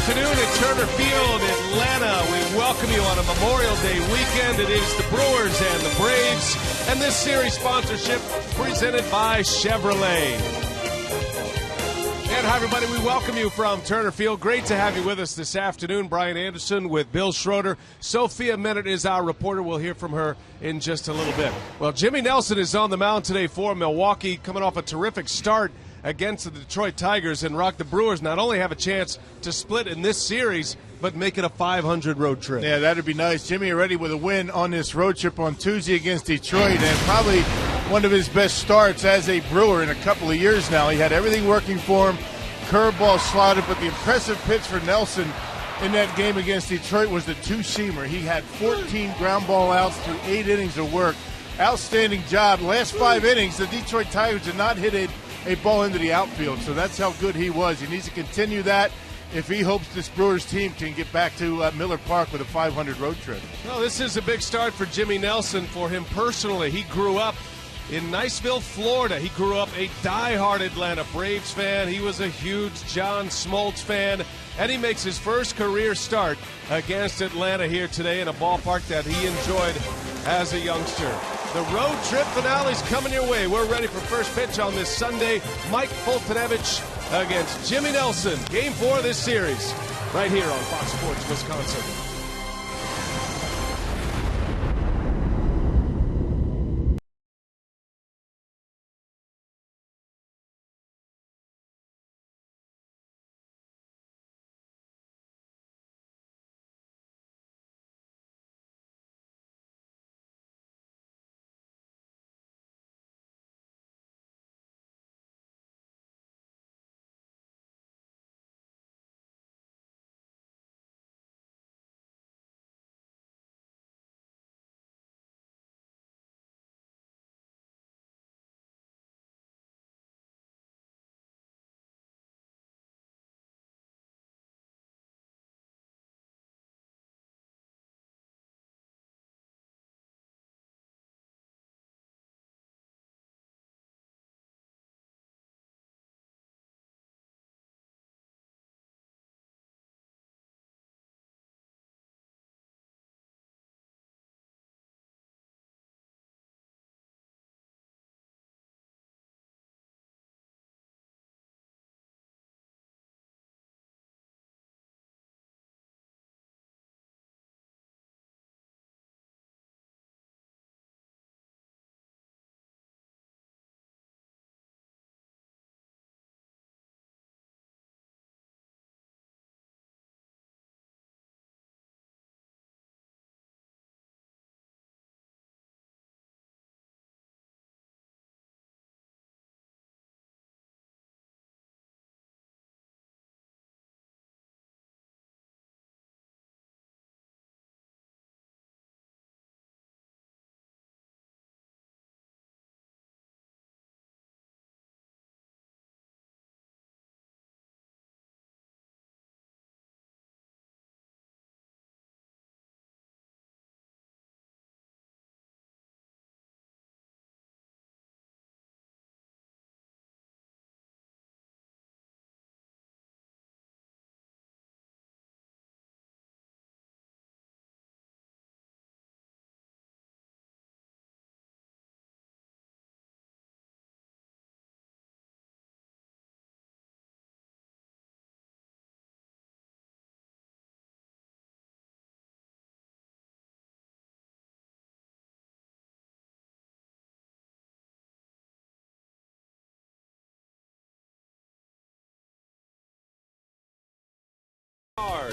afternoon at Turner Field, Atlanta. We welcome you on a Memorial Day weekend. It is the Brewers and the Braves, and this series sponsorship presented by Chevrolet. And hi, everybody. We welcome you from Turner Field. Great to have you with us this afternoon. Brian Anderson with Bill Schroeder. Sophia Minott is our reporter. We'll hear from her in just a little bit. Well, Jimmy Nelson is on the mound today for Milwaukee, coming off a terrific start against the Detroit Tigers. And Rock, the Brewers not only have a chance to split in this series, but make it a 500 road trip. Yeah, that'd be nice. Jimmy already with a win on this road trip on Tuesday against Detroit, and probably one of his best starts as a Brewer in a couple of years now. He had everything working for him, curveball slotted, but the impressive pitch for Nelson in that game against Detroit was the two-seamer. He had 14 ground ball outs through 8 innings of work. Outstanding job. Last 5 innings, the Detroit Tigers did not hit a ball into the outfield, so that's how good he was. He needs to continue that if he hopes this Brewers team can get back to Miller Park with a 500 road trip. Well, this is a big start for Jimmy Nelson. For him personally, he grew up in Niceville, Florida. He grew up a diehard Atlanta Braves fan. He was a huge John Smoltz fan, and he makes his first career start against Atlanta here today in a ballpark that he enjoyed as a youngster. The road trip finale is coming your way. We're ready for first pitch on this Sunday. Mike Foltynewicz against Jimmy Nelson. Game 4 of this series right here on Fox Sports Wisconsin.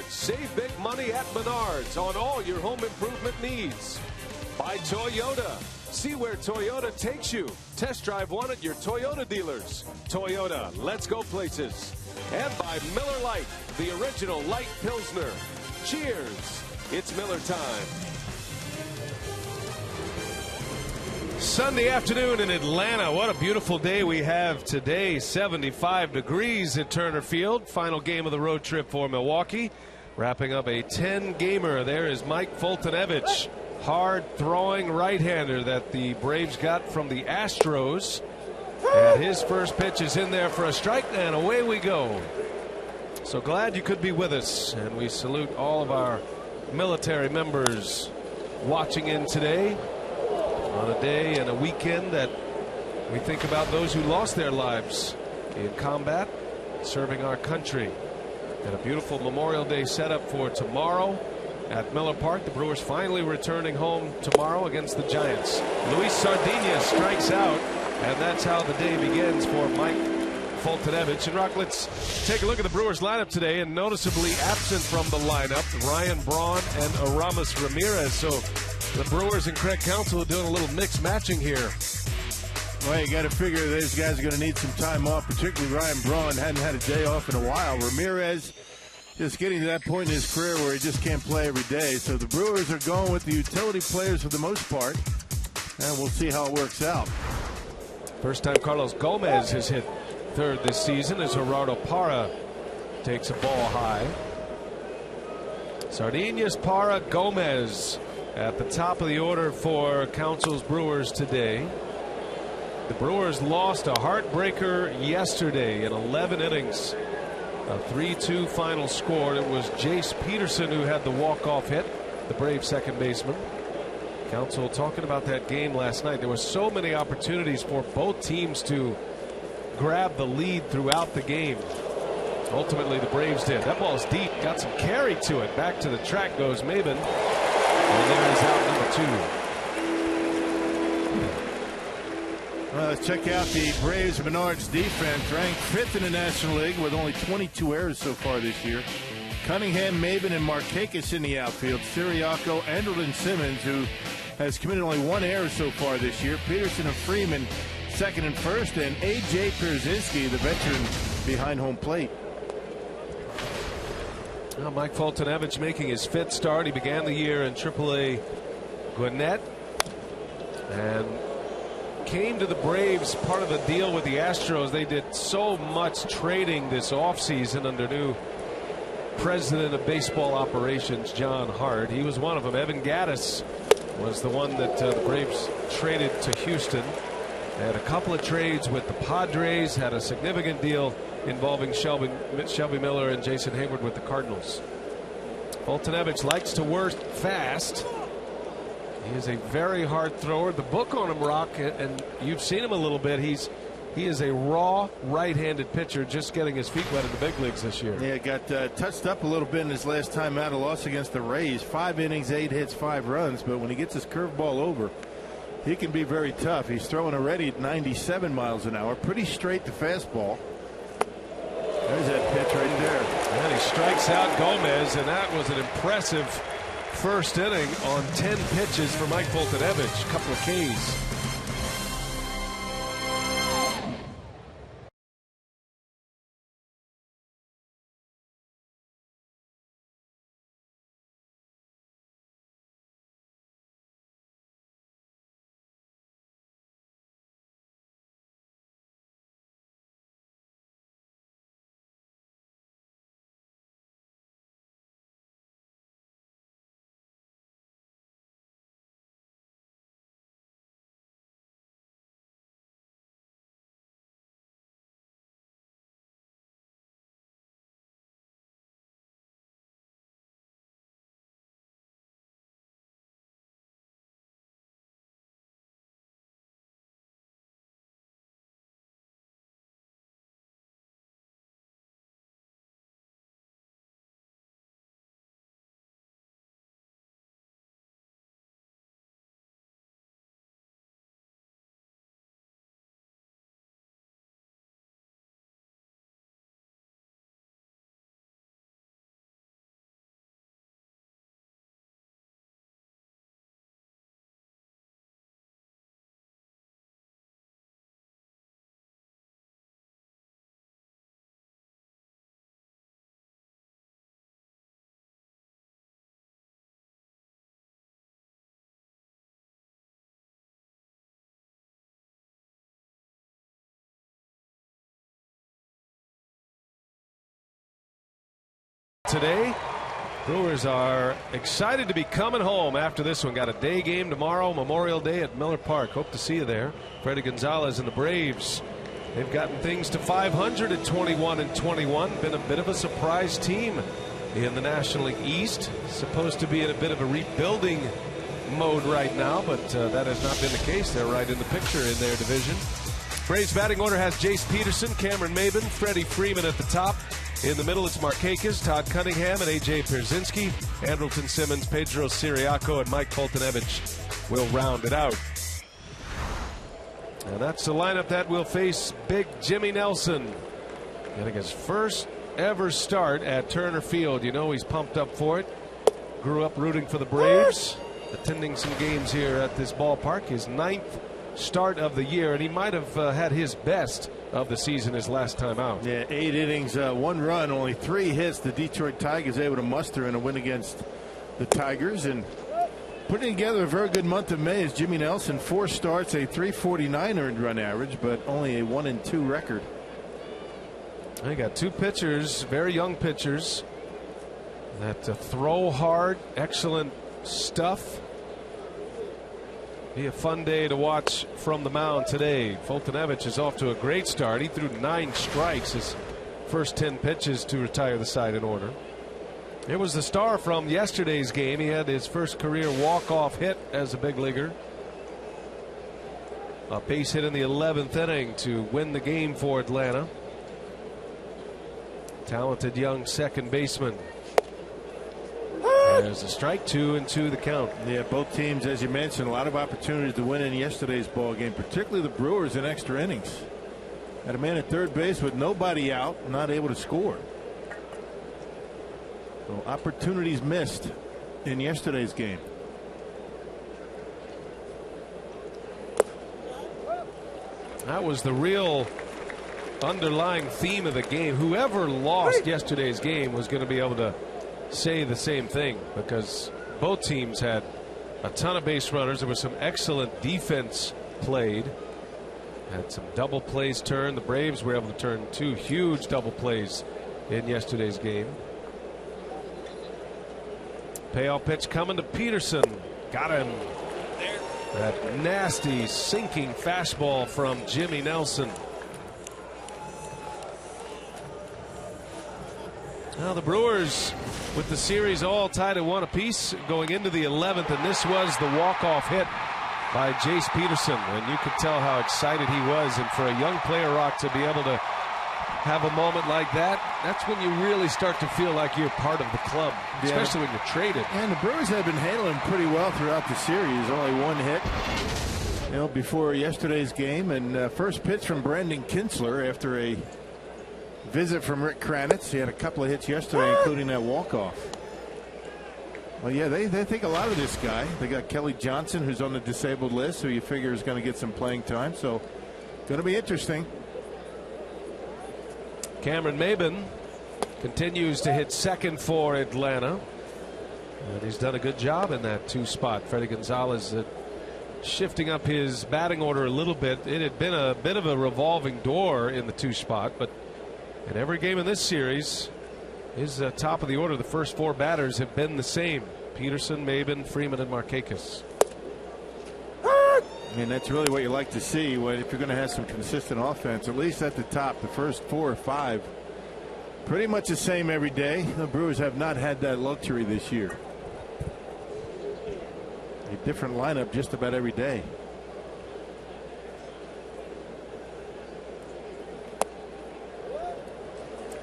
Save big money at Menards on all your home improvement needs. By Toyota. See where Toyota takes you. Test drive one at your Toyota dealers. Toyota, let's go places. And by Miller Lite, the original light Pilsner. Cheers. It's Miller time. Sunday afternoon in Atlanta. What a beautiful day we have today. 75 degrees at Turner Field. Final game of the road trip for Milwaukee. Wrapping up a 10-gamer. There is Mike Foltynewicz. Hard-throwing right-hander that the Braves got from the Astros. And his first pitch is in there for a strike, and away we go. So glad you could be with us, and we salute all of our military members watching in today on a day and a weekend that we think about those who lost their lives in combat serving our country. And a beautiful Memorial Day setup for tomorrow at Miller Park. The Brewers finally returning home tomorrow against the Giants. Luis Sardinia strikes out, and that's how the day begins for Mike Foltynewicz. And Rock, let's take a look at the Brewers lineup today, and noticeably absent from the lineup, Ryan Braun and Aramis Ramirez. So the Brewers and Craig Counsell are doing a little mix matching here. Well, you got to figure those guys are going to need some time off, particularly Ryan Braun. Hadn't had a day off in a while. Ramirez just getting to that point in his career where he just can't play every day. So the Brewers are going with the utility players for the most part, and we'll see how it works out. First time Carlos Gomez has hit third this season as Gerardo Parra takes a ball high. Sardinas, Parra, Gomez at the top of the order for Counsell's Brewers today. The Brewers lost a heartbreaker yesterday in 11 innings. A 3-2 final score. It was Jace Peterson who had the walk-off hit, the Braves second baseman. Counsell talking about that game last night. There were so many opportunities for both teams to grab the lead throughout the game. Ultimately, the Braves did. That ball's deep, got some carry to it. Back to the track goes Maben. And there is out number 2. Well, let's check out the Braves Menards defense, ranked 5th in the National League with only 22 errors so far this year. Cunningham, Maben, and Markakis in the outfield. Siriaco, Andrelton Simmons, who has committed only 1 error so far this year. Peterson and Freeman second and first, and A.J. Pierzynski, the veteran, behind home plate. Well, Mike Foltynewicz making his 5th start. He began the year in AAA Gwinnett and came to the Braves part of the deal with the Astros. They did so much trading this offseason under new president of baseball operations, John Hart. He was one of them. Evan Gattis was the one that the Braves traded to Houston. They had a couple of trades with the Padres, had a significant deal involving Shelby Miller and Jason Hayward with the Cardinals. Foltynewicz likes to work fast. He is a very hard thrower. The book on him, Rock, and you've seen him a little bit. He is a raw right-handed pitcher, just getting his feet wet in the big leagues this year. Yeah, got touched up a little bit in his last time out, a loss against the Rays. 5 innings, 8 hits, 5 runs. But when he gets his curveball over, he can be very tough. He's throwing already at 97 miles an hour. Pretty straight to fastball. There's that pitch right there. And he strikes out Gomez, and that was an impressive first inning on 10 pitches for Mike Foltynewicz. A couple of Ks. Today, Brewers are excited to be coming home after this one. Got a day game tomorrow, Memorial Day at Miller Park. Hope to see you there. Freddie Gonzalez and the Braves They've gotten things to 500 at 21-21. Been a bit of a surprise team in the National League East. Supposed to be in a bit of a rebuilding mode right now, but that has not been the case. They're right in the picture in their division. Braves batting order has Jace Peterson, Cameron Maybin, Freddie Freeman at the top. In the middle, it's Markakis, Todd Cunningham, and A.J. Pierzynski. Andrelton Simmons, Pedro Siriaco, and Mike Poltynewicz will round it out. And that's the lineup that will face big Jimmy Nelson. Getting his first ever start at Turner Field. You know he's pumped up for it. Grew up rooting for the Braves. Attending some games here at this ballpark. His 9th start of the year, and he might have had his best of the season his last time out. Yeah, 8 innings, 1 run, only 3 hits. The Detroit Tigers able to muster in a win against the Tigers, and putting together a very good month of May is Jimmy Nelson. 4 starts, a .349 earned run average, but only a 1-2 record. They got 2 pitchers, very young pitchers, that throw hard, excellent stuff. Be a fun day to watch from the mound today. Poltynewicz is off to a great start. He threw 9 strikes his first 10 pitches to retire the side in order. It was the star from yesterday's game. He had his first career walk-off hit as a big leaguer. A base hit in the 11th inning to win the game for Atlanta. Talented young second baseman. There's a strike, 2-2 the count. Yeah, both teams, as you mentioned, a lot of opportunities to win in yesterday's ball game, particularly the Brewers in extra innings. Had a man at third base with nobody out, not able to score. So opportunities missed in yesterday's game. That was the real underlying theme of the game. Whoever lost yesterday's game was going to be able to say the same thing, because both teams had a ton of base runners. There was some excellent defense played. Had some double plays turned. The Braves were able to turn 2 huge double plays in yesterday's game. Payoff pitch coming to Peterson. Got him. That nasty sinking fastball from Jimmy Nelson. Now the Brewers with the series all tied at 1 apiece going into the 11th, and this was the walk-off hit by Jace Peterson, and you could tell how excited he was. And for a young player, Rock, to be able to have a moment like that, that's when you really start to feel like you're part of the club, especially when you're traded. And the Brewers have been handling pretty well throughout the series. Only 1 hit, before yesterday's game, and first pitch from Brandon Kinsler after a visit from Rick Kranitz. He had a couple of hits yesterday, including that walk-off. Well, yeah, they think a lot of this guy. They got Kelly Johnson, who's on the disabled list, who you figure is going to get some playing time. So, going to be interesting. Cameron Maybin continues to hit second for Atlanta, and he's done a good job in that 2 spot. Freddie Gonzalez shifting up his batting order a little bit. It had been a bit of a revolving door in the 2 spot, but in every game in this series, his top of the order, the first 4 batters have been the same: Peterson, Maybin, Freeman, and Markakis. I mean, that's really what you like to see if you're going to have some consistent offense, at least at the top. The first 4 or 5 pretty much the same every day. The Brewers have not had that luxury this year. A different lineup just about every day.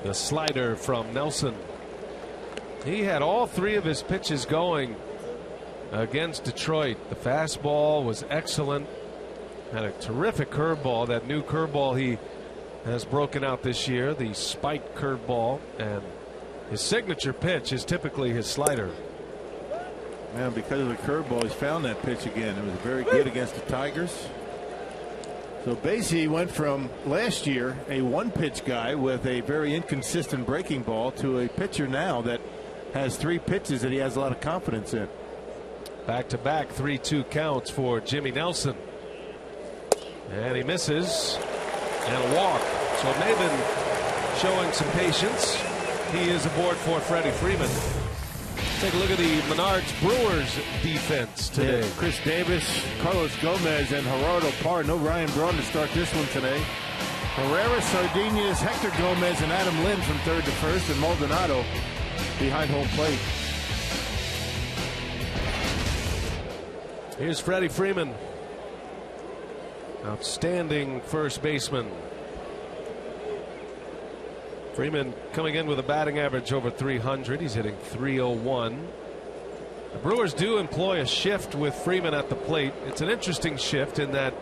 The slider from Nelson. He had all 3 of his pitches going against Detroit. The fastball was excellent. Had a terrific curveball, that new curveball he has broken out this year, the spiked curveball, and his signature pitch is typically his slider. And because of the curveball, he's found that pitch again. It was very good against the Tigers. So basically, he went from last year a 1-pitch guy with a very inconsistent breaking ball to a pitcher now that has 3 pitches that he has a lot of confidence in. Back-to-back 3-2 counts for Jimmy Nelson. And he misses. And a walk. So Maybin showing some patience. He is aboard for Freddie Freeman. Take a look at the Menards Brewers defense today. Yeah, Chris Davis, Carlos Gomez, and Gerardo Parr. No Ryan Braun to start this one today. Herrera, Sardinias, Hector Gomez, and Adam Lynn from third to first, and Maldonado behind home plate. Here's Freddie Freeman. Outstanding first baseman. Freeman coming in with a batting average over 300. He's hitting .301. The Brewers do employ a shift with Freeman at the plate. It's an interesting shift in that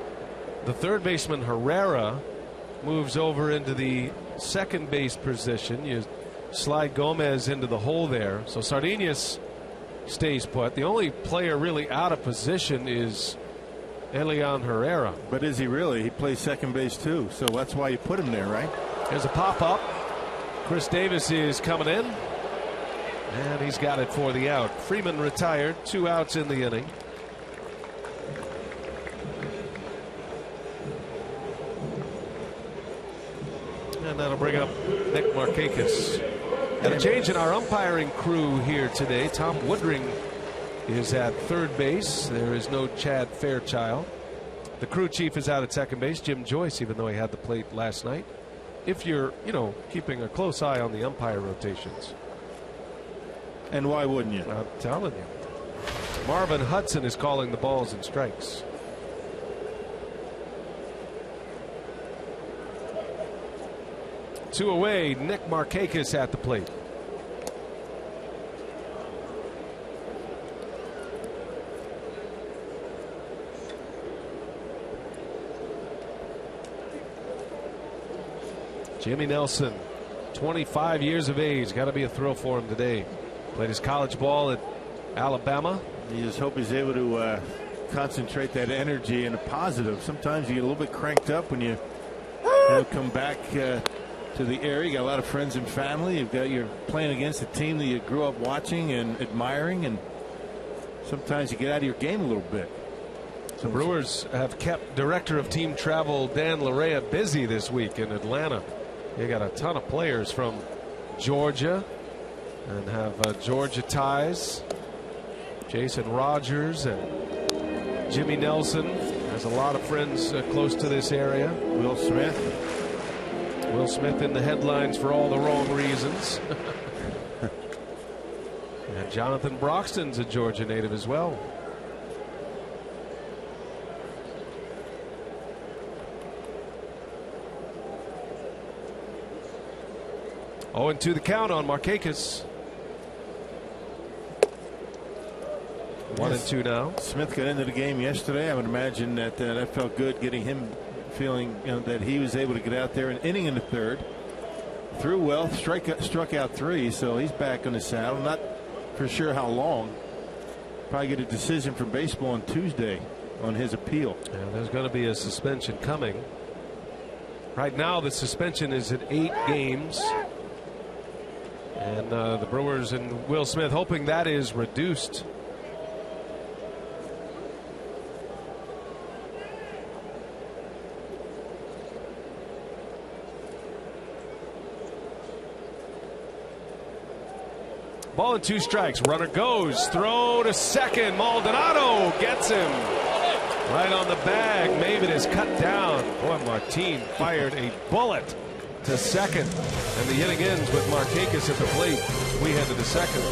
the third baseman Herrera moves over into the second base position. You slide Gomez into the hole there. So Sardinias stays put. The only player really out of position is Elian Herrera. But is he really? He plays second base too, so that's why you put him there, right? There's a pop-up. Chris Davis is coming in, and he's got it for the out. Freeman retired, 2 outs in the inning. And that'll bring up Nick Markakis. And a change in our umpiring crew here today. Tom Woodring is at third base. There is no Chad Fairchild. The crew chief is out at second base. Jim Joyce, even though he had the plate last night. If you're, keeping a close eye on the umpire rotations. And why wouldn't you? I'm telling you. Marvin Hudson is calling the balls and strikes. Two away, Nick Markakis at the plate. Jimmy Nelson, 25 years of age. Got to be a thrill for him today. Played his college ball at Alabama. You just hope he's able to concentrate that energy in a positive. Sometimes you get a little bit cranked up when you come back to the area. You got a lot of friends and family. You're playing against a team that you grew up watching and admiring, and sometimes you get out of your game a little bit. The Brewers have kept director of team travel Dan Larea busy this week in Atlanta. They got a ton of players from Georgia and have Georgia ties. Jason Rogers and Jimmy Nelson has a lot of friends close to this area. Will Smith in the headlines for all the wrong reasons. And Jonathan Broxton's a Georgia native as well. Oh, and 2 the count on Markakis. 1-2 now. Smith got into the game yesterday. I would imagine that that felt good, getting him feeling that he was able to get out there an inning in the third. Threw well, struck out 3, so he's back on the saddle. Not for sure how long. Probably get a decision from baseball on Tuesday on his appeal. Yeah, there's going to be a suspension coming. Right now the suspension is at 8 games. And the Brewers and Will Smith hoping that is reduced. Ball and 2 strikes. Runner goes. Throw to second. Maldonado gets him. Right on the bag. Maven is cut down. Boy, Martin fired a bullet to second. And the inning ends with Markakis at the plate. We head to the second.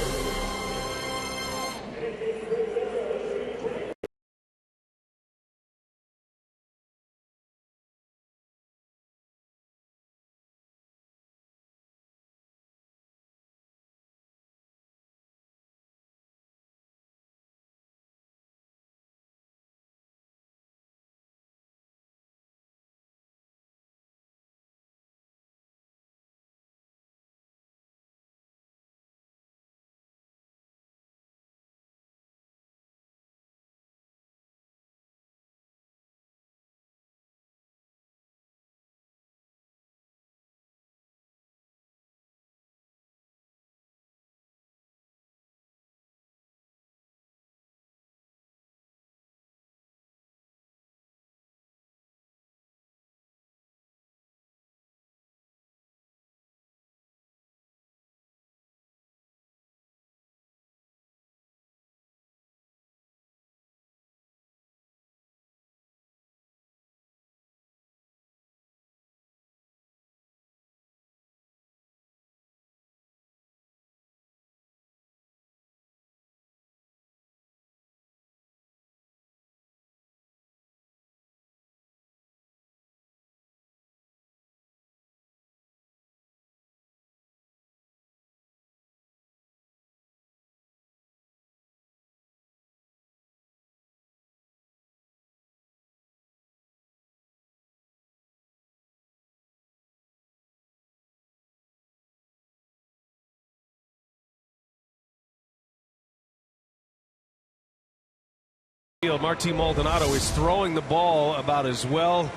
Martin Maldonado is throwing the ball about as well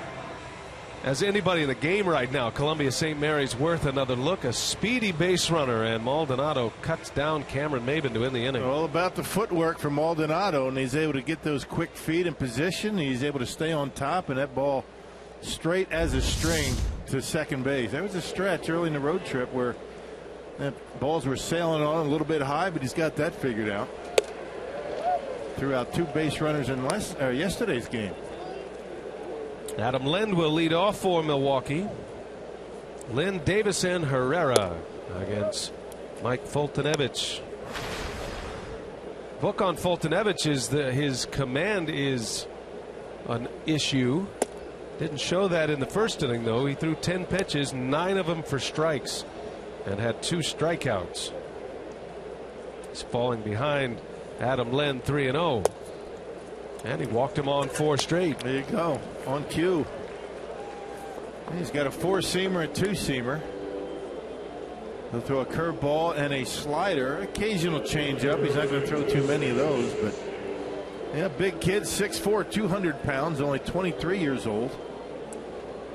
as anybody in the game right now. Columbia St. Mary's worth another look. A speedy base runner, and Maldonado cuts down Cameron Maben to end the inning. All about the footwork from Maldonado, and he's able to get those quick feet in position. He's able to stay on top, and that ball straight as a string to second base. There was a stretch early in the road trip where balls were sailing on a little bit high, but he's got that figured out. Threw out 2 base runners in yesterday's game. Adam Lind will lead off for Milwaukee. Lind, Davis, and Herrera against Mike Foltynewicz. Book on Foltynewicz is that his command is an issue. Didn't show that in the first inning, though. He threw 10 pitches, 9 of them for strikes, and had 2 strikeouts. He's falling behind Adam Lind 3-0. And he walked him on 4 straight. There you go. On cue. He's got a 4-seamer, a 2-seamer. He'll throw a curveball and a slider. Occasional changeup. He's not going to throw too many of those, but yeah, big kid, 6'4", 200 pounds, only 23 years old.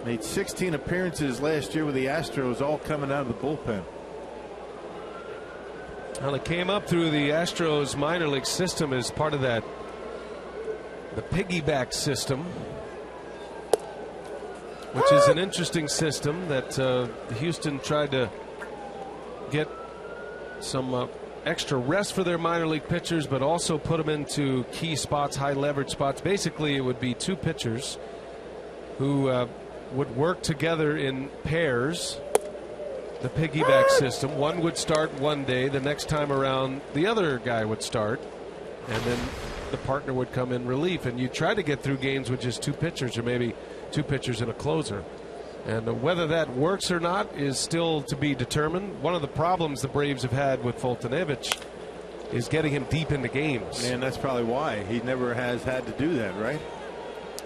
Made 16 appearances last year with the Astros, all coming out of the bullpen. Well, it came up through the Astros minor league system as part of the piggyback system, which is an interesting system that Houston tried to get some extra rest for their minor league pitchers, but also put them into key spots, high leverage spots. Basically, it would be 2 pitchers who would work together in pairs. The piggyback system. One would start one day, the next time around the other guy would start, and then the partner would come in relief, and you try to get through games with just 2 pitchers, or maybe 2 pitchers and a closer. And whether that works or not is still to be determined. One of the problems the Braves have had with Foltynewicz is getting him deep into games. And that's probably why he never has had to do that, right?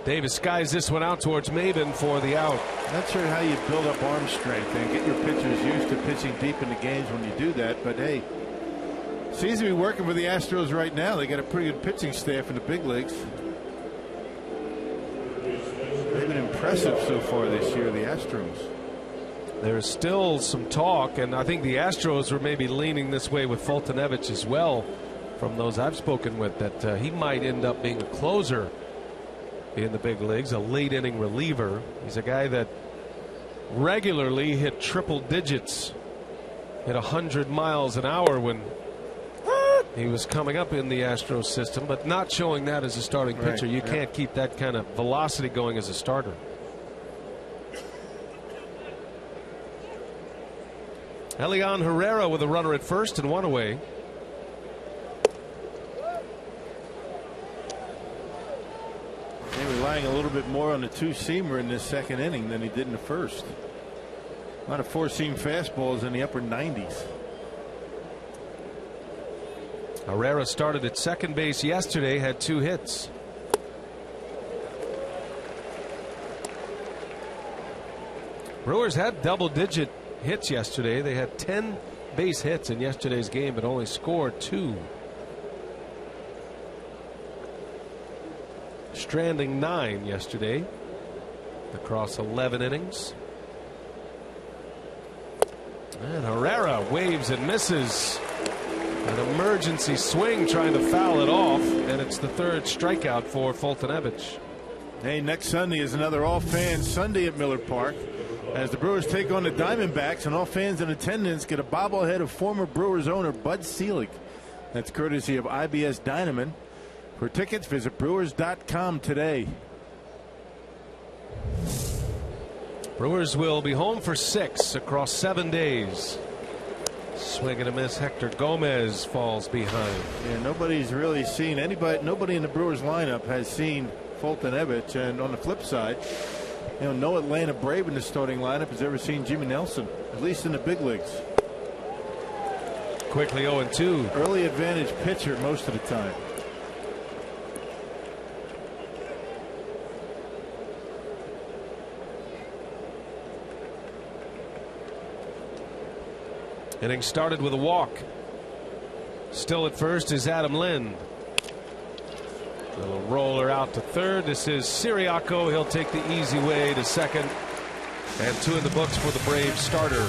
Davis skies this one out towards Maben for the out. Not sure how you build up arm strength and get your pitchers used to pitching deep into games when you do that, but hey, seems to be working for the Astros right now. They got a pretty good pitching staff in the big leagues. They've been impressive so far this year, the Astros. There's still some talk, and I think the Astros were maybe leaning this way with Foltynewicz as well, from those I've spoken with, that he might end up being a closer in the big leagues, a late inning reliever. He's a guy that regularly hit triple digits, hit 100 miles an hour when he was coming up in the Astros system, but not showing that as a starting pitcher. You can't keep that kind of velocity going as a starter. Elian Herrera with a runner at first and 1 away. Relying a little bit more on the 2-seamer in this second inning than he did in the first. A lot of 4-seam fastballs in the upper 90s. Herrera started at second base yesterday, had 2 hits. Brewers had double-digit hits yesterday. They had 10 base hits in yesterday's game, but only scored 2. Stranding 9 yesterday across 11 innings. And Herrera waves and misses. An emergency swing trying to foul it off, and it's the 3rd strikeout for Foltynewicz. Hey, next Sunday is another all-fans Sunday at Miller Park as the Brewers take on the Diamondbacks, and all fans in attendance get a bobblehead of former Brewers owner Bud Selig. That's courtesy of IBS Dynaman. For tickets, visit Brewers.com today. Brewers will be home for 6 across 7 days. Swing and a miss. Hector Gomez falls behind. Yeah, nobody's really seen anybody. Nobody in the Brewers lineup has seen Foltynewicz, and on the flip side, no Atlanta Brave in the starting lineup has ever seen Jimmy Nelson, at least in the big leagues. Quickly 0-2. Early advantage pitcher most of the time. Inning started with a walk. Still at first is Adam Lind. Little roller out to third. This is Siriaco. He'll take the easy way to second. And 2 in the books for the Braves starter.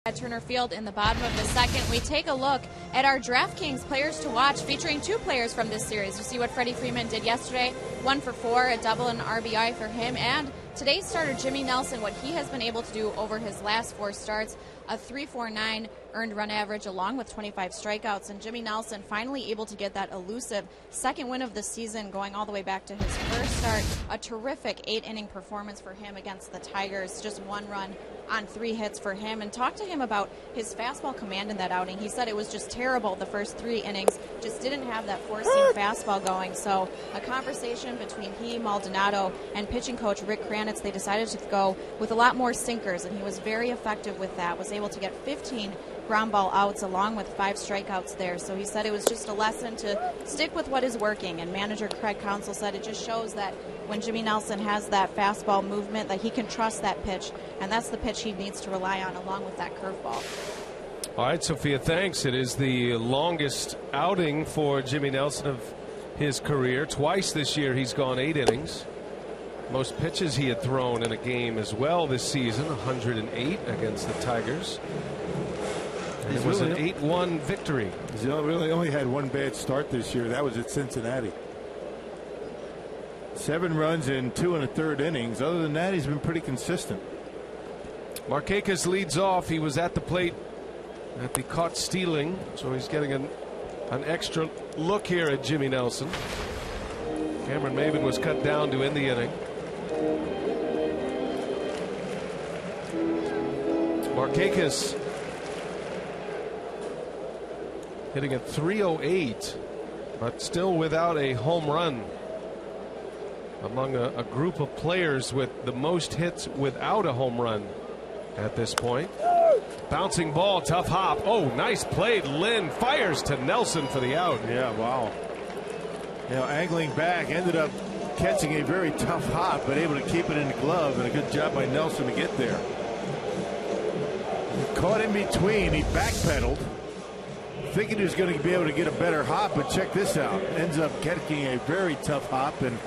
At Turner Field in the bottom of the second, we take a look at our DraftKings players to watch, featuring 2 players from this series. You see what Freddie Freeman did yesterday, 1 for 4, a double and an RBI for him, and today's starter Jimmy Nelson, what he has been able to do over his last 4 starts, a 3.49 earned run average along with 25 strikeouts, and Jimmy Nelson finally able to get that elusive second win of the season, going all the way back to his first start. A terrific 8-inning performance for him against the Tigers, just 1 run on 3 hits for him. And talk to him about his fastball command in that outing. He said it was just terrible the first 3 innings, just didn't have that 4-seam fastball going. So a conversation between he, Maldonado, and pitching coach Rick Kranitz, they decided to go with a lot more sinkers, and he was very effective with that, was able to get 15 ground ball outs along with 5 strikeouts there. So he said it was just a lesson to stick with what is working, and manager Craig Counsell said it just shows that when Jimmy Nelson has that fastball movement, that he can trust that pitch, and that's the pitch he needs to rely on along with that curveball. All right, Sophia, thanks. It is the longest outing for Jimmy Nelson of his career. Twice this year he's gone 8 innings. Most pitches he had thrown in a game as well this season, 108 against the Tigers. And it was an 8-1 victory. He's really only had 1 bad start this year. That was at Cincinnati. 7 runs in 2 1/3 innings. Other than that, he's been pretty consistent. Markakis leads off. He was at the plate at the caught stealing, so he's getting an extra look here at Jimmy Nelson. Cameron Maybin was cut down to end the inning. Markakis hitting at 308, but still without a home run. Among a group of players with the most hits without a home run at this point. Bouncing ball, tough hop. Oh, nice play. Lynn fires to Nelson for the out. Yeah, wow. You know, angling back, ended up catching a very tough hop, but able to keep it in the glove, and a good job by Nelson to get there. Caught in between, he backpedaled, thinking he was going to be able to get a better hop, but check this out. Ends up catching a very tough hop and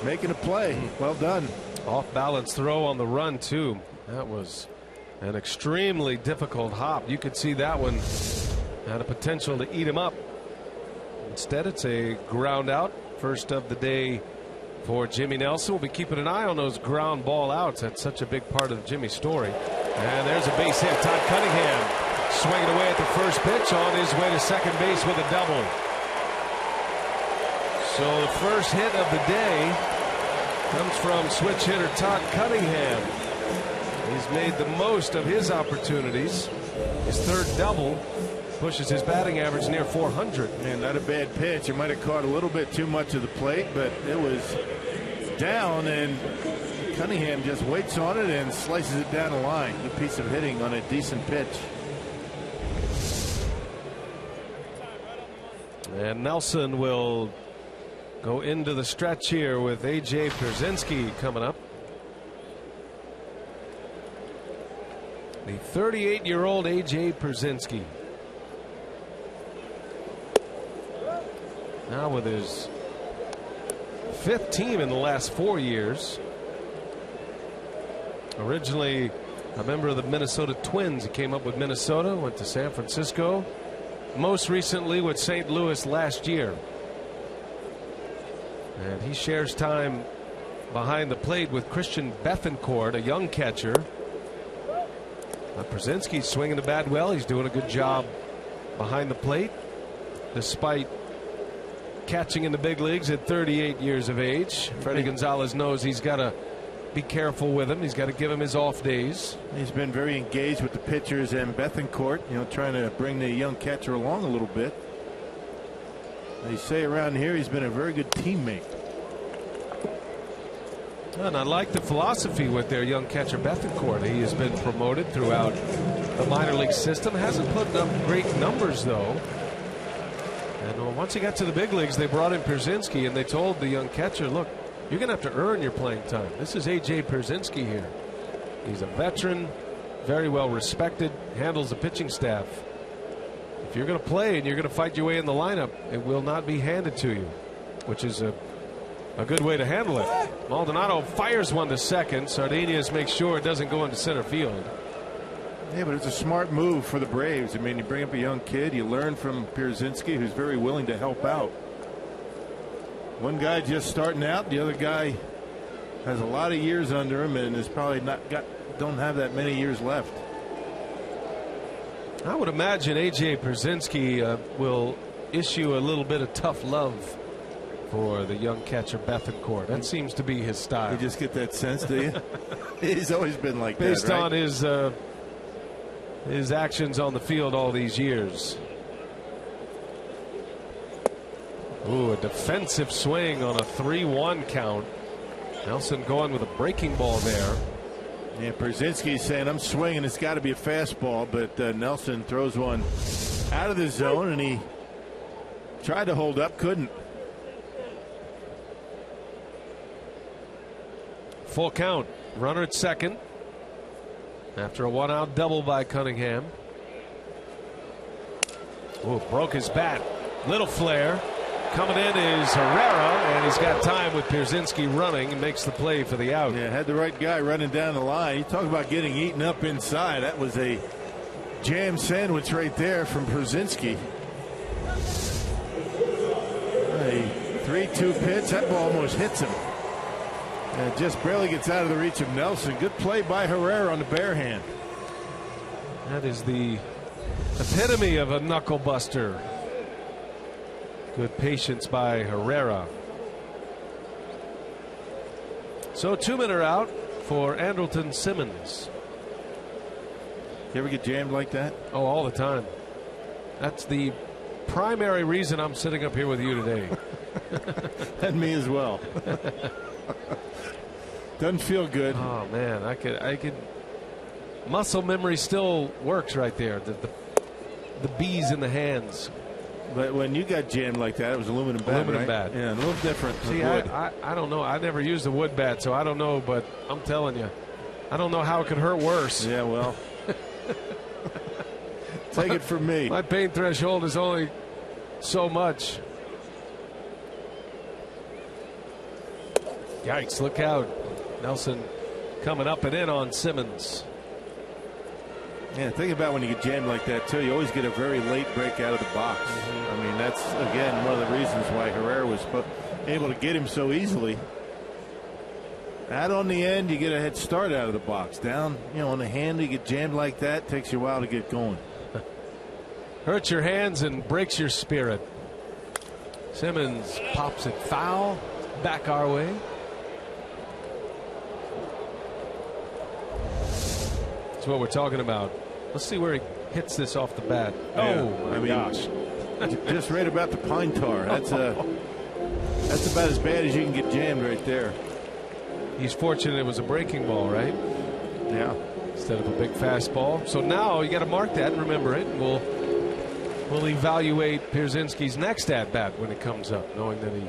making a play. Well done. Off balance throw on the run too. That was an extremely difficult hop. You could see that one had a potential to eat him up. Instead, it's a ground out. First of the day for Jimmy Nelson. We'll be keeping an eye on those ground ball outs. That's such a big part of Jimmy's story. And there's a base hit. Todd Cunningham swinging away at the first pitch, on his way to second base with a double. So the first hit of the day comes from switch hitter Todd Cunningham. He's made the most of his opportunities. His third double pushes his batting average near 400. Man, not a bad pitch. It might have caught a little bit too much of the plate, but it was down, and Cunningham just waits on it and slices it down the line. Good piece of hitting on a decent pitch. And Nelson will go into the stretch here with A.J. Pierzynski coming up. The 38-year-old A.J. Pierzynski. Now with his 5th team in the last 4 years. Originally a member of the Minnesota Twins. He came up with Minnesota, went to San Francisco. Most recently with St. Louis last year. And he shares time behind the plate with Christian Bethancourt, a young catcher. Pierzynski's swinging the bat well. He's doing a good job behind the plate, despite catching in the big leagues at 38 years of age. Freddie Gonzalez knows he's got to be careful with him. He's got to give him his off days. He's been very engaged with the pitchers and Bethancourt, trying to bring the young catcher along a little bit. They say around here he's been a very good teammate. And I like the philosophy with their young catcher Bethancourt. He has been promoted throughout the minor league system. Hasn't put up great numbers, though. And once he got to the big leagues, they brought in Pierzynski, and they told the young catcher, look, you're going to have to earn your playing time. This is A.J. Pierzynski here. He's a veteran, very well respected, handles the pitching staff. If you're going to play and you're going to fight your way in the lineup, it will not be handed to you, which is a good way to handle it. Maldonado fires one to second. Sardinius makes sure it doesn't go into center field. Yeah, but it's a smart move for the Braves. I mean, you bring up a young kid, you learn from Pierzynski, who's very willing to help out. One guy just starting out, the other guy has a lot of years under him and is probably don't have that many years left. I would imagine A.J. Pierzynski will issue a little bit of tough love for the young catcher Bethancourt. That seems to be his style. You just get that sense, do you? He's always been like that, based right? on his actions on the field all these years. Ooh, a defensive swing on a 3-1 count. Nelson going with a breaking ball there. Yeah, Pierzynski's saying, I'm swinging. It's got to be a fastball, but Nelson throws one out of the zone, and he tried to hold up, couldn't. Full count. Runner at second after a 1-out double by Cunningham. Ooh, broke his bat. Little flare. Coming in is Herrera, and he's got time with Pierzynski running and makes the play for the out. Yeah, had the right guy running down the line. You talk about getting eaten up inside. That was a jam sandwich right there from Pierzynski. A 3-2 pitch. That ball almost hits him. And it just barely gets out of the reach of Nelson. Good play by Herrera on the bare hand. That is the epitome of a knuckle buster. Good patience by Herrera. So 2 men are out for Andrelton Simmons. You ever get jammed like that? Oh, all the time. That's the primary reason I'm sitting up here with you today. And me as well. Doesn't feel good. Oh man, I could. Muscle memory still works right there. The bees in the hands. But when you got jammed like that, it was aluminum bat. Aluminum right? bat. Yeah, a little different. See, I don't know. I never used a wood bat, so I don't know. But I'm telling you, I don't know how it could hurt worse. Yeah, well, take it from me. My pain threshold is only so much. Yikes! Look out, Nelson coming up and in on Simmons. Yeah, think about when you get jammed like that, too. You always get a very late break out of the box. I mean, that's, again, one of the reasons why Herrera was able to get him so easily. Out on the end, you get a head start out of the box. Down, on the hand, you get jammed like that. Takes you a while to get going. Hurts your hands and breaks your spirit. Simmons pops it foul. Back our way. That's what we're talking about. Let's see where he hits this off the bat. Yeah, Oh, my gosh. Just right about the pine tar. That's about as bad as you can get jammed right there. He's fortunate it was a breaking ball, right? Yeah. Instead of a big fastball. So now you got to mark that and remember it. And we'll evaluate Pierzynski's next at bat when it comes up, knowing that he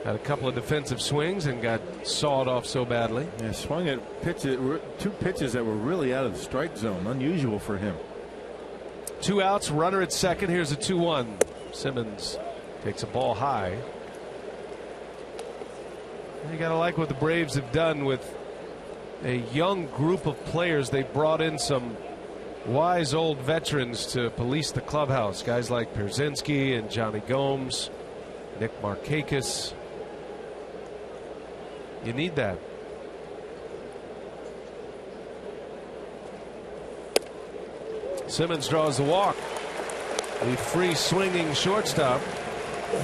had a couple of defensive swings and got sawed off so badly. Yeah, swung at two pitches that were really out of the strike zone. Unusual for him. 2 outs, runner at second. Here's a 2-1. Simmons takes a ball high. You got to like what the Braves have done with a young group of players. They brought in some wise old veterans to police the clubhouse. Guys like Pierzynski and Johnny Gomes, Nick Markakis. You need that. Simmons draws the walk. The free swinging shortstop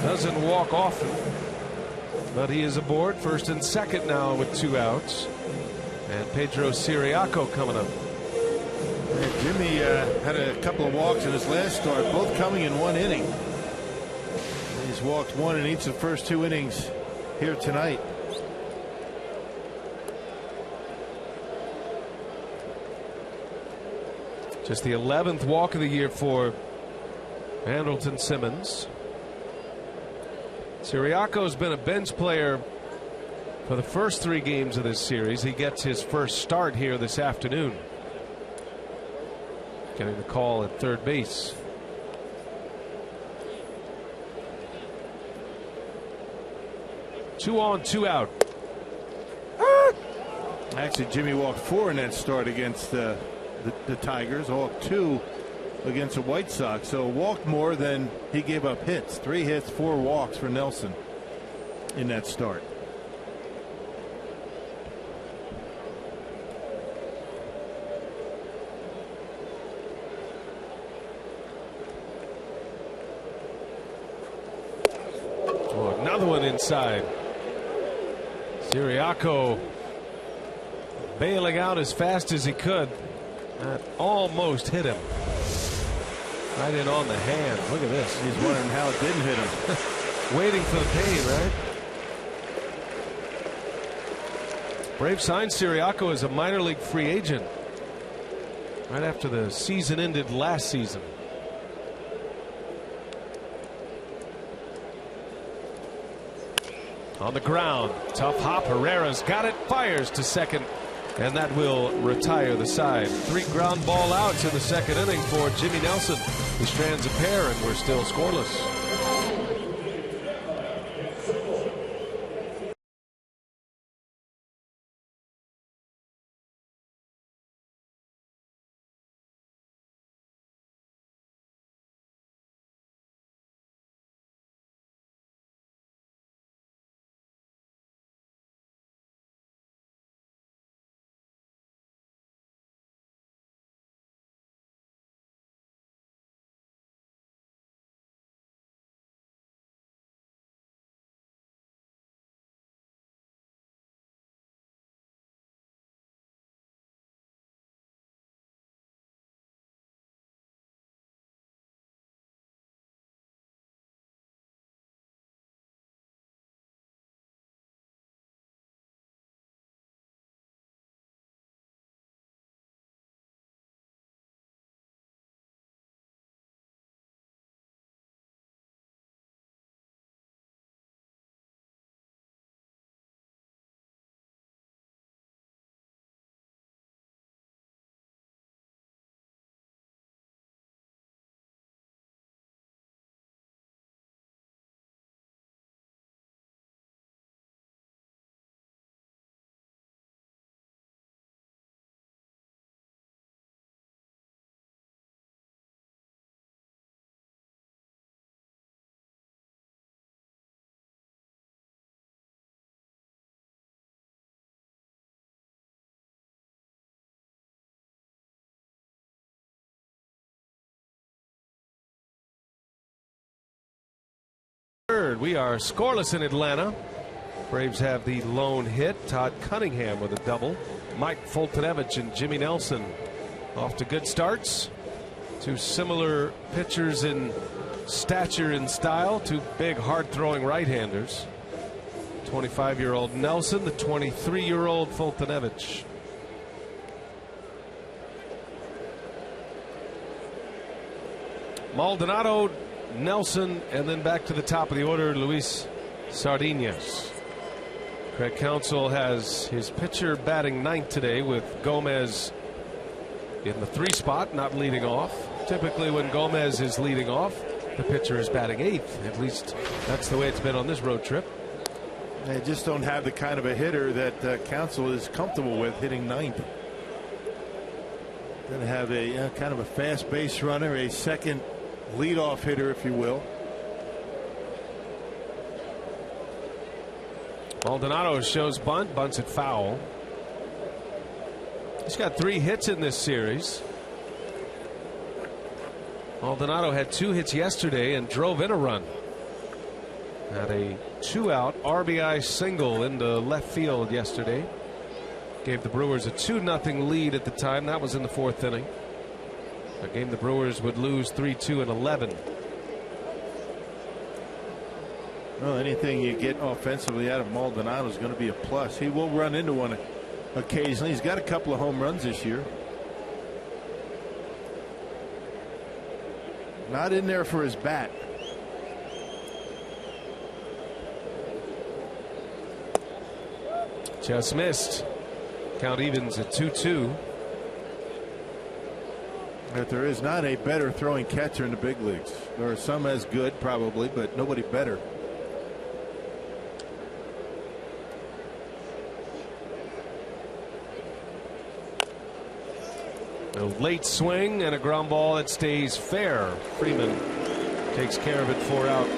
doesn't walk often, but he is aboard first and second now with 2 outs. And Pedro Ciriaco coming up. Yeah, Jimmy had a couple of walks in his last start, both coming in 1 inning. He's walked 1 in each of the first 2 innings here tonight. Just the 11th walk of the year for Andrelton Simmons. Ciriaco's been a bench player for the first 3 games of this series. He gets his first start here this afternoon, getting the call at third base. Two on, 2 out. Actually, Jimmy walked 4 in that start against the Tigers, walked 2 against the White Sox, so walked more than he gave up hits. 3 hits, 4 walks for Nelson in that start. Oh, another one inside. Ciriaco bailing out as fast as he could. That almost hit him. Right in on the hand. Look at this. He's wondering how it didn't hit him. Waiting for the pain, right? Braves signed Ciriaco as a minor league free agent right after the season ended last season. On the ground, tough hop. Herrera's got it, fires to second, and that will retire the side. 3 ground ball outs in the second inning for Jimmy Nelson. He strands a pair, and we're still scoreless. We are scoreless in Atlanta. Braves have the lone hit. Todd Cunningham with a double. Mike Fultonevich and Jimmy Nelson Off to good starts. Two similar pitchers in stature and style. Two big, hard-throwing right-handers. 25-year-old Nelson, the 23-year-old Fultonevich. Maldonado, Nelson, and then back to the top of the order, Luis Sardinas. Craig Counsell has his pitcher batting ninth today with Gomez in the 3 spot, not leading off. Typically when Gomez is leading off, the pitcher is batting eighth. At least that's the way it's been on this road trip. They just don't have the kind of a hitter that Counsell is comfortable with hitting ninth. Going to have a kind of a fast base runner, a second leadoff hitter, if you will. Maldonado shows bunt, bunts it foul. He's got 3 hits in this series. Maldonado had 2 hits yesterday and drove in a run. Had a 2-out RBI single into left field yesterday. Gave the Brewers a 2-0 lead at the time. That was in the 4th inning. A game the Brewers would lose 3-2 in 11. Well, anything you get offensively out of Maldonado is going to be a plus. He will run into one occasionally. He's got a couple of home runs this year. Not in there for his bat. Just missed. Count evens at 2-2. But there is not a better throwing catcher in the big leagues. There are some as good, probably, but nobody better. A late swing and a ground ball that stays fair. Freeman takes care of it for out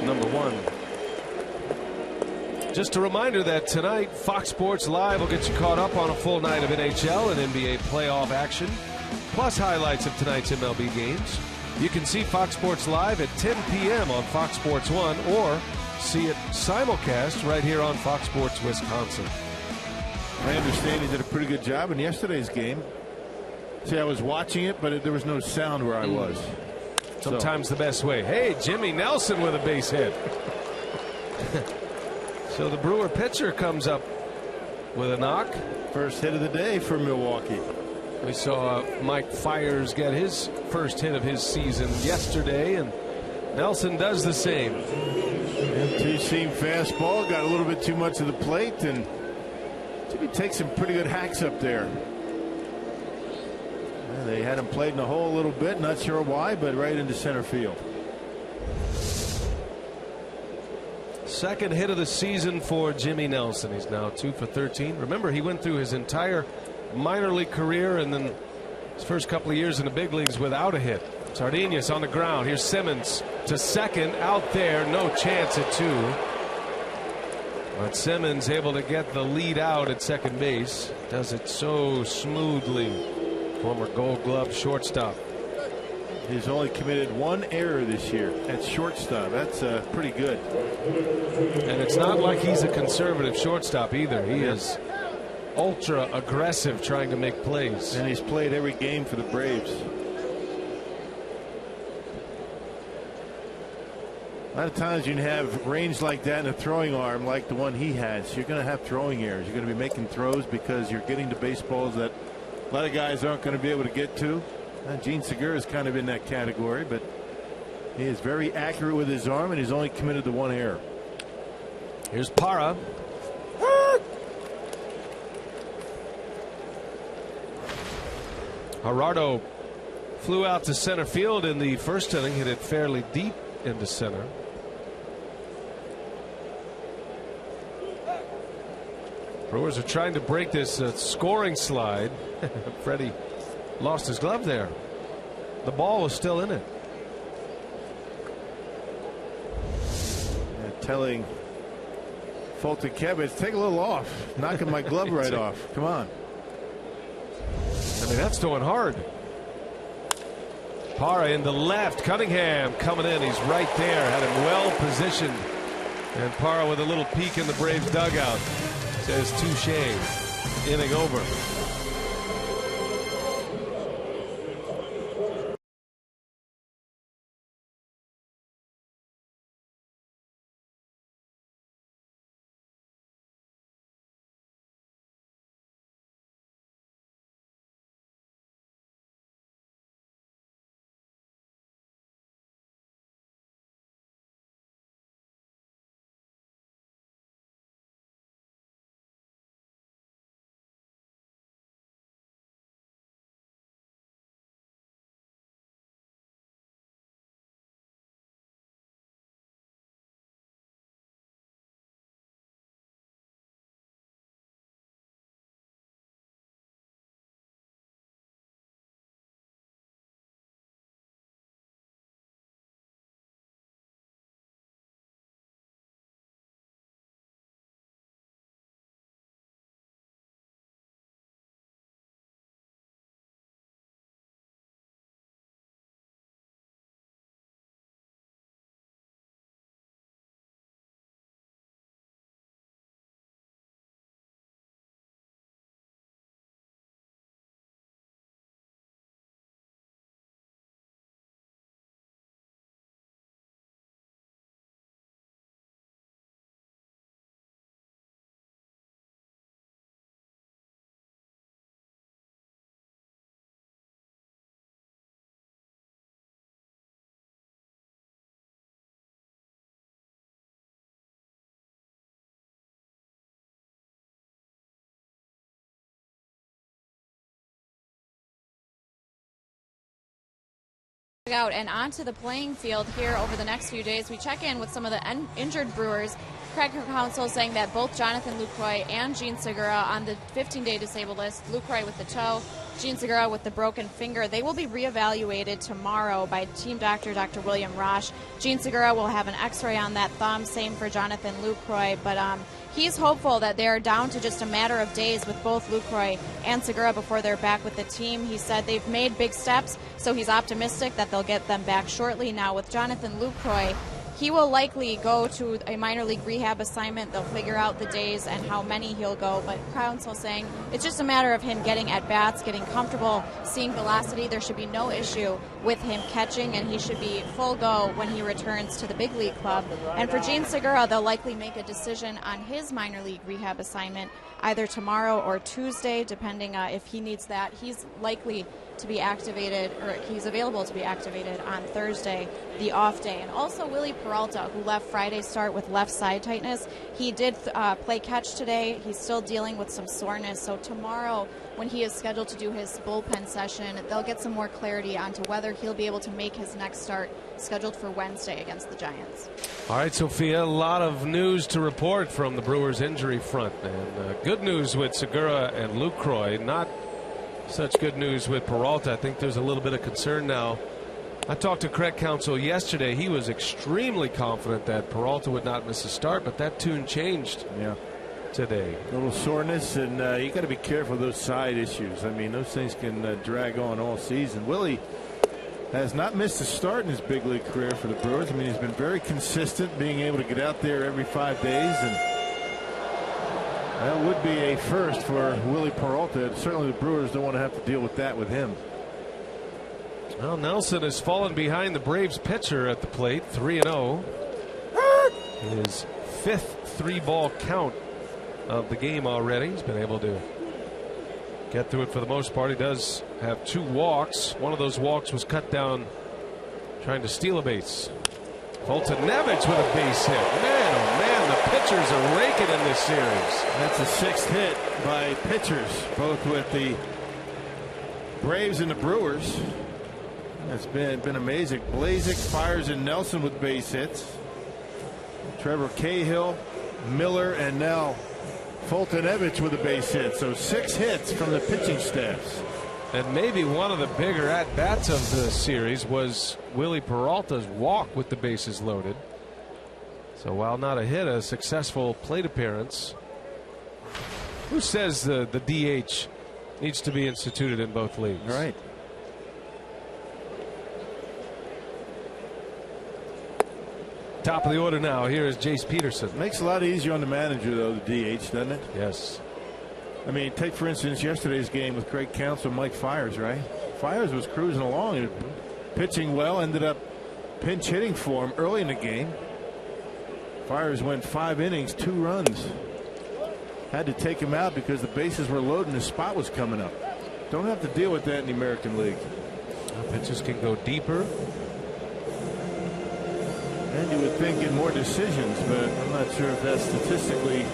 number 1. Just a reminder that tonight Fox Sports Live will get you caught up on a full night of NHL and NBA playoff action, plus highlights of tonight's MLB games. You can see Fox Sports Live at 10 p.m. on Fox Sports 1 or see it simulcast right here on Fox Sports Wisconsin. I understand he did a pretty good job in yesterday's game. See, I was watching it, but there was no sound where I was. Sometimes the best way. Hey, Jimmy Nelson with a base hit. So the Brewer pitcher comes up with a knock. First hit of the day for Milwaukee. We saw Mike Fiers get his first hit of his season yesterday, and Nelson does the same. Two-seam fastball, got a little bit too much of the plate, and Jimmy takes some pretty good hacks up there. They had him played in the hole a little bit, not sure why, but right into center field. Second hit of the season for Jimmy Nelson. He's now 2 for 13. Remember, he went through his entire minor league career and then his first couple of years in the big leagues without a hit. Sardinas on the ground. Here's Simmons to second, out there, no chance at 2. But Simmons able to get the lead out at second base. Does it so smoothly. Former Gold Glove shortstop. He's only committed 1 error this year at shortstop. That's pretty good. And it's not like he's a conservative shortstop either. He is ultra aggressive trying to make plays. And he's played every game for the Braves. A lot of times you can have range like that in a throwing arm like the one he has. You're going to have throwing errors. You're going to be making throws because you're getting to baseballs that a lot of guys aren't going to be able to get to. Gene Segura is kind of in that category, but he is very accurate with his arm, and he's only committed to 1 error. Here's Parra. Gerardo flew out to center field in the first inning, hit it fairly deep into center. Brewers are trying to break this scoring slide. Freddie lost his glove there. The ball was still in it. Telling Fulton-Kevitz, take a little off. Knocking my glove right off. Come on. I mean, that's going hard. Parra in the left. Cunningham coming in. He's right there. Had him well positioned. And Parra with a little peek in the Braves dugout. Says touche. Inning over. Out and onto the playing field here over the next few days. We check in with some of the injured Brewers. Craig Counsell saying that both Jonathan Lucroy and Jean Segura on the 15-day disabled list. Lucroy with the toe, Jean Segura with the broken finger. They will be reevaluated tomorrow by team doctor, Dr. William Rosh. Jean Segura will have an x-ray on that thumb, same for Jonathan Lucroy, but he's hopeful that they're down to just a matter of days with both Lucroy and Segura before they're back with the team. He said they've made big steps, so he's optimistic that they'll get them back shortly. Now with Jonathan Lucroy, he will likely go to a minor league rehab assignment. They'll figure out the days and how many he'll go, but Counsell saying it's just a matter of him getting at bats, getting comfortable, seeing velocity. There should be no issue with him catching, and he should be full go when he returns to the big league club. And for Jean Segura, they'll likely make a decision on his minor league rehab assignment either tomorrow or Tuesday, depending if he needs that. He's likely to be activated, or he's available to be activated on Thursday, the off day. And also Willie Peralta, who left Friday's start with left side tightness. He did play catch today. He's still dealing with some soreness. So tomorrow, when he is scheduled to do his bullpen session, they'll get some more clarity onto whether he'll be able to make his next start, scheduled for Wednesday against the Giants. All right, Sophia, a lot of news to report from the Brewers injury front. And good news with Segura and Lucroy, not such good news with Peralta. I think there's a little bit of concern now. I talked to Craig Counsell yesterday. He was extremely confident that Peralta would not miss a start, but that tune changed today. A little soreness, and you got to be careful of those side issues. I mean, those things can drag on all season. Willie has not missed a start in his big league career for the Brewers. I mean, he's been very consistent, being able to get out there every 5 days, and that would be a first for Willie Peralta. Certainly the Brewers don't want to have to deal with that with him. Well, Nelson has fallen behind the Braves pitcher at the plate, 3-0. His fifth 3-ball count of the game already. He's been able to get through it for the most part. He does have 2 walks. One of those walks was cut down trying to steal a base. Foltynewicz with a base hit. Man, oh man, the pitchers are raking in this series. That's the 6th hit by pitchers, both with the Braves and the Brewers. It's been amazing. Blazek, Fires, and Nelson with base hits. Trevor Cahill, Miller, and now Foltynewicz with a base hit. So 6 hits from the pitching staffs. And maybe one of the bigger at-bats of the series was Willie Peralta's walk with the bases loaded. So while not a hit, a successful plate appearance. Who says the DH needs to be instituted in both leagues? All right. Top of the order now. Here is Jace Peterson. Makes it a lot easier on the manager, though, the DH, doesn't it? Yes. I mean, take, for instance, yesterday's game with Craig Counsell and Mike Fiers, right? Fiers was cruising along. He was pitching well, ended up pinch hitting for him early in the game. Fiers went 5 innings, 2 runs. Had to take him out because the bases were loaded and his spot was coming up. Don't have to deal with that in the American League. Pitchers can go deeper. And you would think in more decisions, but I'm not sure if that statistically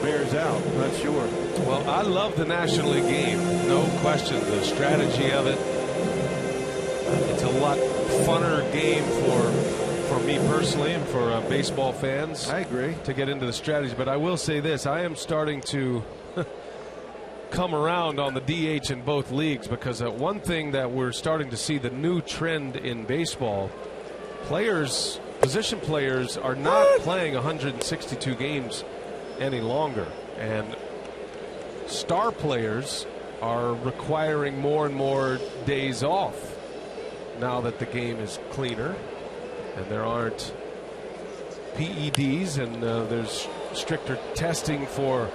bears out. Not sure. Well, I love the National League game. No question. The strategy of it. It's a lot funner game for me personally and for baseball fans. I agree. To get into the strategy. But I will say this. I am starting to come around on the DH in both leagues, because one thing that we're starting to see, the new trend in baseball, position players are not playing 162 games any longer, and star players are requiring more and more days off now that the game is cleaner and there aren't PEDs and there's stricter testing for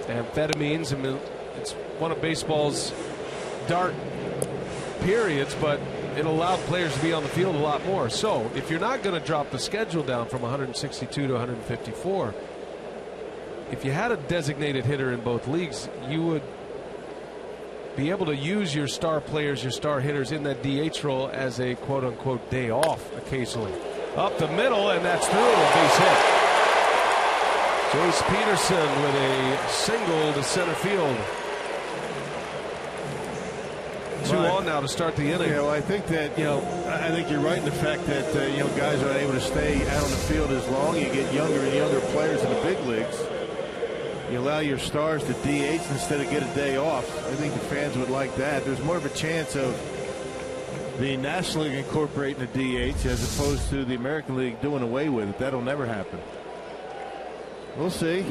amphetamines. I mean, it's one of baseball's dark periods, but it allowed players to be on the field a lot more. So if you're not going to drop the schedule down from 162 to 154, if you had a designated hitter in both leagues, you would be able to use your star players, your star hitters in that DH role as a quote-unquote day off occasionally. Up the middle, and that's through, a base hit. Jace Peterson with a single to center field. on now to start the inning. Yeah, well, I think that, I think you're right in the fact that, guys aren't able to stay out on the field as long. You get younger and younger players in the big leagues. You allow your stars to DH instead of get a day off. I think the fans would like that. There's more of a chance of the National League incorporating the DH as opposed to the American League doing away with it. That'll never happen. We'll see.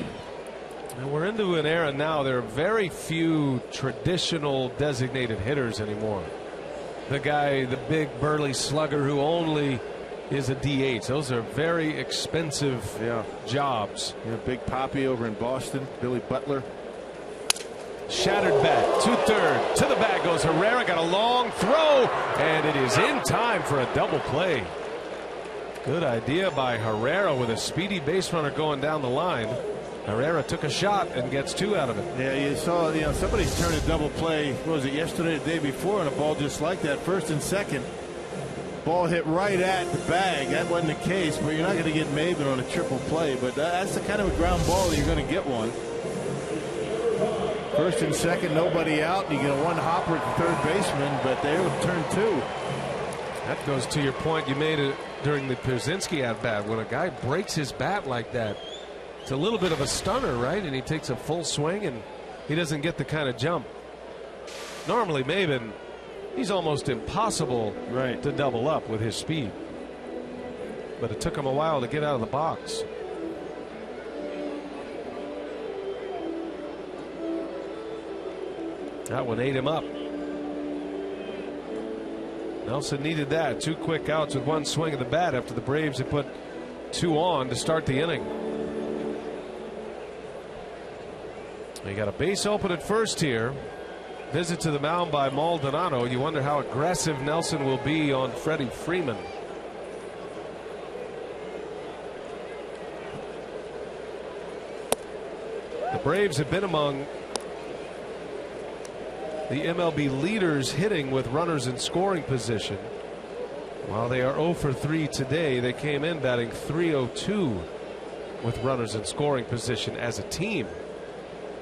And we're into an era now. There are very few traditional designated hitters anymore. The guy, the big burly slugger who only is a DH. Those are very expensive jobs. Big Poppy over in Boston, Billy Butler. Shattered bat, 2-3rd, to the bag goes Herrera, got a long throw, and it is in time for a double play. Good idea by Herrera with a speedy base runner going down the line. Herrera took a shot and gets 2 out of it. Yeah, you saw, somebody's turned a double play, what was it, yesterday or the day before, and a ball just like that, first and second. Ball hit right at the bag. That wasn't the case, but you're not going to get Maven on a triple play, but that's the kind of a ground ball that you're going to get one. First and second, nobody out. You get a one hopper at the third baseman, but they would turn 2. That goes to your point you made it during the Pierzynski at bat. When a guy breaks his bat like that, it's a little bit of a stunner, right? And he takes a full swing and he doesn't get the kind of jump. Normally, Maven, he's almost impossible to double up with his speed. But it took him a while to get out of the box. That one ate him up. Nelson needed that. 2 quick outs with 1 swing of the bat after the Braves had put 2 on to start the inning. They got a base open at first here. Visit to the mound by Maldonado. You wonder how aggressive Nelson will be on Freddie Freeman. The Braves have been among the MLB leaders hitting with runners in scoring position. While they are 0 for 3 today, they came in batting .302 with runners in scoring position as a team.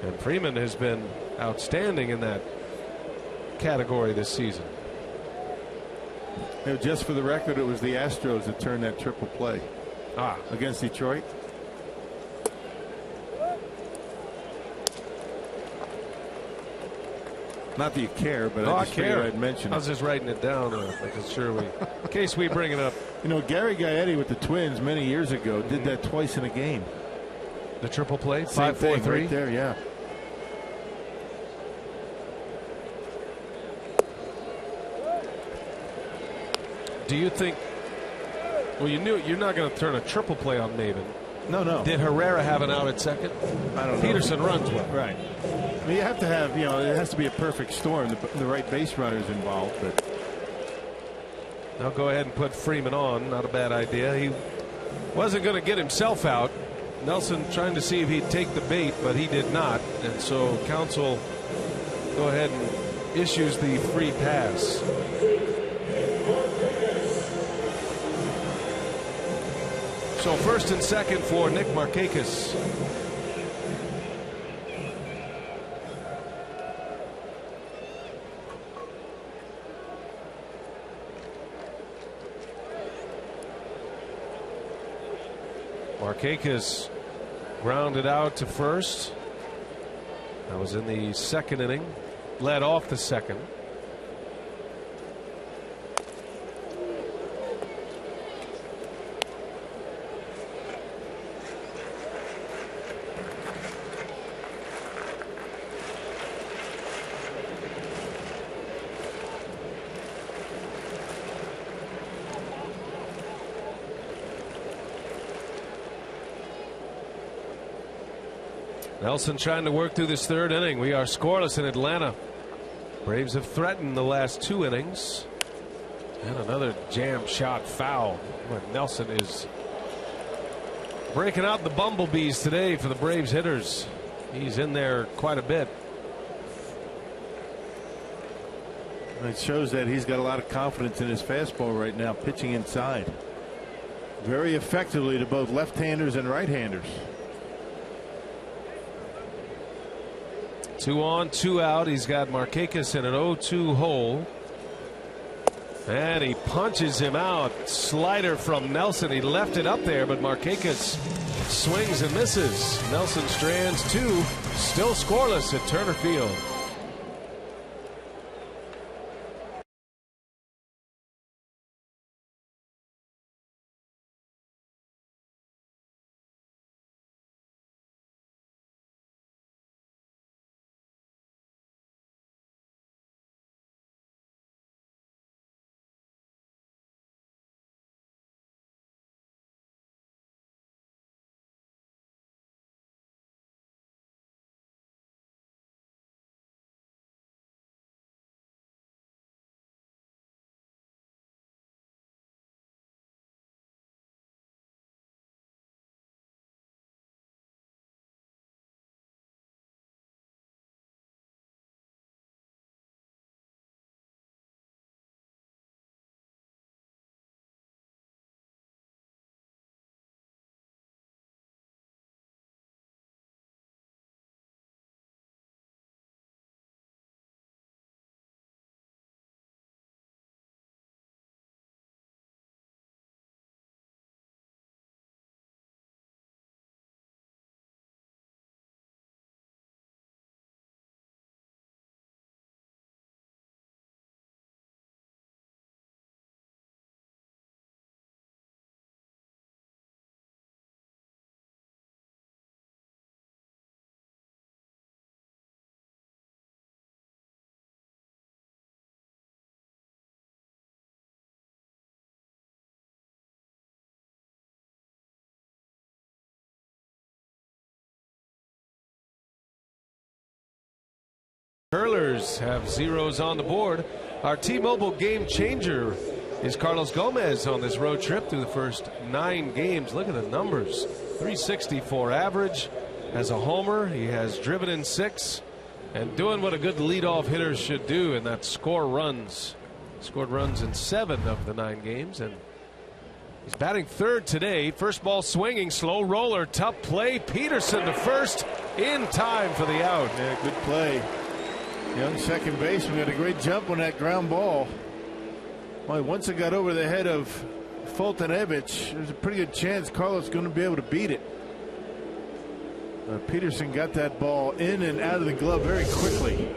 And Freeman has been outstanding in that category this season. Just for the record, it was the Astros that turned that triple play against Detroit. Not that you care, but I just figured I'd mention it. I was just writing it down, making sure in case we bring it up. Gary Gaetti with the Twins many years ago did that twice in a game. The triple play, 5-4-3 right there, yeah. Do you think? Well, you knew you're not going to turn a triple play on Maven. No. Did Herrera have an out at second? I don't know. Peterson runs well. Right. I mean, you have to have, it has to be a perfect storm. The right base runners involved, but. I'll go ahead and put Freeman on. Not a bad idea. He wasn't going to get himself out. Nelson trying to see if he'd take the bait, but he did not. And so Counsell go ahead and issues the free pass. So first and second for Nick Markakis. Markakis grounded out to first. That was in the second inning. Led off the second. Nelson trying to work through this third inning. We are scoreless in Atlanta. Braves have threatened the last 2 innings. And another jam shot foul. Nelson is breaking out the bumblebees today for the Braves hitters. He's in there quite a bit. It shows that he's got a lot of confidence in his fastball right now, pitching inside very effectively to both left-handers and right-handers. 2 on, 2 out. He's got Markakis in an 0-2 hole. And he punches him out. Slider from Nelson. He left it up there, but Markakis swings and misses. Nelson strands two. Still scoreless at Turner Field. Curlers have zeros on the board. Our T-Mobile game changer is Carlos Gomez on this road trip through the first 9 games. Look at the numbers. 364 average. As a homer, he has driven in 6 and doing what a good leadoff hitter should do, and that's score runs. Scored runs in 7 of the 9 games, and he's batting third today. First ball swinging, slow roller, tough play. Peterson to first in time for the out. Yeah, good play. Young second baseman got a great jump on that ground ball. Well, once it got over the head of Fulton-Evich, there's a pretty good chance Carlos is going to be able to beat it. Peterson got that ball in and out of the glove very quickly.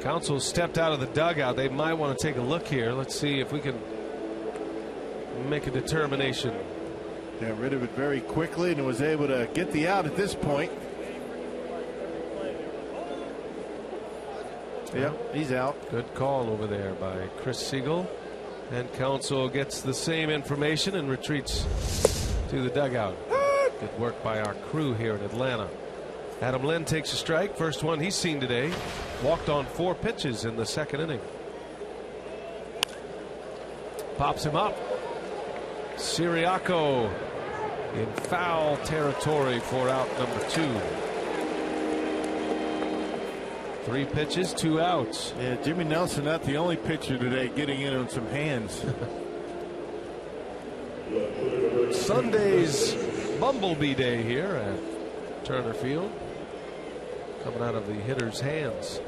Counsell stepped out of the dugout. They might want to take a look here. Let's see if we can make a determination. Got rid of it very quickly and was able to get the out at this point. Yeah, he's out. Good call over there by Chris Siegel. And Counsell gets the same information and retreats to the dugout. Good work by our crew here in Atlanta. Adam Lynn takes a strike. First one he's seen today. Walked on 4 pitches in the second inning. Pops him up. Siriaco in foul territory for out number 2. 3 pitches, 2 outs. Yeah, Jimmy Nelson not the only pitcher today getting in on some hands. Sunday's Bumblebee Day here at Turner Field. Coming out of the hitter's hands.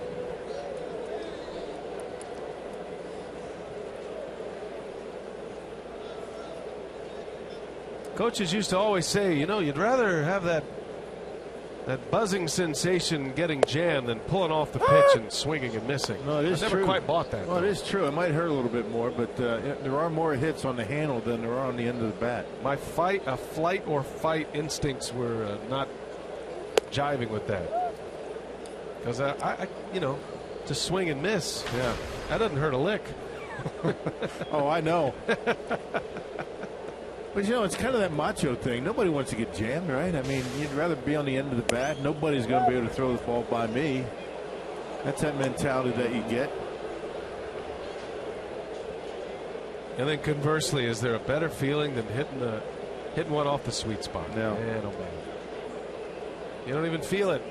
Coaches used to always say, you know, you'd rather have that buzzing sensation getting jammed than pulling off the pitch and swinging and missing. No, it is I never true. quite bought that. Well, it is true. It might hurt a little bit more, but there are more hits on the handle than there are on the end of the bat. My flight or fight instincts were not jiving with that. Because I, you know, to swing and miss, yeah, that doesn't hurt a lick. Oh, I know. But, you know, it's kind of that macho thing. Nobody wants to get jammed, right? I mean, you'd rather be on the end of the bat. Nobody's going to be able to throw this ball by me. That's that mentality that you get. And then conversely, is there a better feeling than hitting one off the sweet spot? No. Man, oh man. You don't even feel it.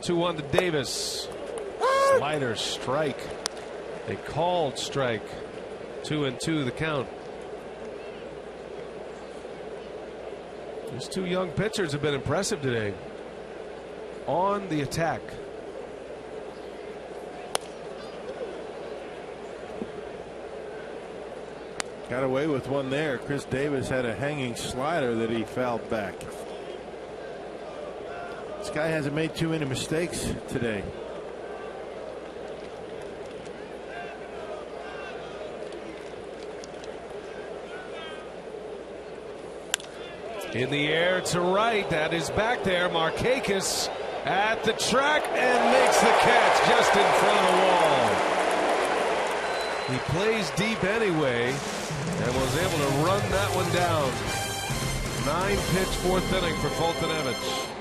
2-1 to Davis. Slider strike. A called strike. 2-2 the count. These 2 young pitchers have been impressive today. On the attack. Got away with one there. Chris Davis had a hanging slider that he fouled back. This guy hasn't made too many mistakes today. In the air to right. That is back there. Markakis at the track and makes the catch just in front of the wall. He plays deep anyway and was able to run that one down. 9-pitch fourth inning for Foltynewicz.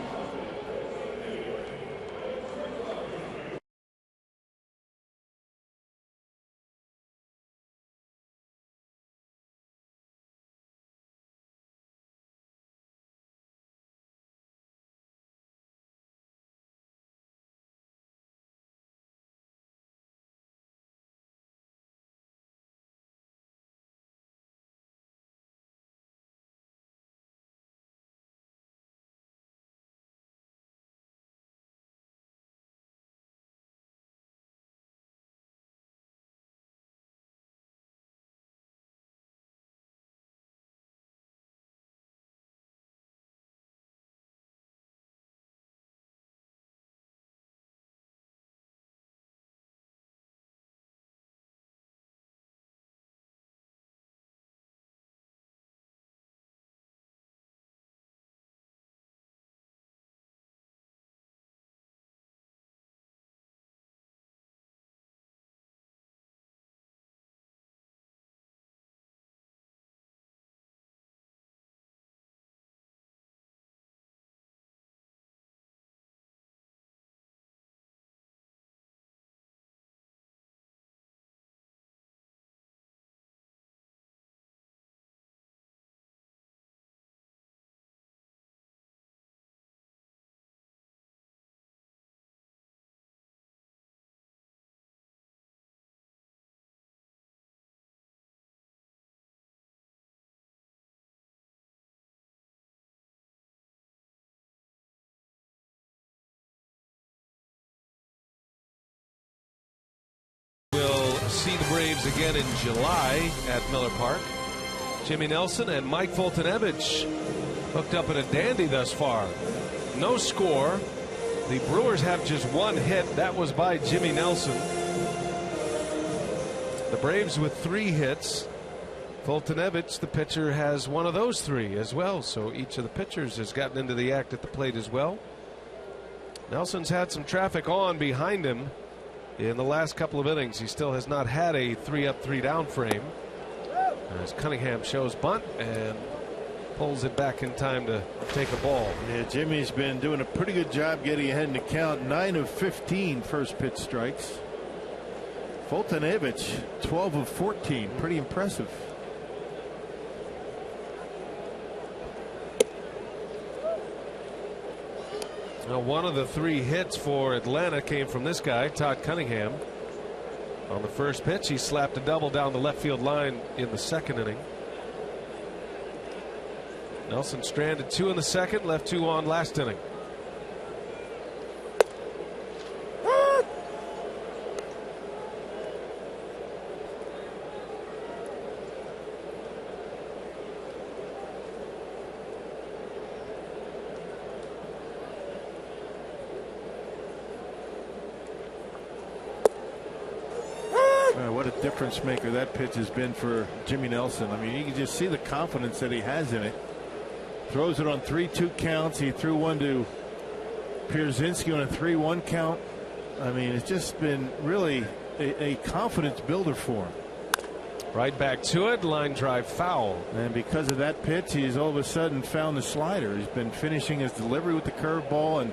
See the Braves again in July at Miller Park. Jimmy Nelson and Mike Foltynewicz hooked up in a dandy thus far. No score. The Brewers have just one hit. That was by Jimmy Nelson. The Braves with 3 hits. Foltynewicz, the pitcher, has one of those 3 as well. So each of the pitchers has gotten into the act at the plate as well. Nelson's had some traffic on behind him in the last couple of innings. He still has not had a 3-up, 3-down frame. As Cunningham shows bunt and pulls it back in time to take a ball. Yeah, Jimmy's been doing a pretty good job getting ahead in the count. 9 of 15 first pitch strikes. Foltynewicz 12 of 14. Pretty impressive. Now, one of the 3 hits for Atlanta came from this guy, Todd Cunningham. On the first pitch, he slapped a double down the left field line in the second inning. Nelson stranded 2 in the second, left 2 on last inning. What a difference maker that pitch has been for Jimmy Nelson. I mean, you can just see the confidence that he has in it. Throws it on 3-2 counts. He threw one to Pierzynski on a 3-1 count. I mean, it's just been really a confidence builder for him. Right back to it. Line drive foul. And because of that pitch, he's all of a sudden found the slider. He's been finishing his delivery with the curveball, and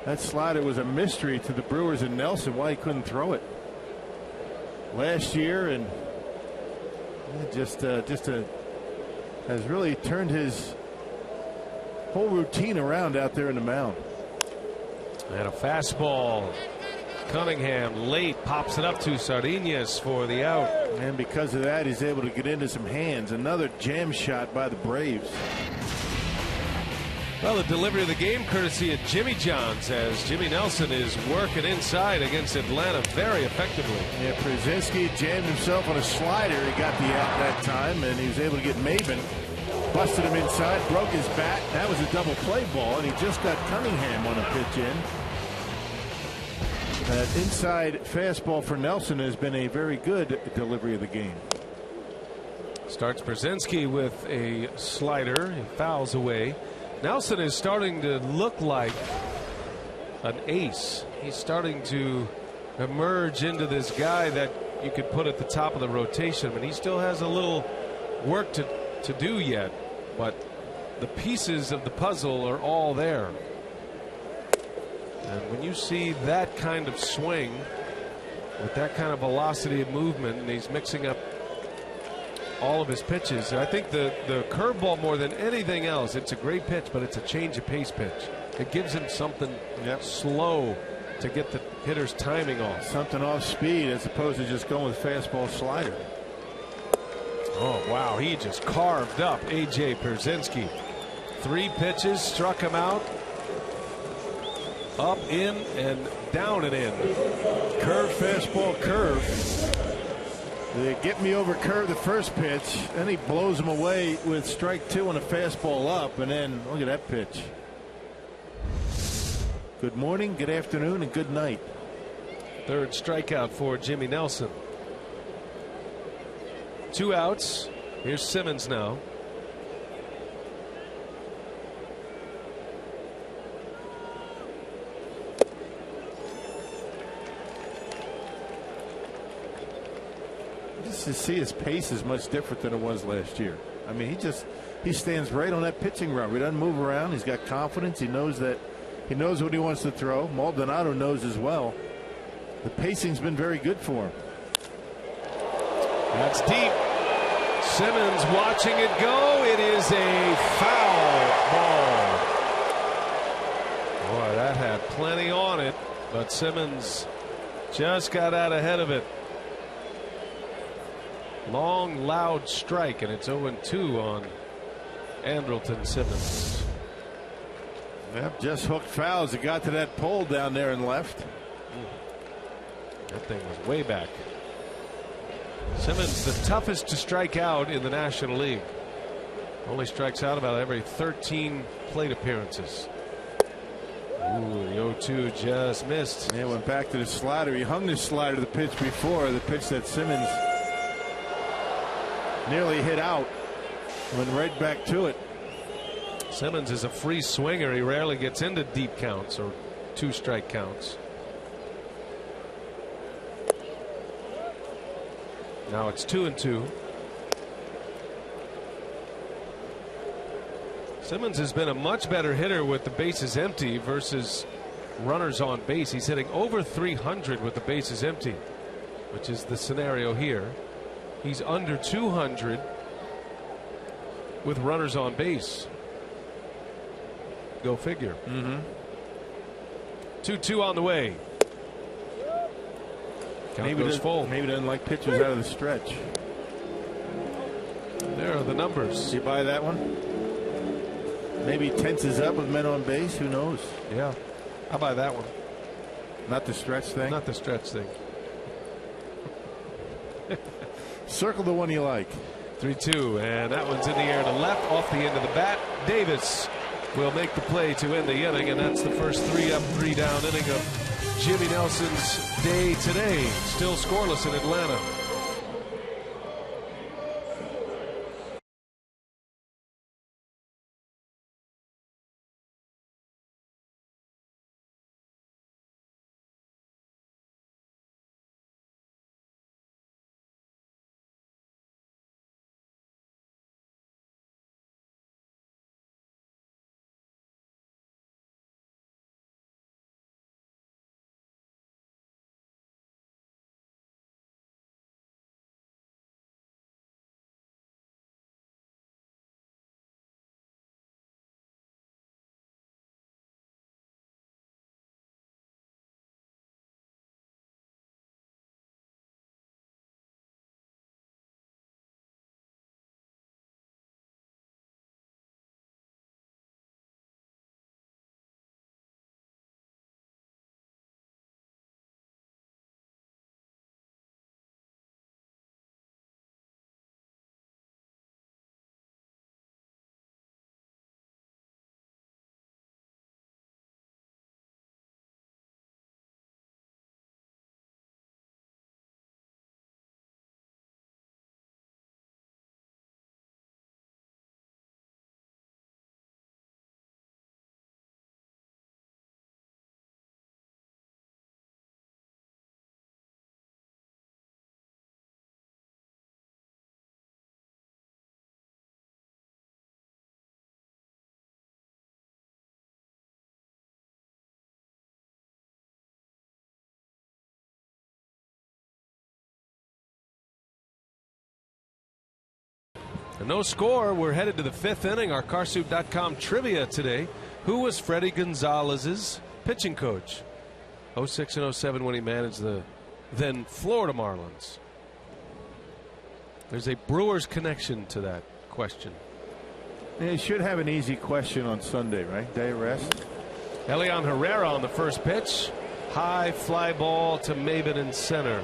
that slider was a mystery to the Brewers and Nelson why he couldn't throw it last year, and has really turned his whole routine around out there in the mound. And a fastball. Cunningham late pops it up to Sardinas for the out. And because of that, he's able to get into some hands. Another jam shot by the Braves. Well, the delivery of the game courtesy of Jimmy John's, as Jimmy Nelson is working inside against Atlanta very effectively. Yeah, Przinsky jammed himself on a slider. He got the out that time, and he was able to get Maben. Busted him inside, broke his bat. That was a double play ball, and he just got Cunningham on a pitch in. That inside fastball for Nelson has been a very good delivery of the game. Starts Przinsky with a slider. He fouls away. Nelson is starting to look like an ace. He's starting to emerge into this guy that you could put at the top of the rotation. I mean, he still has a little work to do yet, but the pieces of the puzzle are all there. And when you see that kind of swing with that kind of velocity of movement, and he's mixing up all of his pitches, I think the curveball, more than anything else, it's a great pitch, but it's a change of pace pitch. It gives him something slow to get the hitter's timing off. Something off speed as opposed to just going with fastball slider. Oh, wow. He just carved up A.J. Przinsky. 3 pitches, struck him out. Up, in, and down and in. Curve, fastball, curve. They get me over curve the first pitch, then he blows him away with strike 2 and a fastball up, and then look at that pitch. Good morning, good afternoon, and good night. 3rd strikeout for Jimmy Nelson. 2 outs. Here's Simmons now. To see his pace is much different than it was last year. I mean, he stands right on that pitching rubber. He doesn't move around. He's got confidence. He knows what he wants to throw. Maldonado knows as well. The pacing's been very good for him. That's deep. Simmons watching it go. It is a foul ball. Boy, that had plenty on it, but Simmons just got out ahead of it. Long, loud strike, and it's 0-2 on Andrelton Simmons. Yep, just hooked fouls. It got to that pole down there and left. That thing was way back. Simmons, the toughest to strike out in the National League. Only strikes out about every 13 plate appearances. Ooh, the 0-2 just missed. Yeah, went back to the slider. He hung the slider the pitch before, the pitch that Simmons nearly hit out. Went right back to it. Simmons is a free swinger. He rarely gets into deep counts or 2-strike counts. Now it's 2-2. Simmons has been a much better hitter with the bases empty versus runners on base. He's hitting over 300 with the bases empty, which is the scenario here. He's under 200 with runners on base. Go figure. 2-2 on the way. Count goes full. Maybe doesn't like pitchers out of the stretch. There are the numbers. You buy that one? Maybe tenses up with men on base. Who knows? Yeah, I'll buy that one. Not the stretch thing? Not the stretch thing. Circle the one you like. 3-2, and that one's in the air to left off the end of the bat. Davis will make the play to end the inning, and that's the first 3-up, 3-down inning of Jimmy Nelson's day today. Still scoreless in Atlanta. And no score. We're headed to the 5th inning. Our Carsoup.com trivia today. Who was Freddie Gonzalez's pitching coach? 06 and 07 when he managed the then Florida Marlins. There's a Brewers connection to that question. They should have an easy question on Sunday, right? Day of rest. Elian Herrera on the first pitch. High fly ball to Maben in center.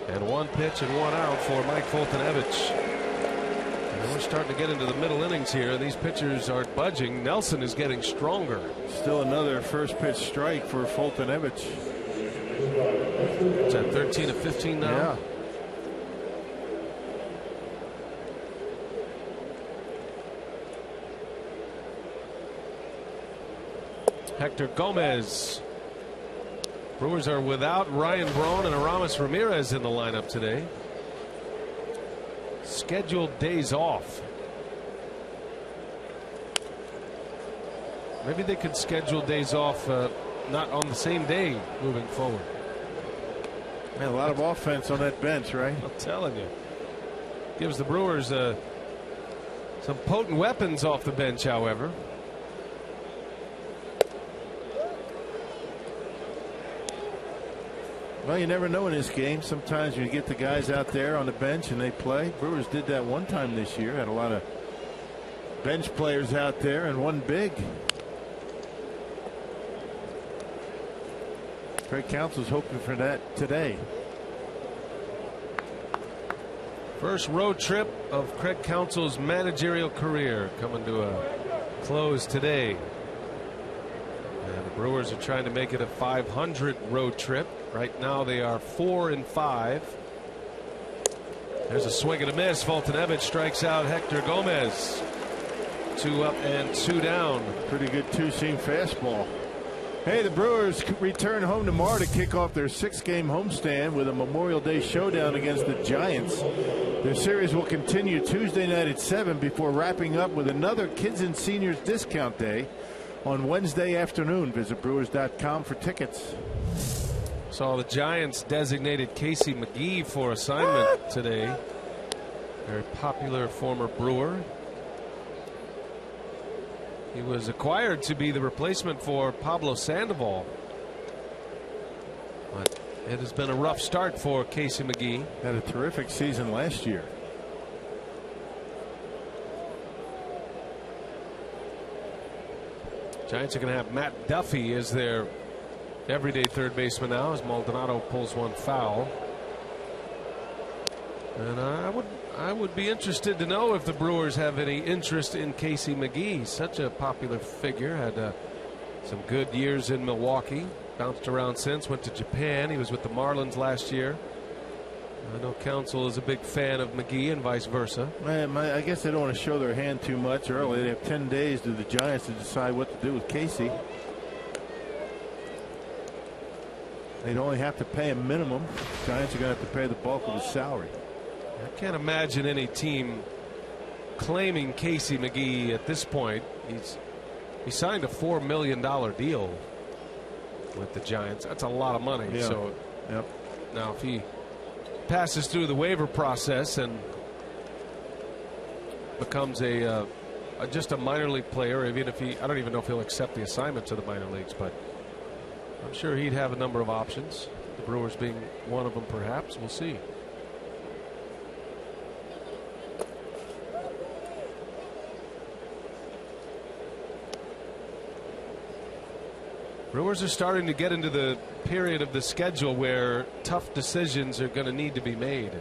And 1 pitch and 1 out for Mike Foltynewicz. And we're starting to get into the middle innings here. These pitchers are budging. Nelson is getting stronger. Still another first pitch strike for Foltynewicz. Is that 13 of 15 now? Yeah. Hector Gomez. Brewers are without Ryan Braun and Aramis Ramirez in the lineup today. Scheduled days off. Maybe they could schedule days off not on the same day moving forward. Man, a lot of offense on that bench, right? I'm telling you. Gives the Brewers some potent weapons off the bench, however. Well, you never know in this game. Sometimes you get the guys out there on the bench and they play. Brewers did that one time this year. Had a lot of bench players out there and one big. Craig Counsell's hoping for that today. First road trip of Craig Counsell's managerial career coming to a close today. And the Brewers are trying to make it a 500 road trip. Right now they are 4-5. There's a swing and a miss. Foltynewicz strikes out Hector Gomez. 2 up and 2 down. Pretty good two-seam fastball. Hey, the Brewers return home tomorrow to kick off their 6-game homestand with a Memorial Day showdown against the Giants. Their series will continue Tuesday night at 7 before wrapping up with another Kids and Seniors discount day on Wednesday afternoon. Visit Brewers.com for tickets. Saw the Giants designated Casey McGee for assignment today. Very popular former Brewer. He was acquired to be the replacement for Pablo Sandoval. But it has been a rough start for Casey McGee. Had a terrific season last year. Giants are going to have Matt Duffy as their everyday third baseman now as Maldonado pulls one foul. And I would be interested to know if the Brewers have any interest in Casey McGee. Such a popular figure. Had some good years in Milwaukee. Bounced around since. Went to Japan. He was with the Marlins last year. I know Counsell is a big fan of McGee and vice versa. I guess they don't want to show their hand too much early. They have 10 days to the Giants to decide what to do with Casey. They'd only have to pay a minimum. The Giants are going to have to pay the bulk of his salary. I can't imagine any team claiming Casey McGee at this point. He signed a $4 million deal with the Giants. That's a lot of money. Yeah. So yep. Now if he passes through the waiver process and becomes just a minor league player, even if I don't even know if he'll accept the assignment to the minor leagues, but I'm sure he'd have a number of options. The Brewers being one of them, perhaps. We'll see. Brewers are starting to get into the period of the schedule where tough decisions are going to need to be made.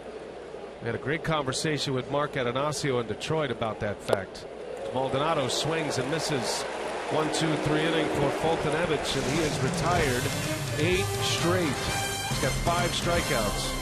We had a great conversation with Mark Atanasio in Detroit about that fact. Maldonado swings and misses. 1-2-3 inning for Foltynewicz, and he has retired 8 straight. He's got 5 strikeouts.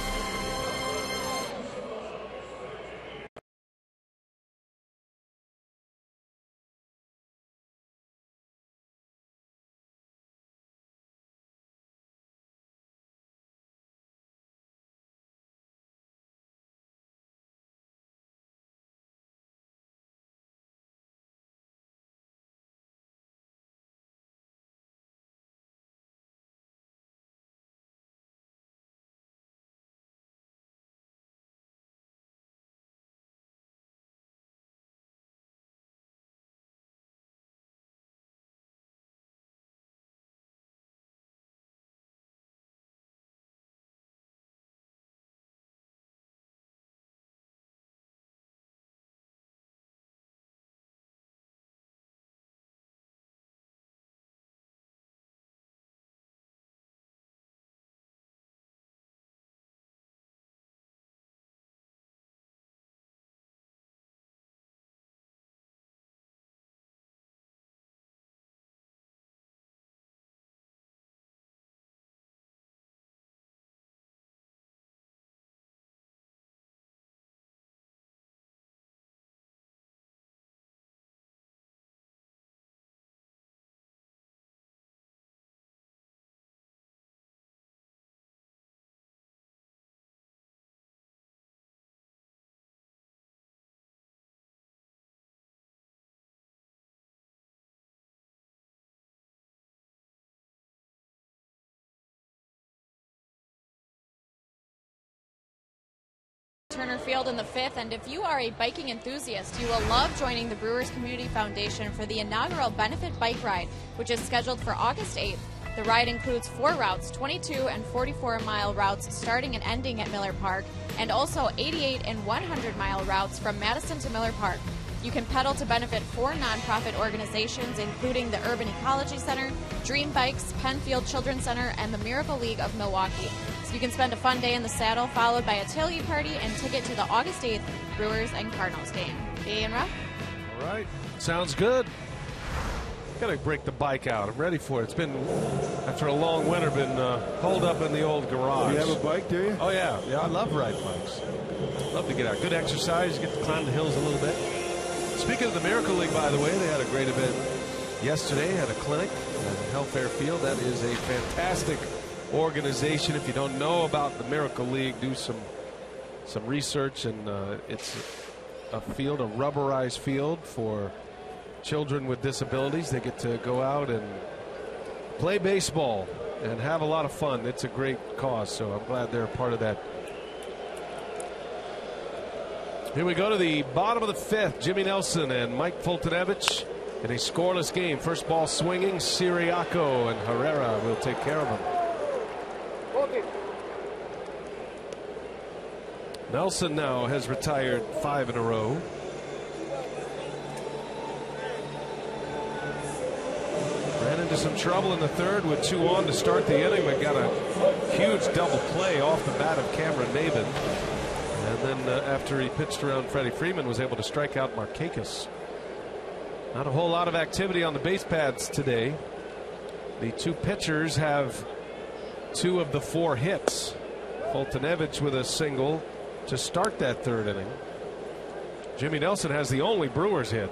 Turner Field in the 5th, and if you are a biking enthusiast, you will love joining the Brewers Community Foundation for the inaugural benefit bike ride, which is scheduled for August 8th. The ride includes 4 routes, 22 and 44-mile routes starting and ending at Miller Park, and also 88 and 100-mile routes from Madison to Miller Park. You can pedal to benefit 4 nonprofit organizations, including the Urban Ecology Center, Dream Bikes, Penfield Children's Center, and the Miracle League of Milwaukee. So you can spend a fun day in the saddle, followed by a tailgate party and ticket to the August 8th Brewers and Cardinals game. B and Ruff? All right. Sounds good. Got to break the bike out. I'm ready for it. It's been, after a long winter, been holed up in the old garage. You have a bike, do you? Oh, yeah. Yeah, I love riding bikes. Love to get out. Good exercise. Get to climb the hills a little bit. Speaking of the Miracle League, by the way, they had a great event yesterday. Had a clinic at Healthcare Field. That is a fantastic organization. If you don't know about the Miracle League, do some research. And it's a field, a rubberized field for children with disabilities. They get to go out and play baseball and have a lot of fun. It's a great cause, so I'm glad they're a part of that. Here we go to the bottom of the 5th. Jimmy Nelson and Mike Foltynewicz in a scoreless game. First ball swinging. Siriaco and Herrera will take care of him. Nelson now has retired 5 in a row. Ran into some trouble in the 3rd with 2 on to start the inning, but got a huge double play off the bat of Cameron Maben. And then after he pitched around Freddie Freeman, was able to strike out Markakis. Not a whole lot of activity on the base paths today. The 2 pitchers have 2 of the 4 hits. Foltynewicz with a single to start that 3rd inning. Jimmy Nelson has the only Brewers hit,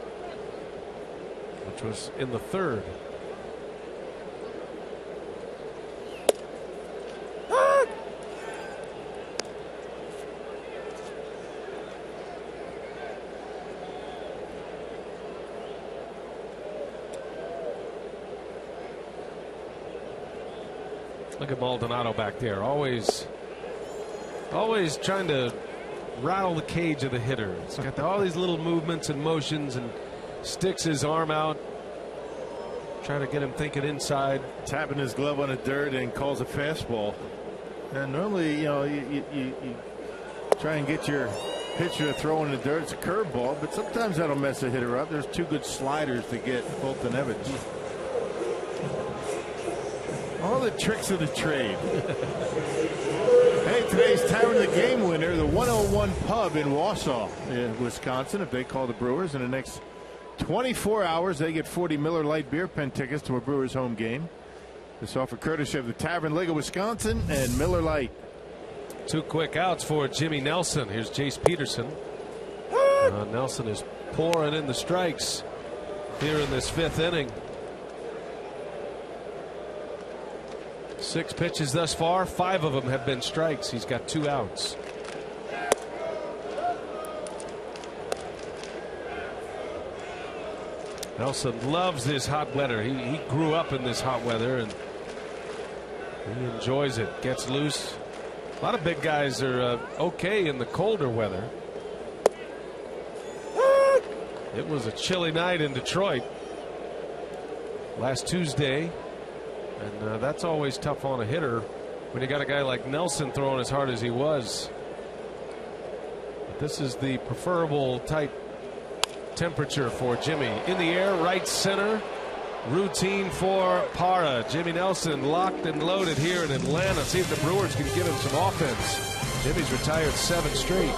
which was in the 3rd. Look at Maldonado back there, always trying to rattle the cage of the hitter. He's got all these little movements and motions and sticks his arm out, trying to get him thinking inside. Tapping his glove on the dirt and calls a fastball. And normally, you know, you try and get your pitcher to throw in the dirt. It's a curveball, but sometimes that'll mess a hitter up. There's 2 good sliders to get Foltynewicz. All the tricks of the trade. Hey, today's Tavern of the Game winner, the 101 Pub in Wausau, in Wisconsin. If they call the Brewers in the next 24 hours, they get 40 Miller Lite beer pen tickets to a Brewers home game. This offer courtesy of the Tavern League of Wisconsin and Miller Lite. 2 quick outs for Jimmy Nelson. Here's Jace Peterson. Nelson is pouring in the strikes here in this 5th inning. 6 pitches thus far, 5 of them have been strikes. He's got 2 outs. Nelson loves this hot weather. He grew up in this hot weather and he enjoys it. Gets loose. A lot of big guys are okay in the colder weather. It was a chilly night in Detroit last Tuesday. And that's always tough on a hitter when you got a guy like Nelson throwing as hard as he was. But this is the preferable type temperature for Jimmy. In the air, right center. Routine for Parra. Jimmy Nelson locked and loaded here in Atlanta. See if the Brewers can give him some offense. Jimmy's retired 7 straight.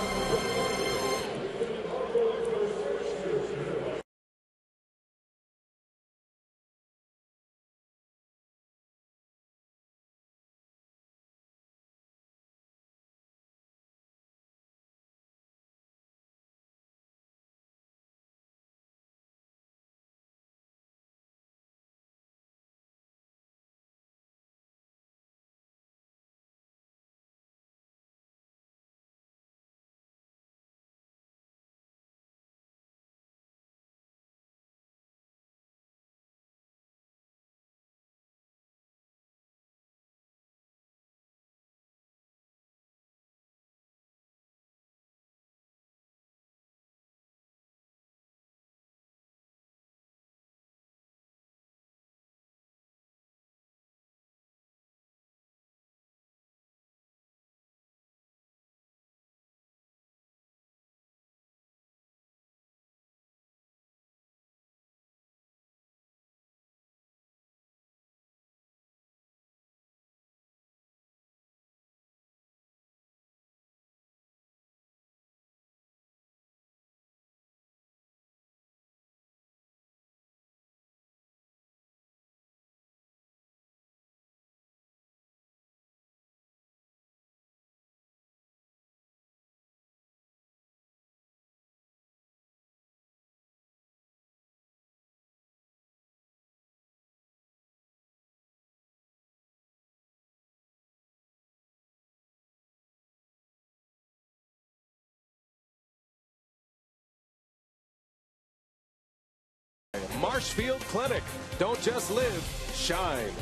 Marshfield Clinic. Don't just live, shine.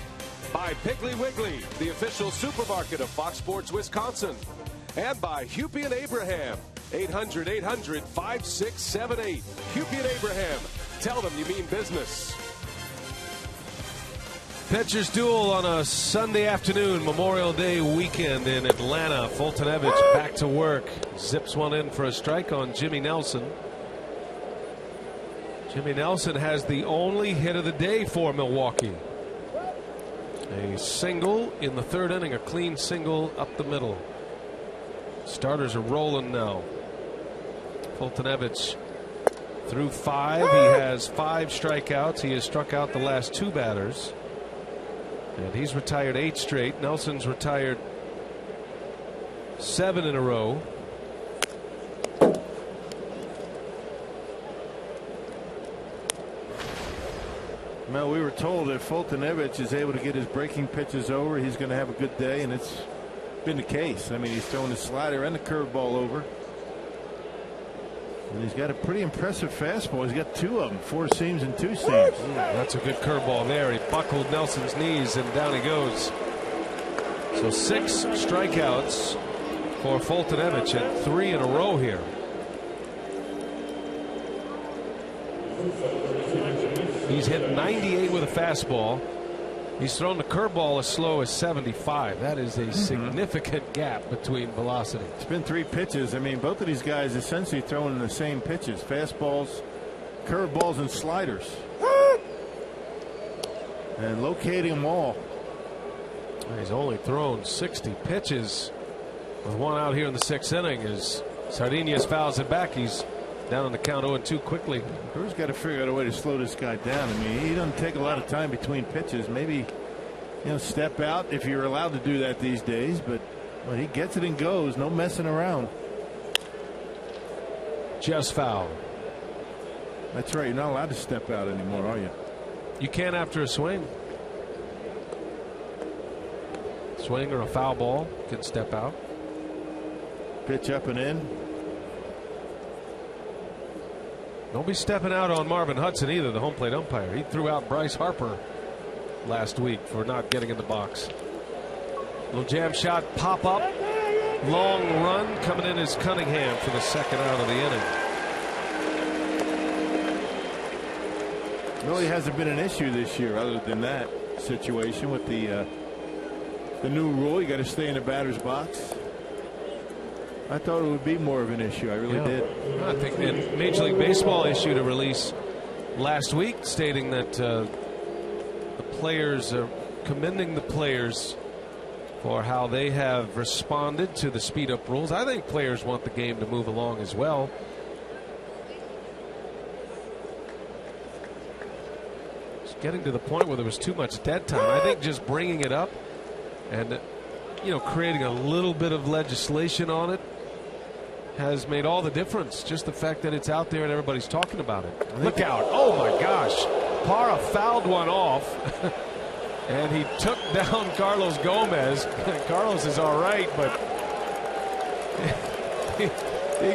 By Piggly Wiggly, the official supermarket of Fox Sports Wisconsin. And by Hupy and Abraham. 800-800-5678. Hupy and Abraham. Tell them you mean business. Pitchers duel on a Sunday afternoon, Memorial Day weekend in Atlanta. Fultonevich back to work. Zips one in for a strike on Jimmy Nelson. Jimmy Nelson has the only hit of the day for Milwaukee. A single in the third inning, a clean single up the middle. Starters are rolling now. Fultonevich through 5. He has 5 strikeouts. He has struck out the last 2 batters. And he's retired 8 straight. Nelson's retired 7 in a row. Well, we were told if Fultonevich is able to get his breaking pitches over, he's going to have a good day, and it's been the case. I mean, he's throwing the slider and the curveball over. And he's got a pretty impressive fastball. He's got 2 of them, 4 seams and 2 seams. That's a good curveball there. He buckled Nelson's knees, and down he goes. So 6 strikeouts for Fultonevich, and 3 in a row here. He's hit 98 with a fastball. He's thrown the curveball as slow as 75. That is a significant gap between velocity. It's been 3 pitches. I mean, both of these guys essentially throwing the same pitches: fastballs, curveballs, and sliders, and locating them all. He's only thrown 60 pitches with 1 out here in the 6th inning. As Sardinez fouls it back, he's down on the count 0-2 quickly. Brewers got to figure out a way to slow this guy down. I mean, he doesn't take a lot of time between pitches. Maybe, step out if you're allowed to do that these days. But well, he gets it and goes. No messing around. Just foul. That's right. You're not allowed to step out anymore, are you? You can't after a swing. Swing or a foul ball, can step out. Pitch up and in. Don't be stepping out on Marvin Hudson either, the home plate umpire. He threw out Bryce Harper last week for not getting in the box. Little jam shot, pop up, long run coming in as Cunningham for the 2nd out of the inning. Really hasn't been an issue this year other than that situation with the new rule. You got to stay in the batter's box. I thought it would be more of an issue. I really did. I think the Major League Baseball issued a release last week stating that the players are commending the players for how they have responded to the speed up rules. I think players want the game to move along as well. It's getting to the point where there was too much dead time. I think just bringing it up and creating a little bit of legislation on it has made all the difference. Just the fact that it's out there and everybody's talking about it. Look out. Oh my gosh. Parra fouled one off and he took down Carlos Gomez. Carlos is all right, but he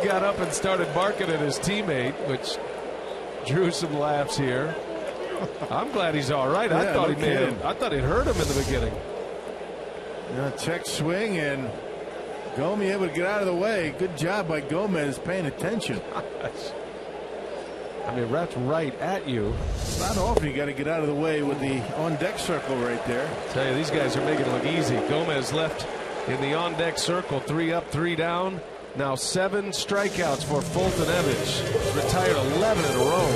got up and started barking at his teammate, which drew some laughs here. I'm glad he's all right. I thought I thought it hurt him in the beginning. Check swing, and Gomez able to get out of the way. Good job by Gomez paying attention. I mean, that's right at you. Not often you got to get out of the way with the on-deck circle right there. I tell you, these guys are making it look easy. Gomez left in the on-deck circle, 3 up, 3 down. Now 7 strikeouts for Fultonevich. Retired 11 in a row.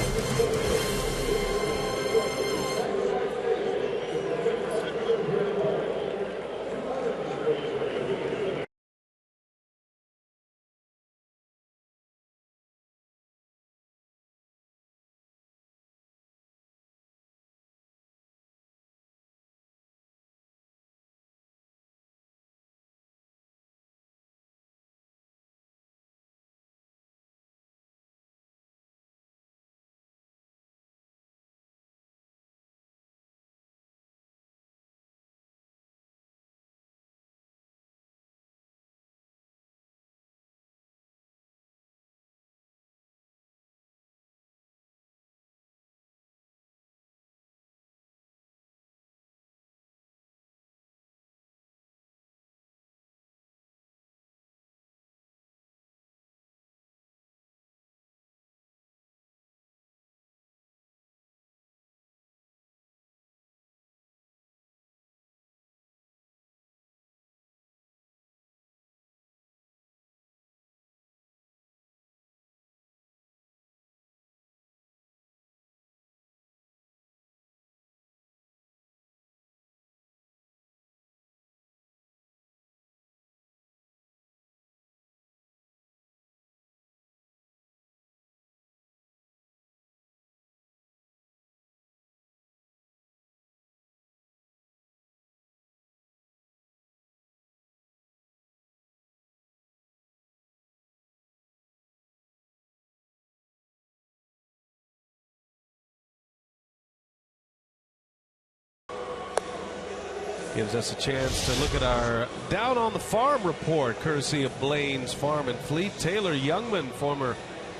Gives us a chance to look at our Down on the Farm report, courtesy of Blaine's Farm and Fleet. Taylor Youngman, former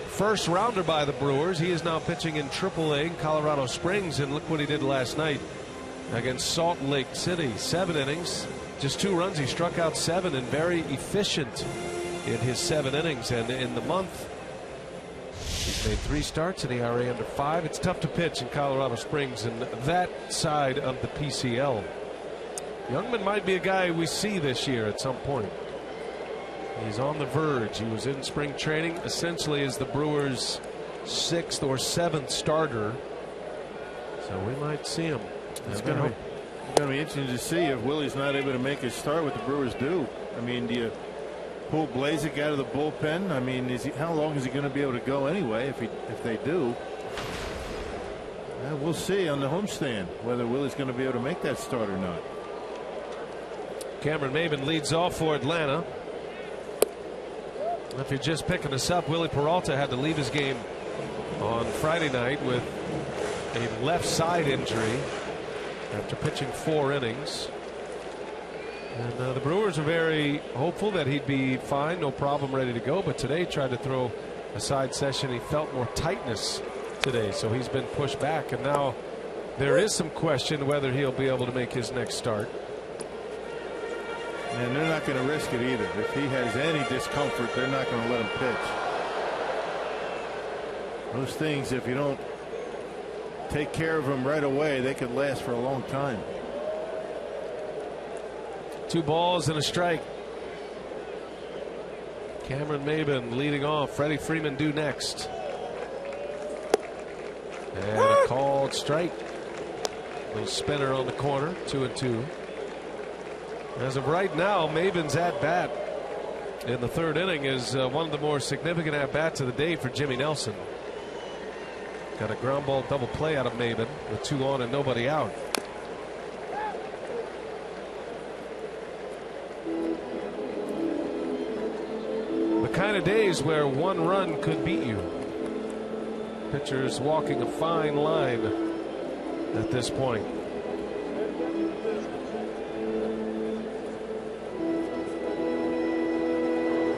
first rounder by the Brewers. He is now pitching in AAA in Colorado Springs, and look what he did last night against Salt Lake City. 7 innings, just 2 runs. He struck out 7 and very efficient in his 7 innings. And in the month, he's made 3 starts, an ERA under 5. It's tough to pitch in Colorado Springs and that side of the PCL. Youngman might be a guy we see this year at some point. He's on the verge. He was in spring training essentially as the Brewers' 6th or 7th starter. So we might see him. It's going to be interesting to see if Willie's not able to make his start, what the Brewers do. I mean, do you pull Blazek out of the bullpen? I mean, how long is he going to be able to go anyway if they do? We'll see on the homestand whether Willie's going to be able to make that start or not. Cameron Maybin leads off for Atlanta. If you're just picking us up, Willie Peralta had to leave his game on Friday night with a left side injury after pitching 4 innings. And the Brewers are very hopeful that he'd be fine, no problem, ready to go. But today tried to throw a side session. He felt more tightness today, so he's been pushed back. And now there is some question whether he'll be able to make his next start. And they're not going to risk it either. If he has any discomfort, they're not going to let him pitch. Those things, if you don't take care of them right away, they could last for a long time. 2 balls and a strike. Cameron Maybin leading off. Freddie Freeman due next. And a called strike. Little spinner on the corner. 2-2. As of right now, Maybin's at bat in the 3rd inning is one of the more significant at bats of the day for Jimmy Nelson. Got a ground ball double play out of Maybin with 2 on and nobody out. The kind of days where 1 run could beat you. Pitchers walking a fine line at this point.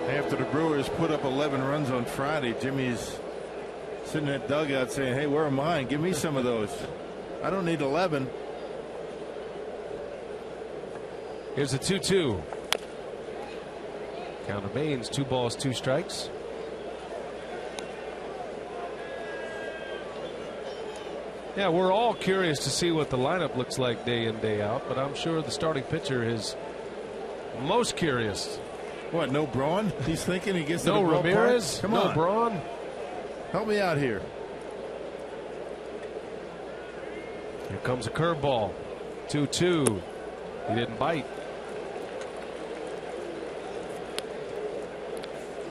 After the Brewers put up 11 runs on Friday, Jimmy's sitting in that dugout saying, hey, where are mine? Give me some of those. I don't need 11. Here's a 2-2. Count remains 2 balls, 2 strikes. Yeah, we're all curious to see what the lineup looks like day in, day out, but I'm sure the starting pitcher is most curious. What, no Braun? He's thinking he gets no to the Ramirez, Come no on. Braun. Help me out here. Here comes a curveball. 2-2. He didn't bite.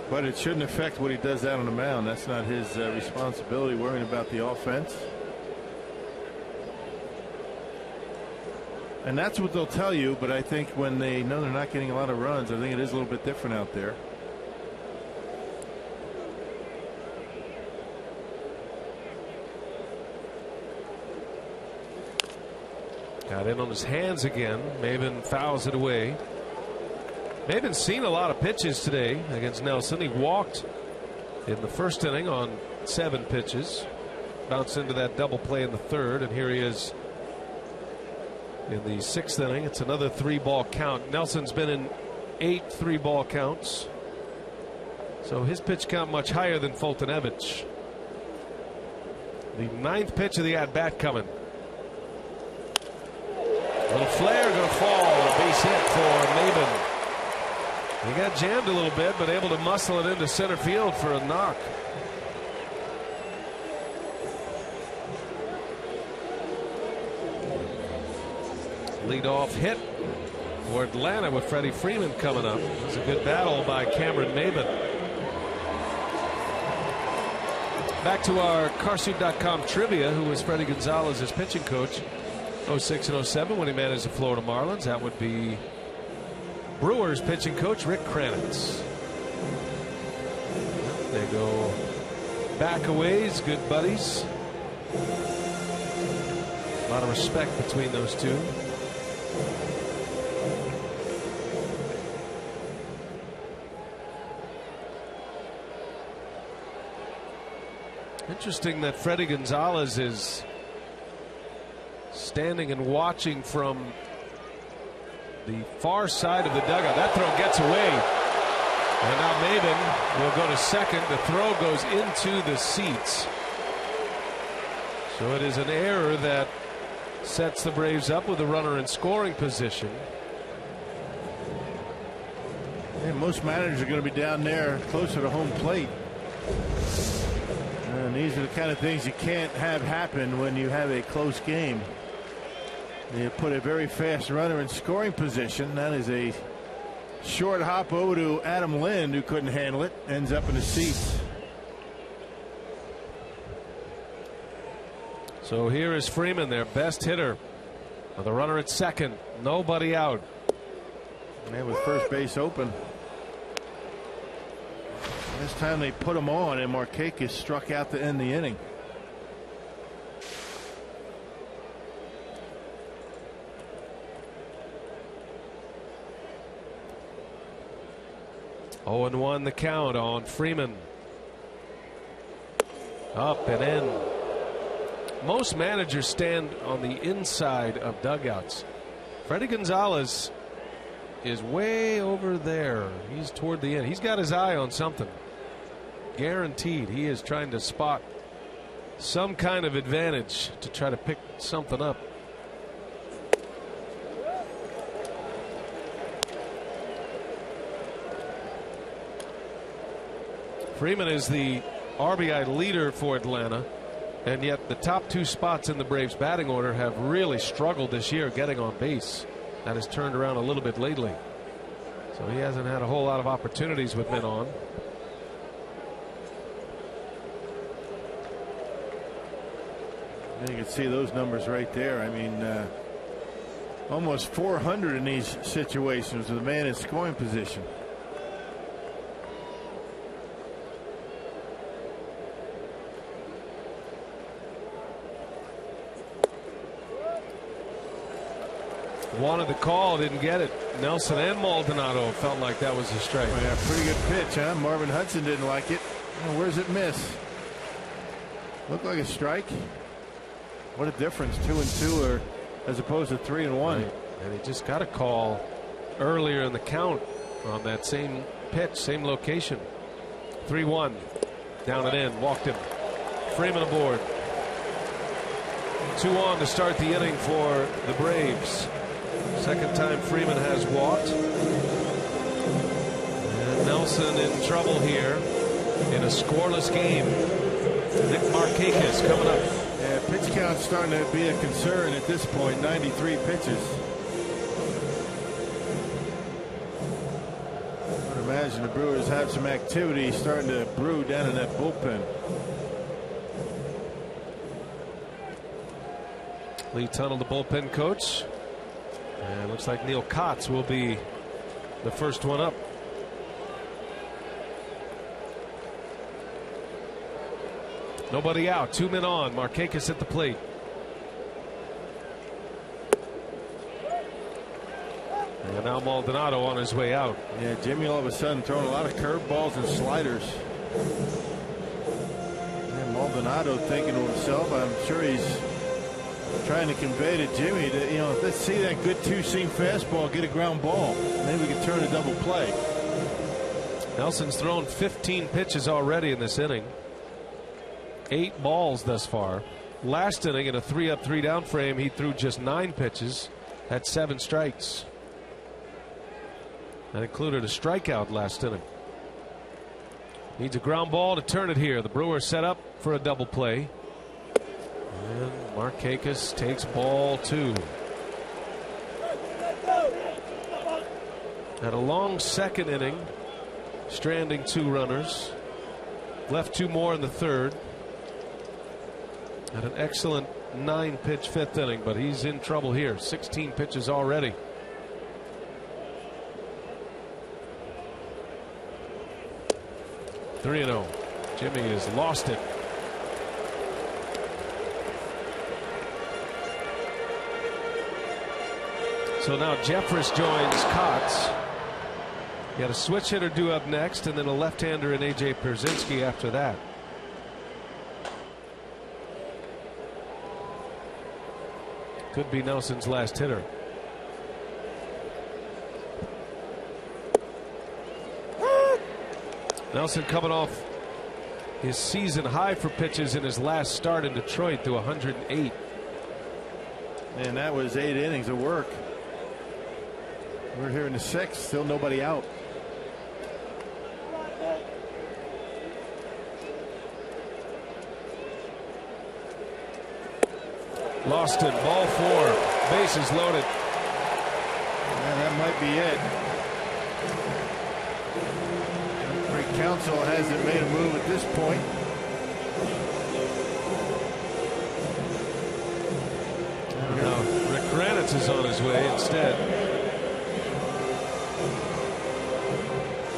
But it shouldn't affect what he does out on the mound. That's not his responsibility, worrying about the offense. And that's what they'll tell you, but I think when they know they're not getting a lot of runs, I think it is a little bit different out there. Got in on his hands again. Maybin fouls it away. Maybin's seen a lot of pitches today against Nelson. He walked in the 1st inning on 7 pitches. Bounced into that double play in the 3rd, and here he is in the 6th inning. It's another 3-ball count. Nelson's been in 8 3-ball counts. So his pitch count much higher than Fulton-Evich. The 9th pitch of the at-bat coming. Little flare going to fall. A base hit for Maybin. He got jammed a little bit, but able to muscle it into center field for a knock. Leadoff hit for Atlanta with Freddie Freeman coming up. It was a good battle by Cameron Maybin. Back to our Carsoup.com trivia. Who was Freddie Gonzalez's pitching coach 06 and 07 when he managed the Florida Marlins? That would be Brewers pitching coach Rick Kranitz. They go back a ways, good buddies. A lot of respect between those two. Interesting that Freddie Gonzalez is standing and watching from the far side of the dugout. That throw gets away. And now Maven will go to second. The throw goes into the seats. So it is an error that sets the Braves up with a runner in scoring position. And most managers are going to be down there closer to home plate. And these are the kind of things you can't have happen when you have a close game. You put a very fast runner in scoring position. That is a short hop over to Adam Lind, who couldn't handle it. Ends up in the seats. So here is Freeman, their best hitter. With a runner at second. Nobody out. And with first base open. This time they put him on, and Markakis struck out to end the inning. Oh, and 1 the count on Freeman. Up and in. Most managers stand on the inside of dugouts. Freddie Gonzalez is way over there. He's toward the end. He's got his eye on something. Guaranteed he is trying to spot some kind of advantage to try to pick something up. Freeman is the RBI leader for Atlanta, and yet the top 2 spots in the Braves batting order have really struggled this year getting on base. That has turned around a little bit lately. So he hasn't had a whole lot of opportunities with men on. You can see those numbers right there. I mean, almost 400 in these situations with a man in scoring position. Wanted the call, didn't get it. Nelson and Maldonado felt like that was a strike. Oh, yeah, pretty good pitch, huh? Marvin Hudson didn't like it. Oh, where's it miss? Looked like a strike. What a difference, 2-2 or as opposed to 3-1. Right. And he just got a call earlier in the count on that same pitch, same location. 3-1. Down and in, walked him. Freeman aboard. 2 on to start the inning for the Braves. Second time Freeman has walked. And Nelson in trouble here in a scoreless game. Nick Markakis coming up. Yeah, pitch count's starting to be a concern at this point. 93 pitches. I would imagine the Brewers have some activity starting to brew down in that bullpen. Lee Tunnell, the bullpen coach. And looks like Neil Kotz will be the first one up. Nobody out. 2 men on. Markakis at the plate. And now Maldonado on his way out. Yeah, Jimmy all of a sudden throwing a lot of curveballs and sliders. And Maldonado thinking to himself, I'm sure he's trying to convey to Jimmy that, you know, let's see that good 2-seam fastball get a ground ball. Maybe we can turn a double play. Nelson's thrown 15 pitches already in this inning. 8 balls thus far. Last inning in a 3-up 3-down frame, he threw just 9 pitches, had 7 strikes. That included a strikeout last inning. Needs a ground ball to turn it here. The Brewers set up for a double play. And Markakis takes ball 2. Had a long second inning, stranding 2 runners. Left 2 more in the third. Had an excellent 9-pitch 5th inning, but he's in trouble here. 16 pitches already. (3-0). Jimmy has lost it. So now Jeffress joins Kotz. You got a switch hitter due up next, and then a left-hander in A.J. Pierzynski after that. Could be Nelson's last hitter. Nelson coming off his season high for pitches in his last start in Detroit to 108. And that was 8 innings of work. We're here in the 6th, still nobody out. Lost it, ball 4, bases loaded. And that might be it. Great Counsell hasn't made a move at this point. No, Rick Granitz is on his way instead.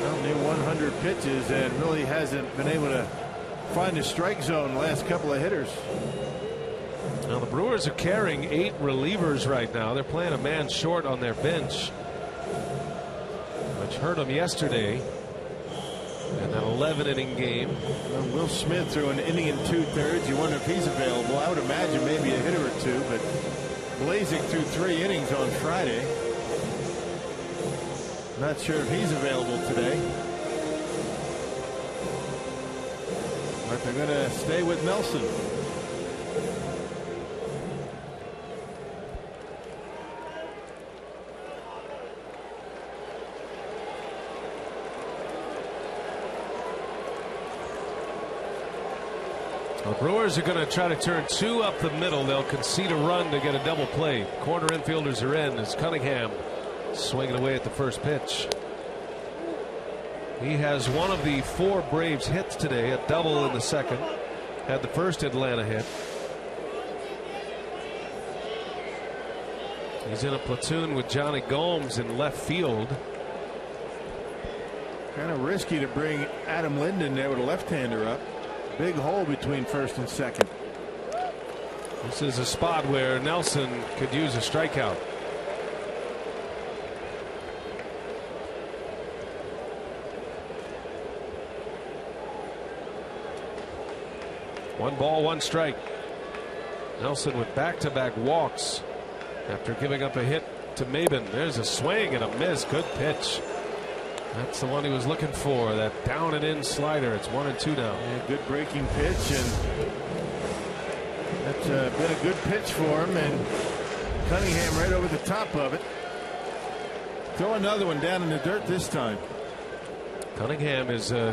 Only 100 pitches and really hasn't been able to find the strike zone the last couple of hitters. Now the Brewers are carrying 8 relievers right now. They're playing a man short on their bench, which hurt them yesterday in that 11-inning game. Well, Will Smith threw an inning and 2/3. You wonder if he's available. I would imagine maybe a hitter or two, but Blazek threw 3 innings on Friday. Not sure if he's available today. But they're going to stay with Nelson. The Brewers are going to try to turn 2 up the middle. They'll concede a run to get a double play. Corner infielders are in as Cunningham swinging away at the first pitch. He has one of the 4 Braves hits today, a double in the second. Had the first Atlanta hit. He's in a platoon with Johnny Gomes in left field. Kind of risky to bring Adam Linden there with a left-hander up. Big hole between first and second. This is a spot where Nelson could use a strikeout. One ball, 1 strike. Nelson with back-to-back walks after giving up a hit to Maben. There's a swing and a miss. Good pitch. That's the one he was looking for, that down and in slider. It's 1-2 now. Yeah, good breaking pitch, and that's been a good pitch for him, and Cunningham right over the top of it. Throw another one down in the dirt this time. Cunningham is a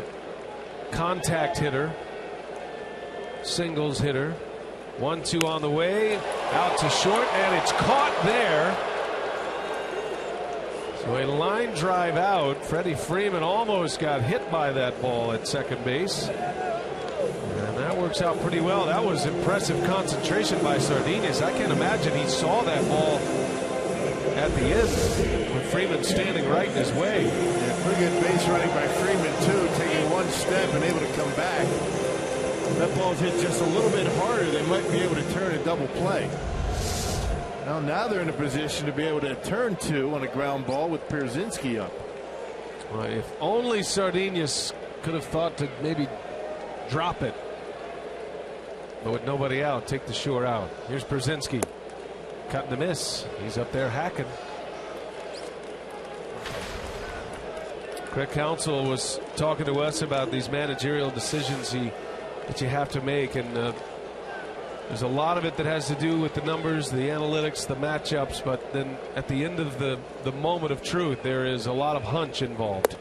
contact hitter, singles hitter. 1-2 on the way, out to short, and it's caught there. So a line drive out. Freddie Freeman almost got hit by that ball at second base. And that works out pretty well. That was impressive concentration by Sardinas. I can't imagine he saw that ball at the end with Freeman standing right in his way. Yeah, pretty good base running by Freeman, too, taking one step and able to come back. That ball's hit just a little bit harder. They might be able to turn a double play. Now they're in a position to be able to turn 2 on a ground ball with Pierzynski up. Well, if only Sardinas could have thought to maybe drop it. But with nobody out, take the shore out. Here's Pierzynski. Cutting the miss. He's up there hacking. Craig Counsell was talking to us about these managerial decisions that you have to make, and there's a lot of it that has to do with the numbers, the analytics, the matchups, but then at the end of the moment of truth, there is a lot of hunch involved.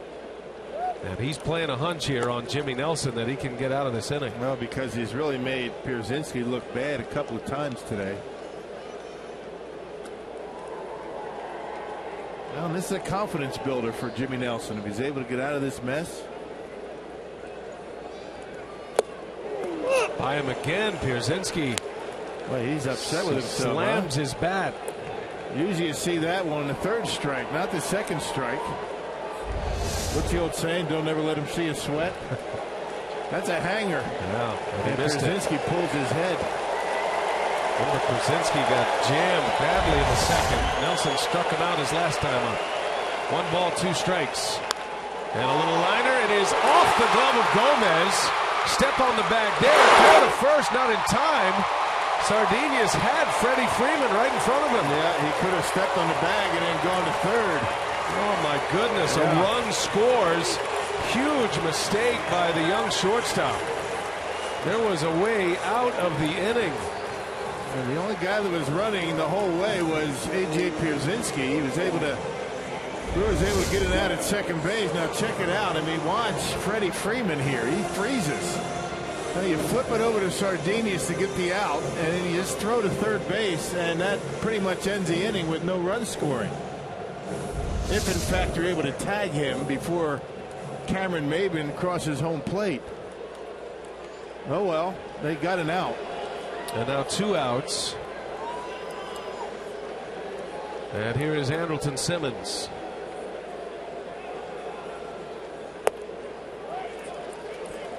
And he's playing a hunch here on Jimmy Nelson that he can get out of this inning. Well, because he's really made Pierzynski look bad a couple of times today. Well, this is a confidence builder for Jimmy Nelson. If he's able to get out of this mess. By him again, Pierzynski. Well, he's upset with himself. Slams his bat. Usually you see that one on the 3rd strike, not the 2nd strike. What's the old saying? Don't ever let him see you sweat. That's a hanger. Yeah, and Pierzynski pulls his head. Remember, Pierzynski got jammed badly in the 2nd. Nelson struck him out his last time up. 1 ball, 2 strikes. And a little liner. It is off the glove of Gomez. Step on the bag there. Throw to first, not in time. Sardinius had Freddie Freeman right in front of him. Yeah, he could have stepped on the bag and then gone to third. Oh, my goodness. Yeah. A run scores. Huge mistake by the young shortstop. There was a way out of the inning. And the only guy that was running the whole way was A.J. Pierzynski. He was able to get it out at second base. Now check it out. I mean, watch Freddie Freeman here. He freezes. Now you flip it over to Sardinius to get the out, and then you just throw to third base, and that pretty much ends the inning with no run scoring. If in fact you're able to tag him before Cameron Maybin crosses home plate. Oh well, they got an out. And now 2 outs. And here is Andrelton Simmons.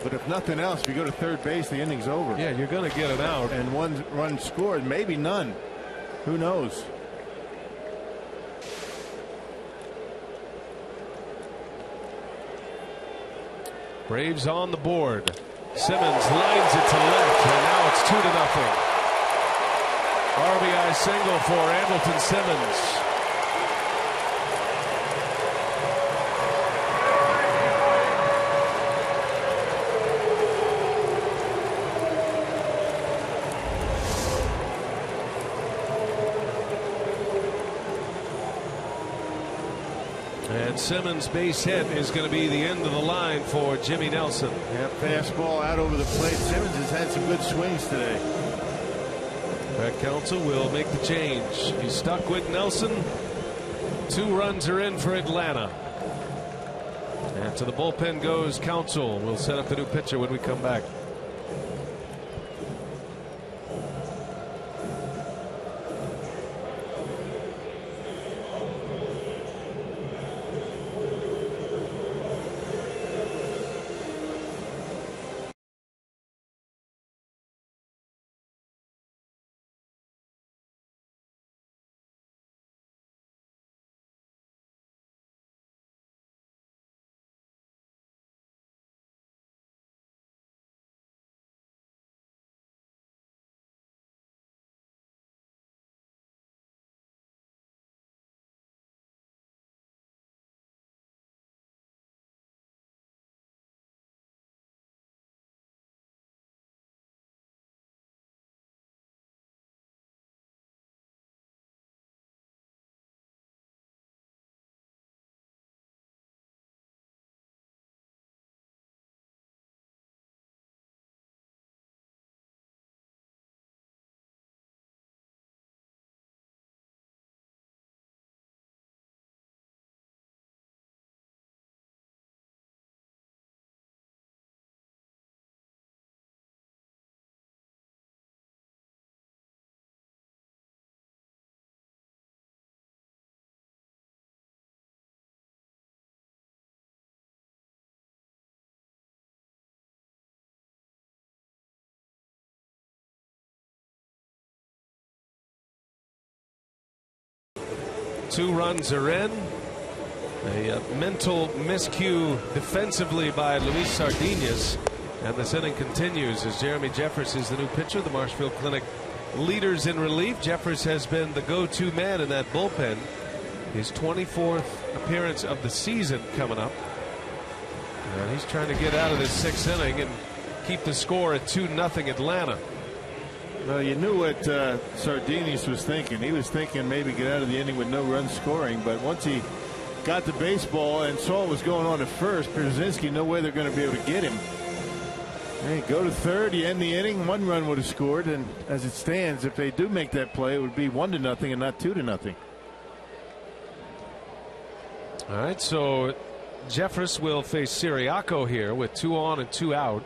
But if nothing else, if you go to third base, the inning's over. Yeah, you're going to get an out. And one run scored, maybe none. Who knows? Braves on the board. Simmons lines it to left, and now it's 2-0. RBI single for Andrelton Simmons. And Simmons' base hit is going to be the end of the line for Jimmy Nelson. Yeah, fastball out over the plate. Simmons has had some good swings today. Brett Counsell will make the change. He's stuck with Nelson. 2 runs are in for Atlanta. And to the bullpen goes Counsell. We'll set up the new pitcher when we come back. Two runs are in. A mental miscue defensively by Luis Sardinius. And this inning continues as Jeremy Jeffress is the new pitcher. The Marshfield Clinic leaders in relief. Jeffress has been the go-to man in that bullpen. His 24th appearance of the season coming up. And he's trying to get out of this 6th inning and keep the score at 2-0 Atlanta. Well, you knew what Sardinius was thinking. He was thinking maybe get out of the inning with no run scoring. But once he got the baseball and saw what was going on at first, Pierzynski, no way they're going to be able to get him. Hey, go to third, you end the inning. 1 run would have scored. And as it stands, if they do make that play, it would be 1-0 and not 2-0. All right, so Jeffress will face Siriaco here with 2 on and 2 out.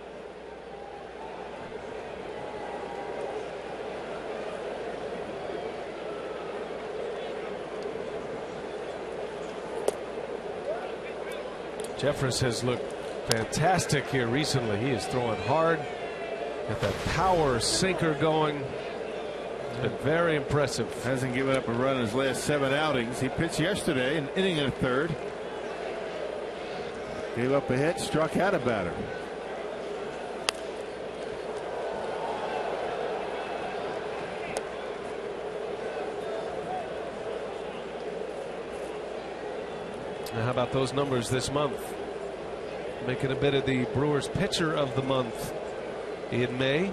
Jeffress has looked fantastic here recently. He is throwing hard, got that power sinker going. It's been very impressive. Hasn't given up a run in his last 7 outings. He pitched yesterday, an inning and a third. Gave up a hit, struck out a batter. Now, how about those numbers this month? Making a bit of the Brewers pitcher of the month in May.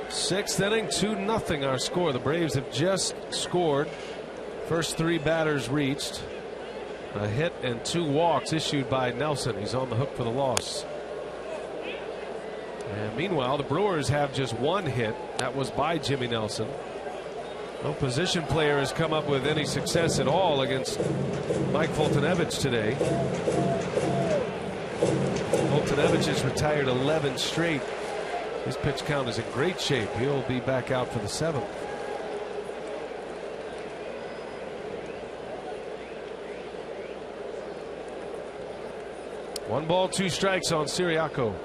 Sixth inning, 2-0 our score. The Braves have just scored. First 3 batters reached. A hit and 2 walks issued by Nelson. He's on the hook for the loss. And meanwhile, the Brewers have just 1 hit. That was by Jimmy Nelson. No position player has come up with any success at all against Mike Foltynewicz today. Foltynewicz has retired 11 straight. His pitch count is in great shape. He'll be back out for the 7th. One ball, 2 strikes on Siriaco.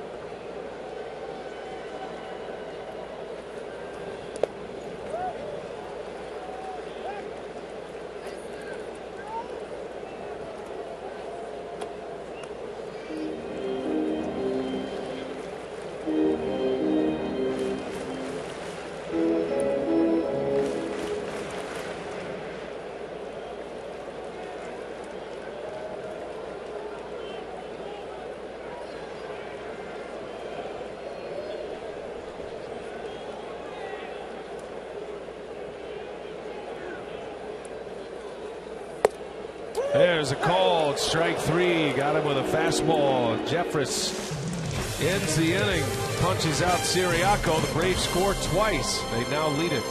There's a call. Strike 3. Got him with a fastball. Jeffress ends the inning. Punches out Siriaco. The Braves score twice. They now lead it.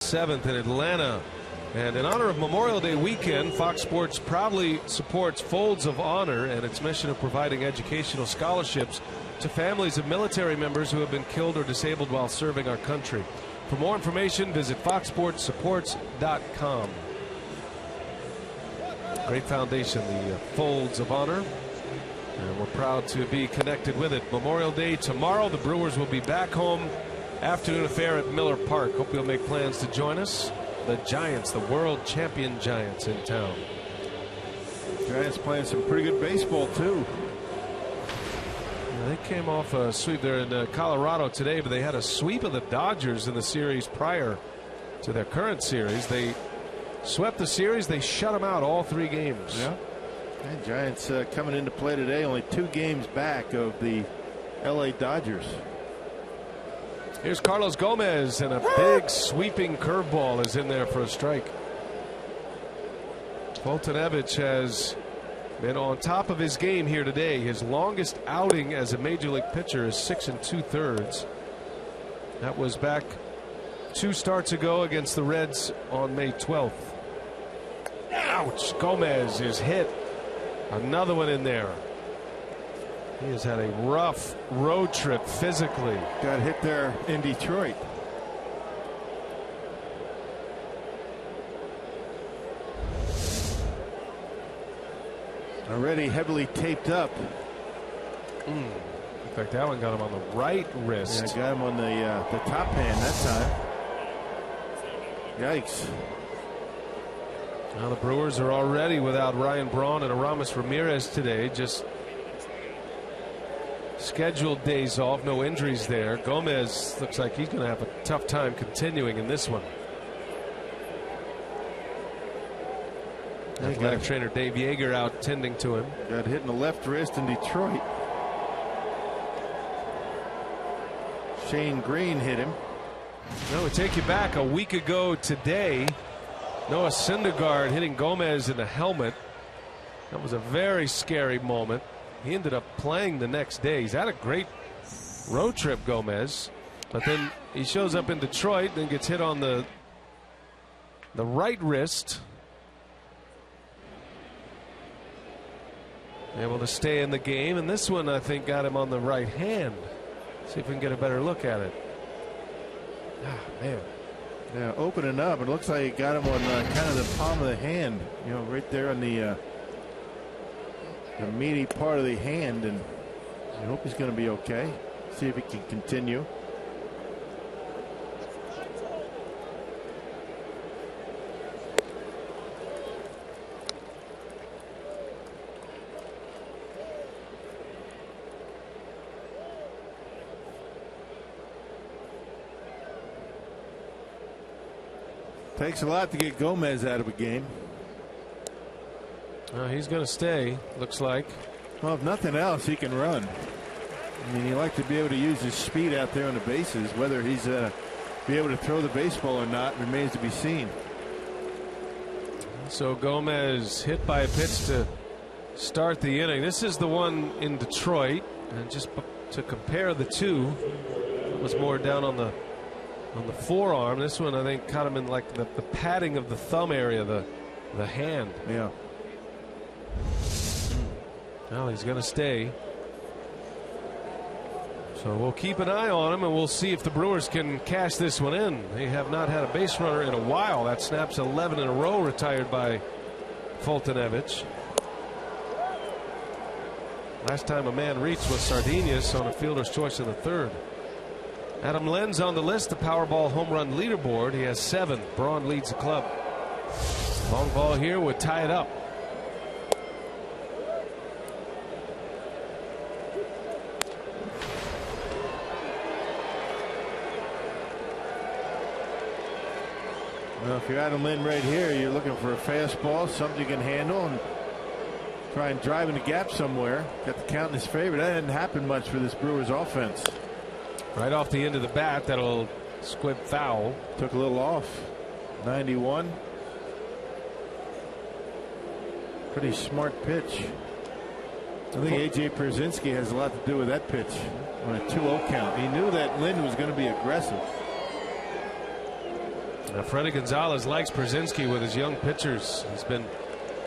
Seventh in Atlanta. And in honor of Memorial Day weekend, Fox Sports proudly supports Folds of Honor and its mission of providing educational scholarships to families of military members who have been killed or disabled while serving our country. For more information, visit foxsportssupports.com. Great foundation, the Folds of Honor, and we're proud to be connected with it. Memorial Day tomorrow. The Brewers will be back home. Afternoon affair at Miller Park. Hope you'll make plans to join us. The Giants, the world champion Giants, in town. Giants playing some pretty good baseball too. Yeah, they came off a sweep there in Colorado today, but they had a sweep of the Dodgers in the series prior to their current series. They swept the series. They shut them out all 3 games. Yeah. And Giants coming into play today, only 2 games back of the LA Dodgers. Here's Carlos Gomez, and a big sweeping curveball is in there for a strike. Foltynewicz has been on top of his game here today. His longest outing as a major league pitcher is 6 2/3. That was back 2 starts ago against the Reds on May 12th. Ouch! Gomez is hit. Another one in there. He has had a rough road trip physically. Got hit there in Detroit. Already heavily taped up. In fact, that one got him on the right wrist. Yeah, got him on the top hand that time. Yikes. Now the Brewers are already without Ryan Braun and Aramis Ramirez today. Just scheduled days off, no injuries there. Gomez looks like he's going to have a tough time continuing in this one. Athletic trainer Dave Yeager out tending to him. Got hit in the left wrist in Detroit. Shane Green hit him. Now we take you back a week ago today. Noah Syndergaard hitting Gomez in the helmet. That was a very scary moment. He ended up playing the next day. He's had a great road trip, Gomez. But then he shows up in Detroit, then gets hit on the right wrist. Able to stay in the game, and this one I think got him on the right hand. See if we can get a better look at it. Ah, man. Yeah, opening up. It looks like it got him on kind of the palm of the hand. You know, right there on the meaty part of the hand, and I hope he's going to be okay. See if he can continue. Takes a lot to get Gomez out of a game. He's going to stay, looks like. Well, if nothing else, he can run. I mean, he likes to be able to use his speed out there on the bases. Whether he's be able to throw the baseball or not remains to be seen. So Gomez hit by a pitch to start the inning. This is the one in Detroit, and just to compare the two, it was more down on the forearm. This one I think caught him in like the padding of the thumb area, the hand. Yeah. Well, he's going to stay. So we'll keep an eye on him, and we'll see if the Brewers can cash this one in. They have not had a base runner in a while. That snaps 11 in a row retired by Fultonevich. Last time a man reached was Sardinius on a fielder's choice in the third. Adam Lenz on the list, the Powerball home run leaderboard. He has 7. Braun leads the club. Long ball here would tie it up. Well, if you're Adam Lynn right here, you're looking for a fastball, something you can handle, and try and drive in the gap somewhere. Got the count in his favor. That didn't happen much for this Brewers offense. Right off the end of the bat, that'll squib foul. Took a little off. 91. Pretty smart pitch. I think A.J. Pierzynski has a lot to do with that pitch on a 2-0 count. He knew that Lynn was going to be aggressive. Now, Freddie Gonzalez likes Pierzynski with his young pitchers. He's been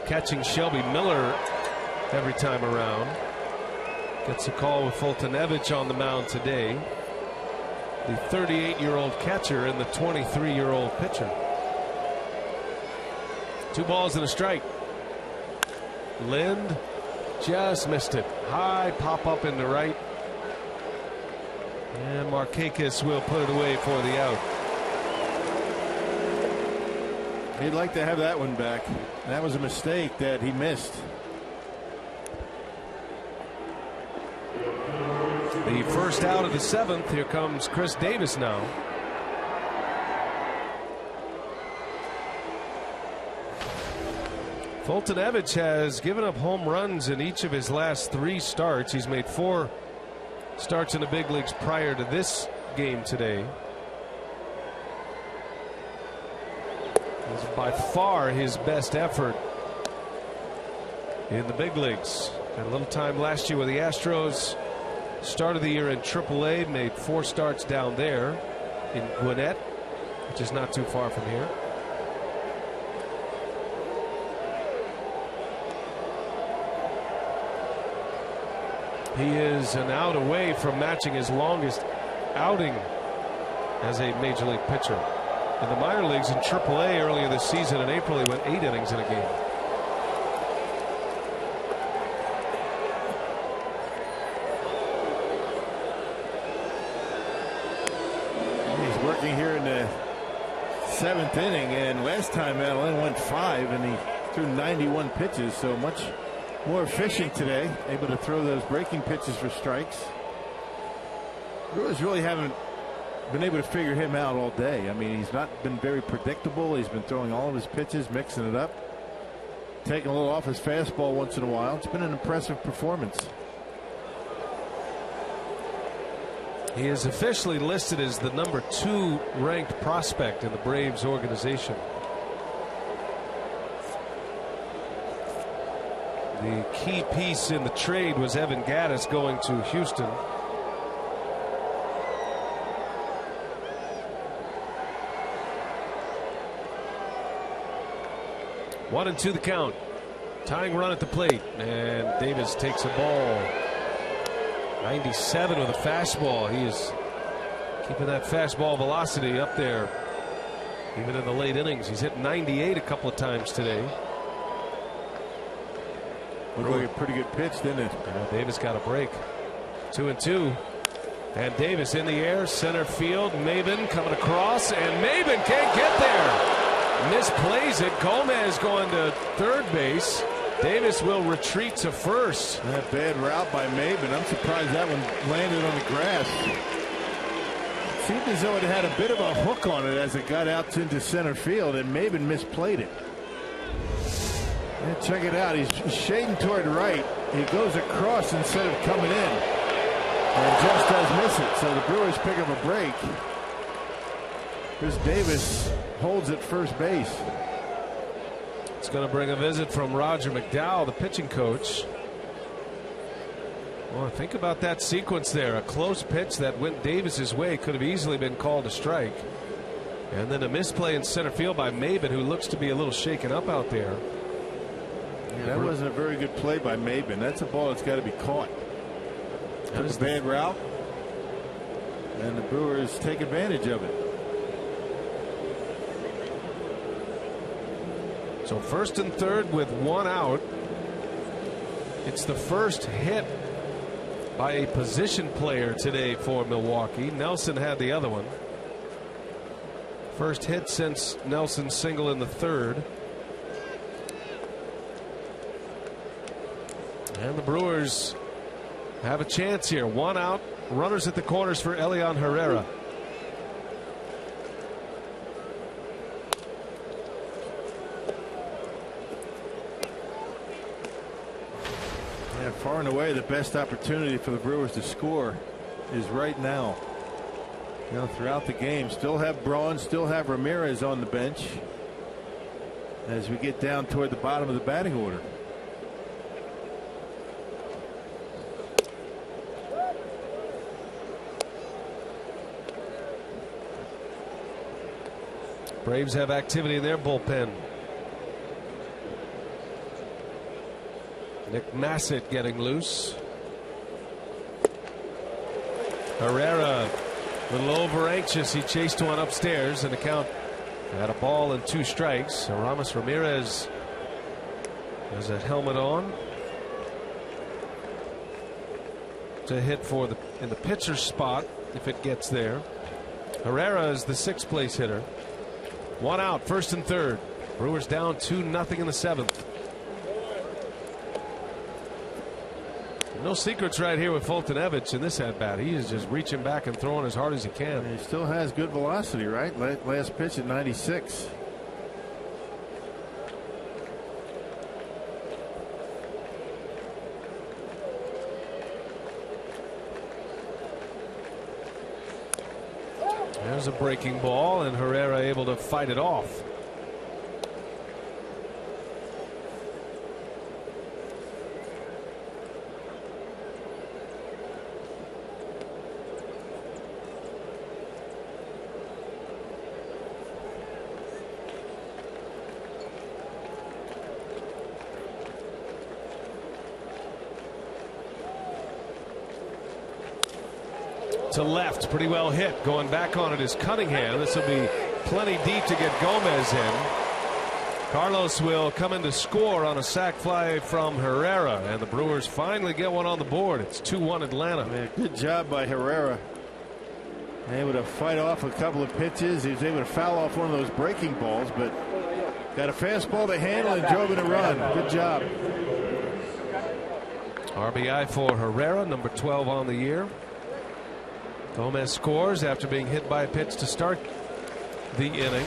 catching Shelby Miller every time around. Gets a call with Fultonevich on the mound today. The 38-year-old catcher and the 23-year-old pitcher. 2 balls and a strike. Lind just missed it. High pop up in the right. And Markakis will put it away for the out. He'd like to have that one back. That was a mistake that he missed. The first out of the 7th. Here comes Chris Davis now. Fultonevich has given up home runs in each of his last 3 starts. He's made 4 starts in the big leagues prior to this game today. It's by far his best effort in the big leagues. Had a little time last year with the Astros. Started the year in AAA, made 4 starts down there in Gwinnett, which is not too far from here. He is an out away from matching his longest outing as a major league pitcher. In the minor leagues in AAA earlier this season in April, he went 8 innings in a game. working here in the 7th inning, and last time out only went 5, and he threw 91 pitches, so much more efficient today, able to throw those breaking pitches for strikes. Brewers really haven't been able to figure him out all day. I mean, he's not been very predictable. He's been throwing all of his pitches, mixing it up, taking a little off his fastball once in a while. It's been an impressive performance. He is officially listed as the number 2 ranked prospect in the Braves organization. The key piece in the trade was Evan Gattis going to Houston. One and 2 the count. Tying run at the plate, and Davis takes a ball. 97 with a fastball. He is keeping that fastball velocity up there even in the late innings. He's hit 98 a couple of times today. Looked like a pretty good pitch, didn't it? Davis got a break. 2 and 2, and Davis in the air, center field. Maben coming across, and Maben can't get there. Misplays it. Gomez going to third base. Davis will retreat to first. That bad route by Maben. I'm surprised that one landed on the grass. It seemed as though it had a bit of a hook on it as it got out into center field, and Maben misplayed it. And check it out. He's shading toward right. He goes across instead of coming in, and just does miss it. So the Brewers pick up a break. Chris Davis holds at first base. It's going to bring a visit from Roger McDowell, the pitching coach. Well, think about that sequence there. A close pitch that went Davis's way could have easily been called a strike. And then a misplay in center field by Maben, who looks to be a little shaken up out there. Yeah, that wasn't a very good play by Maben. That's a ball that's got to be caught. Took a bad route, and the Brewers take advantage of it. So first and third with 1 out. It's the first hit by a position player today for Milwaukee. Nelson had the other one. First hit since Nelson's single in the third. And the Brewers have a chance here. 1 out. Runners at the corners for Elian Herrera. Far and away the best opportunity for the Brewers to score is right now. You know, throughout the game, still have Braun, still have Ramirez on the bench as we get down toward the bottom of the batting order. Braves have activity in their bullpen. Nick Massett getting loose. Herrera a little over anxious. He chased one upstairs, and the count had a ball and 2 strikes. Aramis Ramirez has a helmet on. It's a hit for in the pitcher's spot if it gets there. Herrera is the 6th place hitter. 1 out, first and third. Brewers down 2-0 in the 7th. No secrets right here with Fulton-Evich in this at bat. He is just reaching back and throwing as hard as he can. And he still has good velocity, right? Last pitch at 96. There's a breaking ball, and Herrera able to fight it off. To left, pretty well hit. Going back on it is Cunningham. This will be plenty deep to get Gomez in. Carlos will come in to score on a sac fly from Herrera, and the Brewers finally get one on the board. It's 2-1 Atlanta. Man, good job by Herrera. Able to fight off a couple of pitches. He was able to foul off one of those breaking balls, but got a fastball to handle and drove in a run. Good job. RBI for Herrera, number 12 on the year. Gomez scores after being hit by a pitch to start the inning.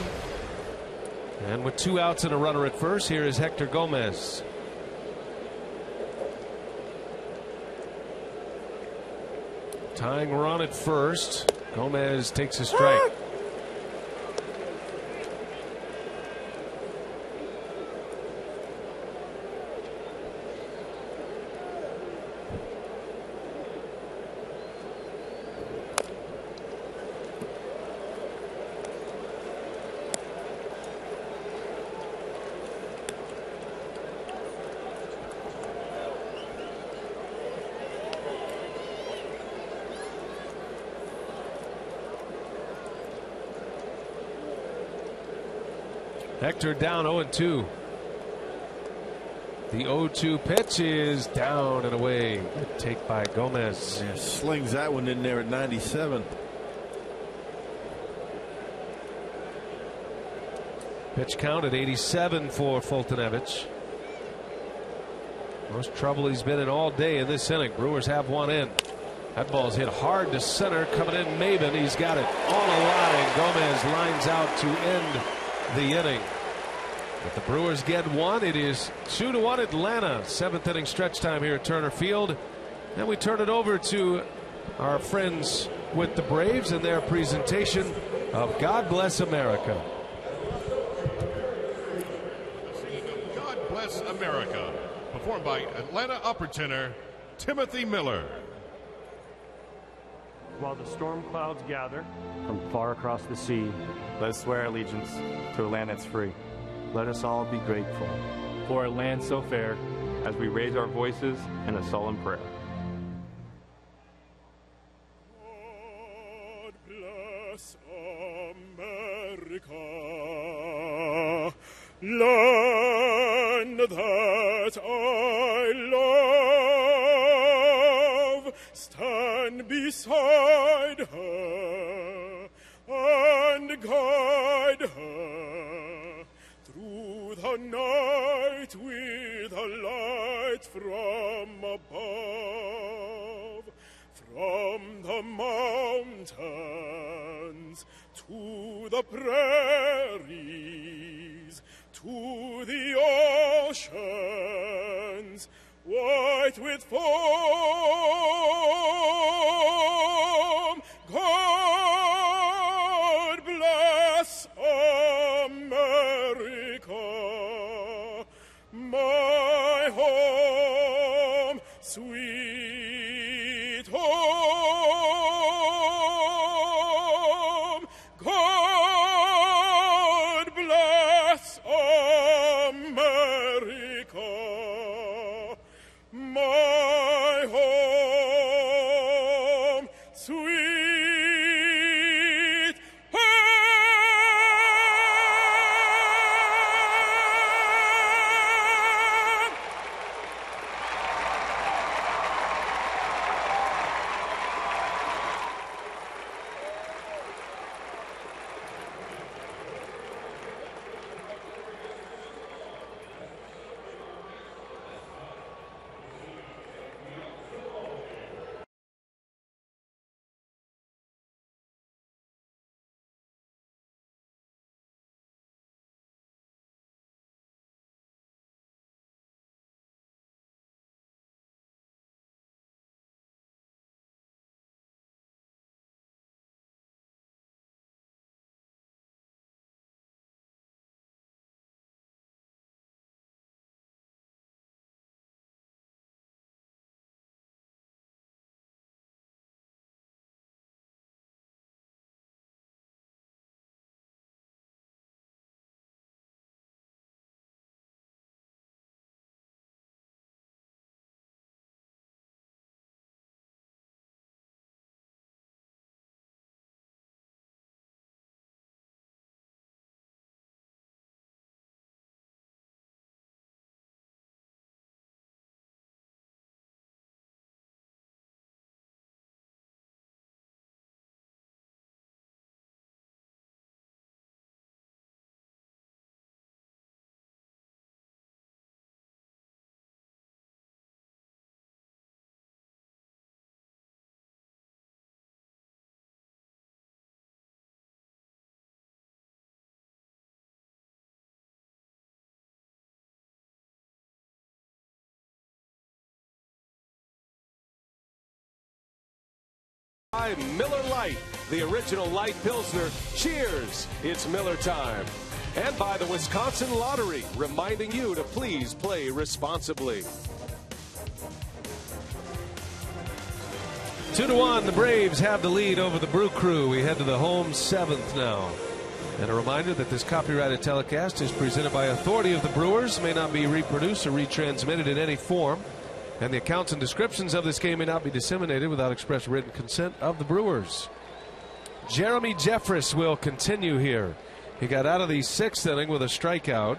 And with 2 outs and a runner at first, here is Hector Gomez. Tying run at first. Gomez takes a strike. Hector down 0-2. The 0-2 pitch is down and away. Good take by Gomez. Yeah, slings that one in there at 97. Pitch count at 87 for Fultonevich. Most trouble he's been in all day in this inning. Brewers have one in. That ball's hit hard to center. Coming in, Maben. He's got it on a line. Gomez lines out to end the inning. But the Brewers get one. It is 2-1 Atlanta. 7th inning stretch time here at Turner Field. Then we turn it over to our friends with the Braves and their presentation of God Bless America. God Bless America, performed by Atlanta opera tenor Timothy Miller. While the storm clouds gather from far across the sea, let us swear allegiance to a land that's free. Let us all be grateful for a land so fair as we raise our voices in a solemn prayer. God bless America, land that I love. Stand beside her and guide her through the night with a light from above, from the mountains to the prairies, to the oceans, white with foam. God bless America, my home, sweet home. God bless America, my home, sweet home. by Miller Lite, the original light Pilsner. Cheers, it's Miller time. And by the Wisconsin Lottery, reminding you to please play responsibly. 2-1, the Braves have the lead over the Brew Crew. We head to the home 7th now. And a reminder that this copyrighted telecast is presented by authority of the Brewers, may not be reproduced or retransmitted in any form, and the accounts and descriptions of this game may not be disseminated without express written consent of the Brewers. Jeremy Jeffress will continue here. He got out of the 6th inning with a strikeout,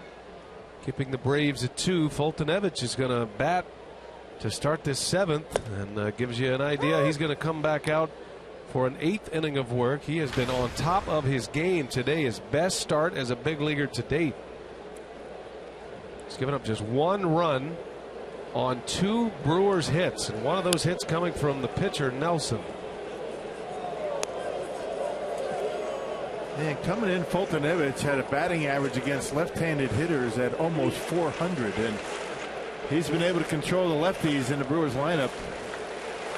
keeping the Braves at 2. Foltynewicz is going to bat to start this 7th, and gives you an idea. He's going to come back out for an 8th inning of work. He has been on top of his game today, his best start as a big leaguer to date. He's given up just 1 run on 2 Brewers hits, and one of those hits coming from the pitcher Nelson. And coming in, Foltynewicz had a batting average against left-handed hitters at almost 400, and he's been able to control the lefties in the Brewers lineup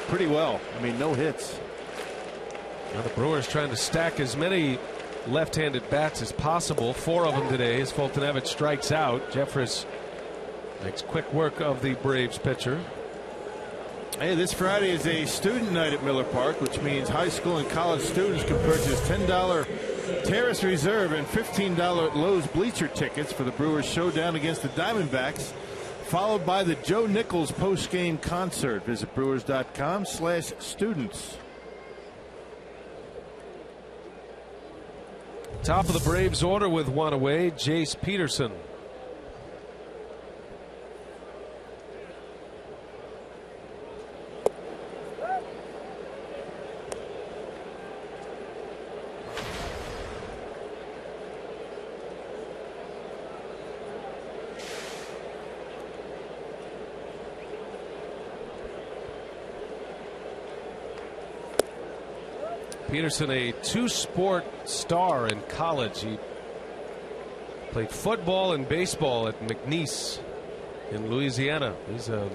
pretty well. I mean, no hits. Now the Brewers trying to stack as many left-handed bats as possible. 4 of them today as Foltynewicz strikes out. Jeffress makes quick work of the Braves pitcher. Hey, this Friday is a student night at Miller Park, which means high school and college students can purchase $10 Terrace Reserve and $15 Lowe's bleacher tickets for the Brewers showdown against the Diamondbacks, followed by the Joe Nichols post-game concert. Visit brewers.com/students. Top of the Braves order with 1 away, Jace Peterson. Peterson, a 2-sport star in college. He played football and baseball at McNeese in Louisiana. He's a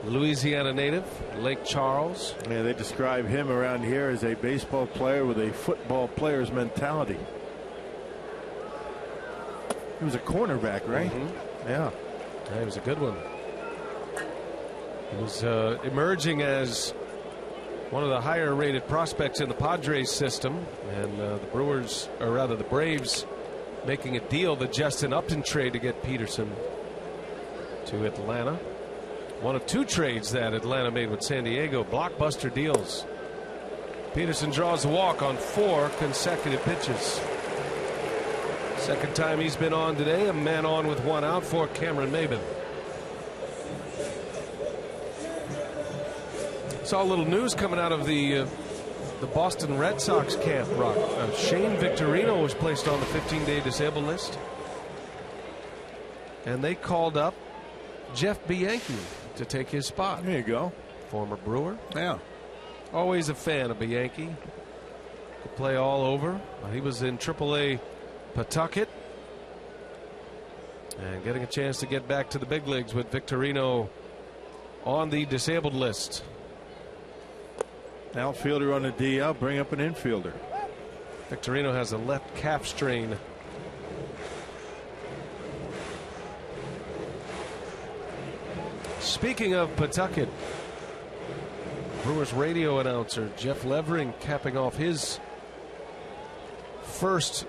Louisiana native, Lake Charles. Yeah, they describe him around here as a baseball player with a football player's mentality. He was a cornerback, right? Mm-hmm. Yeah, he was a good one. He was emerging as one of the higher rated prospects in the Padres system, and the Brewers, or rather the Braves, making a deal, the Justin Upton trade to get Peterson to Atlanta. One of 2 trades that Atlanta made with San Diego, blockbuster deals. Peterson draws a walk on 4 consecutive pitches. Second time he's been on today, a man on with 1 out for Cameron Maybin. Saw a little news coming out of the Boston Red Sox camp, Rock. Shane Victorino was placed on the 15-day disabled list, and they called up Jeff Bianchi to take his spot. there you go. Former Brewer. Yeah, Always a fan of Bianchi. Could play all over. He was in AAA Pawtucket, and getting a chance to get back to the big leagues with Victorino on the disabled list. outfielder on the DL, bring up an infielder. Victorino has a left calf strain. Speaking of Pawtucket, Brewers radio announcer Jeff Levering capping off his first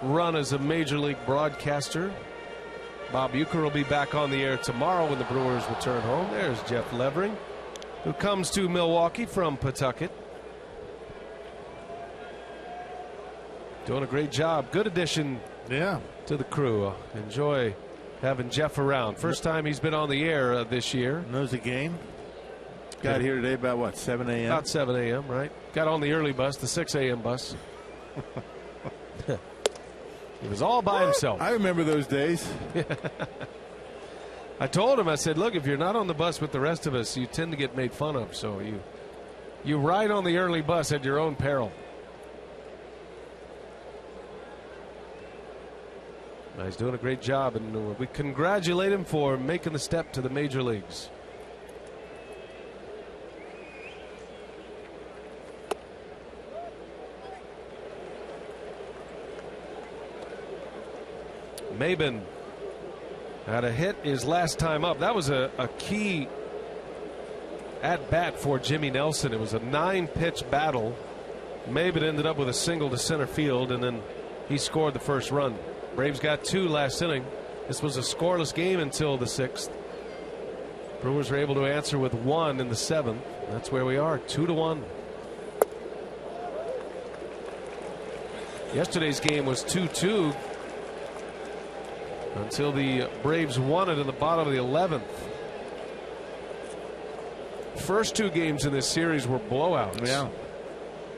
run as a major league broadcaster. Bob Uecker will be back on the air tomorrow when the Brewers return home. There's Jeff Levering, who comes to Milwaukee from Pawtucket. Doing a great job. Good addition to the crew. Enjoy having Jeff around. First time he's been on the air this year. Knows the game. Got here today about what, 7 a.m.? About 7 a.m., right? Got on the early bus, the 6 a.m. bus. He was all by himself. I remember those days. I told him, I said, look, if you're not on the bus with the rest of us, you tend to get made fun of. So you ride on the early bus at your own peril. He's doing a great job, and we congratulate him for making the step to the major leagues. Maben had a hit his last time up. That was a key at bat for Jimmy Nelson. It was a 9-pitch battle. Maben ended up with a single to center field, and then he scored the first run. Braves got 2 last inning. This was a scoreless game until the 6th. Brewers were able to answer with 1 in the 7th. That's where we are, 2-1. Yesterday's game was 2-2 until the Braves won it in the bottom of the 11th. First 2 games in this series were blowouts. Yeah.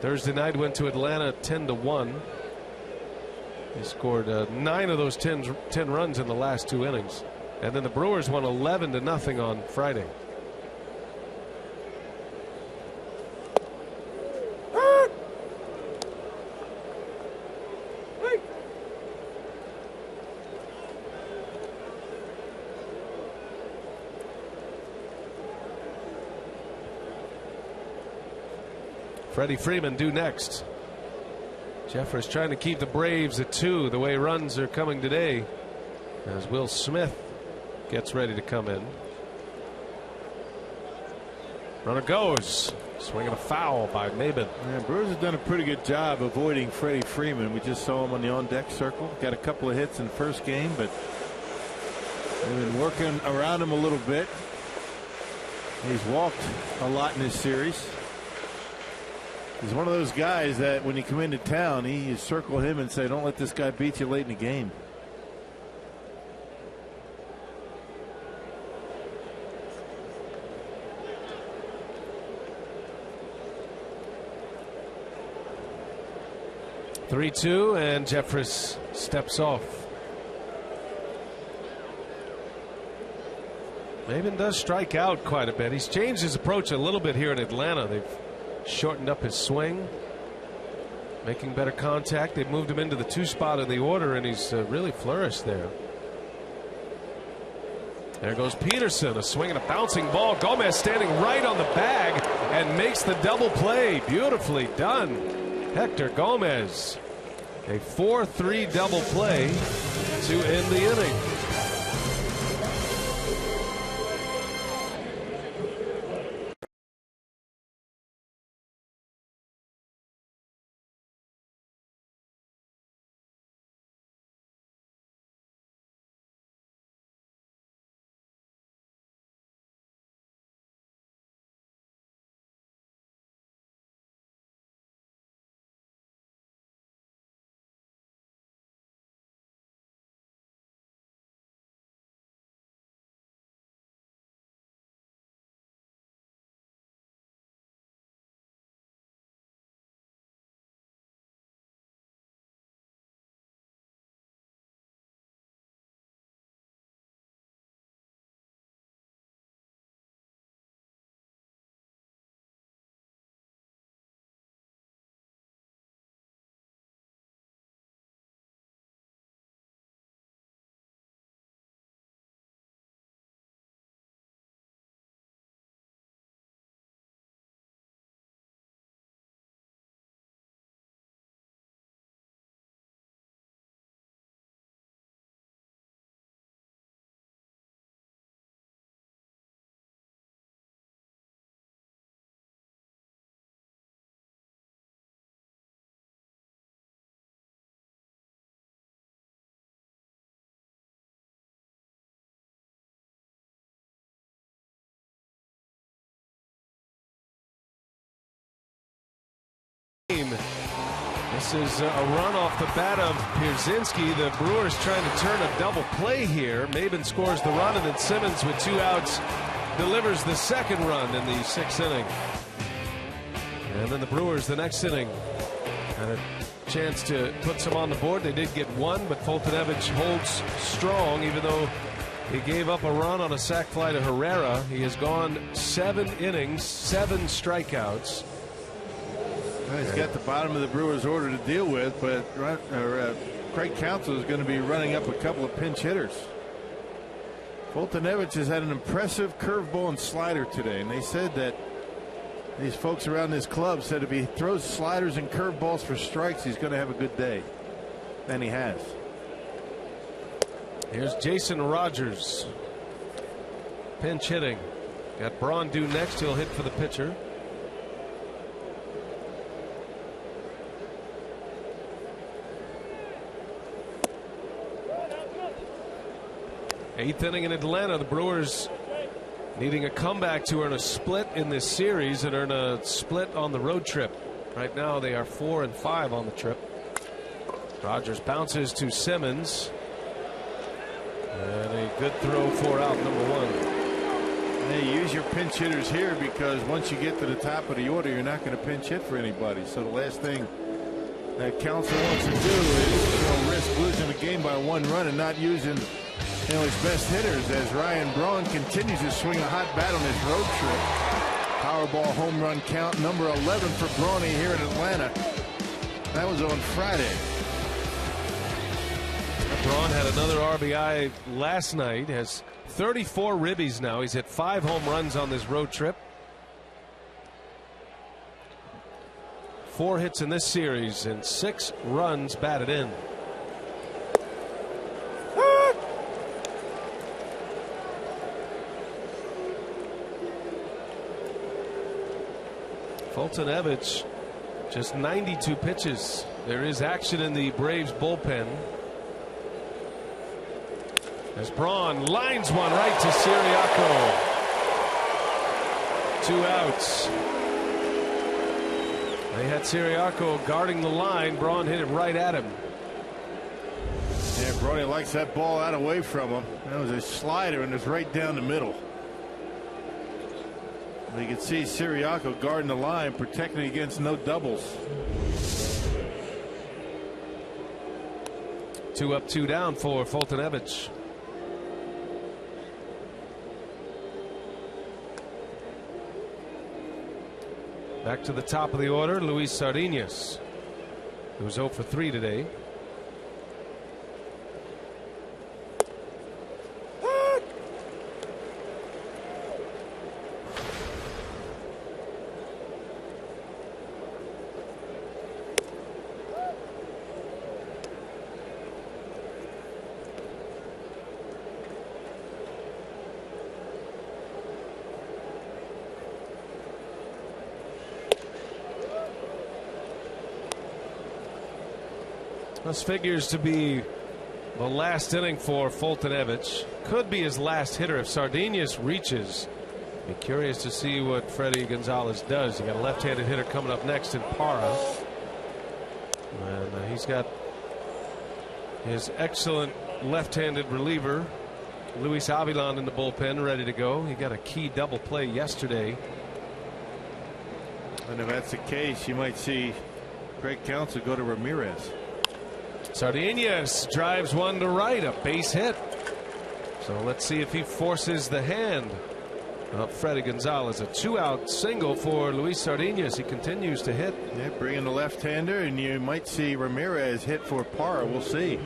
Thursday night went to Atlanta 10-1. They scored 9 of those 10 runs in the last 2 innings. And then the Brewers won 11-0 on Friday. Freddie Freeman due next. Jeffers trying to keep the Braves at 2 the way runs are coming today, as Will Smith gets ready to come in. Runner goes. Swinging a foul by Maben. Yeah, Brewers have done a pretty good job avoiding Freddie Freeman. We just saw him on the on-deck circle. Got a couple of hits in the first game, but they've been working around him a little bit. He's walked a lot in this series. He's one of those guys that when you come into town, you circle him and say, don't let this guy beat you late in the game. (3-2) and Jeffress steps off. Maben does strike out quite a bit. He's changed his approach a little bit here in Atlanta. They've shortened up his swing, making better contact. They've moved him into the 2 spot in the order, and he's really flourished there. There goes Peterson, a swing and a bouncing ball. Gomez standing right on the bag and makes the double play. Beautifully done. Hector Gomez, a 4-3 double play to end the inning. This is a run off the bat of Pierzynski. The Brewers trying to turn a double play here. Maben scores the run, and then Simmons with 2 outs delivers the second run in the 6th inning. And then the Brewers the next inning had a chance to put some on the board. They did get 1, but Foltynewicz holds strong even though he gave up a run on a sac fly to Herrera. He has gone 7 innings, 7 strikeouts. Well, he's got the bottom of the Brewers order to deal with, but Craig Counsell is going to be running up a couple of pinch hitters. Foltynewicz has had an impressive curveball and slider today, and they said that these folks around this club said if he throws sliders and curveballs for strikes, he's going to have a good day. And he has. Here's Jason Rogers. Pinch hitting. Got Braun due next. He'll hit for the pitcher. Eighth inning in Atlanta. The Brewers needing a comeback to earn a split in this series and earn a split on the road trip. Right now they are 4-5 on the trip. Rogers bounces to Simmons. And a good throw for out number one. Hey, use your pinch hitters here, because once you get to the top of the order, you're not going to pinch hit for anybody. So the last thing that Counsell wants to do is risk losing the game by 1 run and not using his best hitters, as Ryan Braun continues to swing a hot bat on his road trip. Powerball home run count number 11 for Brawny here in Atlanta. That was on Friday. Braun had another RBI last night. Has 34 ribbies now. He's hit 5 home runs on this road trip. 4 hits in this series and 6 runs batted in. Foltynewicz, just 92 pitches. There is action in the Braves bullpen. As Braun lines one right to Siriaco. 2 outs. They had Siriaco guarding the line. Braun hit it right at him. Yeah, Brawny likes that ball out away from him. That was a slider and it's right down the middle. You can see Siriaco guarding the line, protecting against no doubles. 2 up, 2 down for Foltynewicz. Back to the top of the order, Luis Sardinas, who's 0 for 3 today. This figures to be the last inning for Foltynewicz. Could be his last hitter if Sardinas reaches. Be curious to see what Fredi Gonzalez does. You got a left-handed hitter coming up next in Parra, and he's got his excellent left-handed reliever Luis Avilan in the bullpen ready to go. He got a key double play yesterday. And if that's the case, you might see Craig Counsell go to Ramirez. Sardinas drives one to right, a base hit. So let's see if he forces the hand of Fredi Gonzalez. A 2-out single for Luis Sardinas. He continues to hit. Yeah, bring in the left-hander, and you might see Ramirez hit for Parra. We'll see.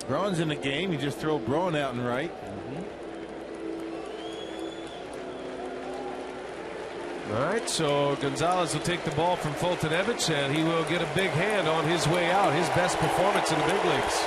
Braun's in the game. You just throw Braun out and right. All right, so Gonzalez will take the ball from Foltynewicz, and he will get a big hand on his way out. His best performance in the big leagues.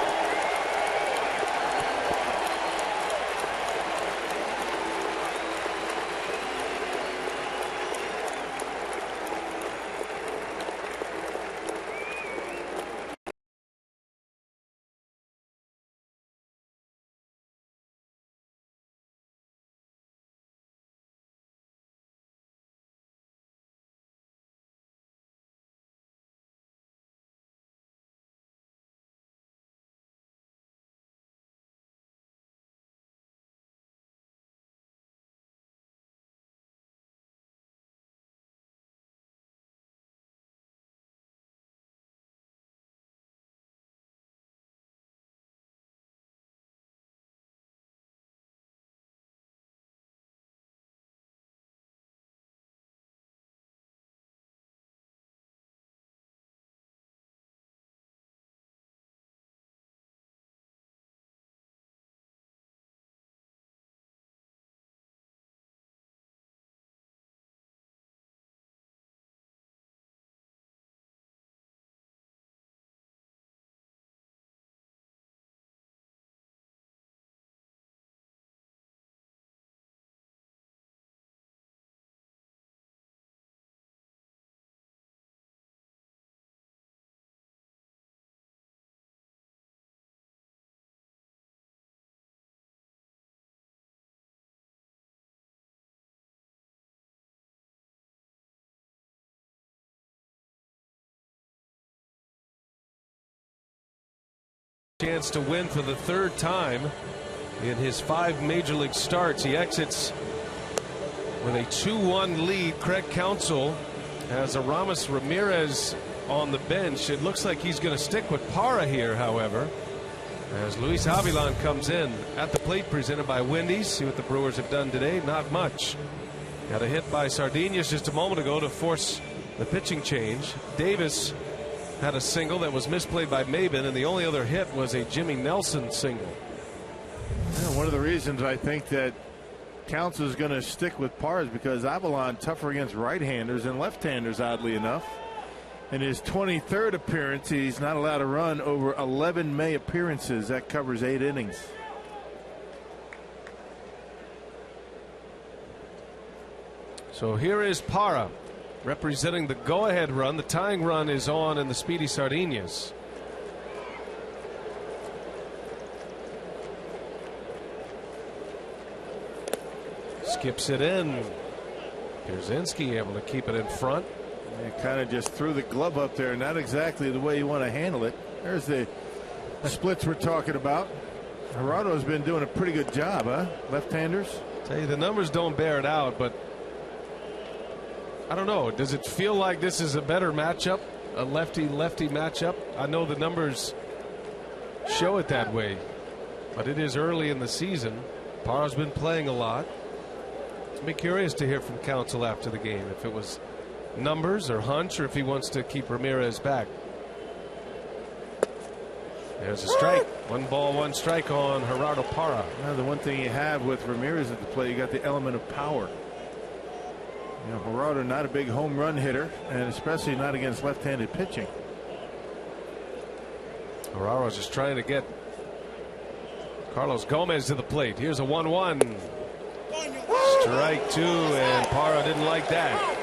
Chance to win for the third time in his 5 major league starts. He exits with a 2-1 lead. Craig Counsell has Aramis Ramirez on the bench. It looks like he's going to stick with Parra here, however, as Luis Avilan comes in at the plate, presented by Wendy's. See what the Brewers have done today. Not much. Got a hit by Sardinhas just a moment ago to force the pitching change. Davis had a single that was misplayed by Maben, and the only other hit was a Jimmy Nelson single. Yeah, one of the reasons I think that Counsell is going to stick with Parra is because Avilan tougher against right-handers and left-handers, oddly enough. In his 23rd appearance, he's not allowed to run over 11 May appearances. That covers 8 innings. So here is Parra representing the go-ahead run. The tying run is on in the Speedy Sardinhas. Skips it in. Pierzynski able to keep it in front. He kind of just threw the glove up there, not exactly the way you want to handle it. There's the splits we're talking about. Gerardo's been doing a pretty good job, huh? Left-handers. Tell you, the numbers don't bear it out, but I don't know. Does it feel like this is a better matchup, a lefty-lefty matchup? I know the numbers show it that way, but it is early in the season. Parra's been playing a lot. I'd be curious to hear from Counsell after the game, if it was numbers or hunch, or if he wants to keep Ramirez back. There's a strike. 1 ball, 1 strike on Gerardo Parra. Now, the one thing you have with Ramirez at the plate, you got the element of power. You know, Gerardo not a big home run hitter, and especially not against left-handed pitching. Gerardo's just trying to get Carlos Gomez to the plate. Here's a 1-1. Strike 2, and Parra didn't like that.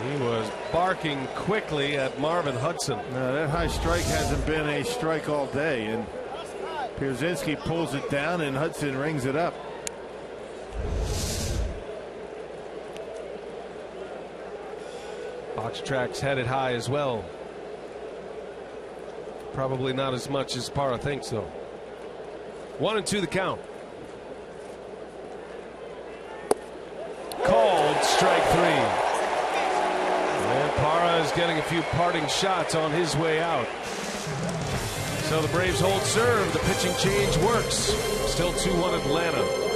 He was barking quickly at Marvin Hudson. No, that high strike hasn't been a strike all day, and Pierzynski pulls it down, and Hudson rings it up. Box tracks headed high as well. Probably not as much as Parra thinks, though. 1-2 the count. Called strike 3. And Parra is getting a few parting shots on his way out. So the Braves hold serve. The pitching change works. Still 2-1 Atlanta.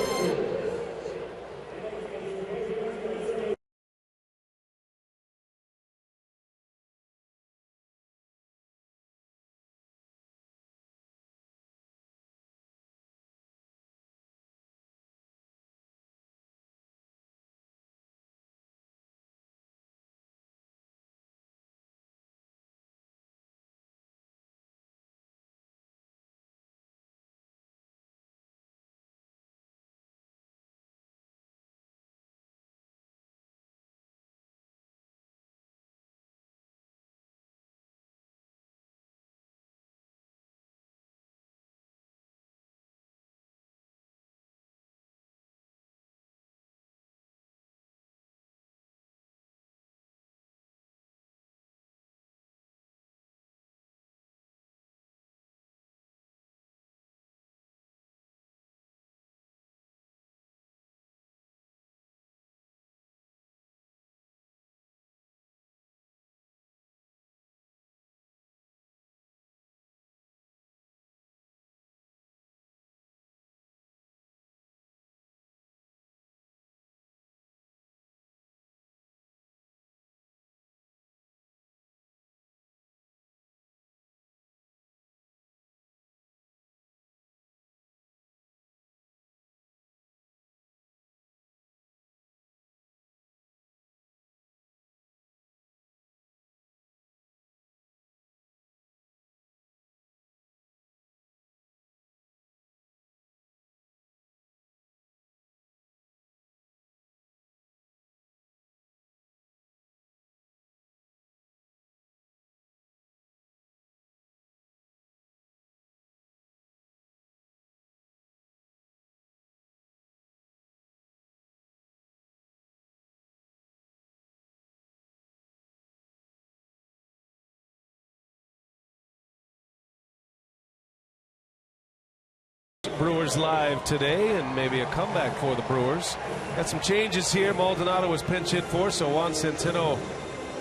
Brewers live today, and maybe a comeback for the Brewers. Got some changes here. Maldonado was pinch hit for, so Juan Centeno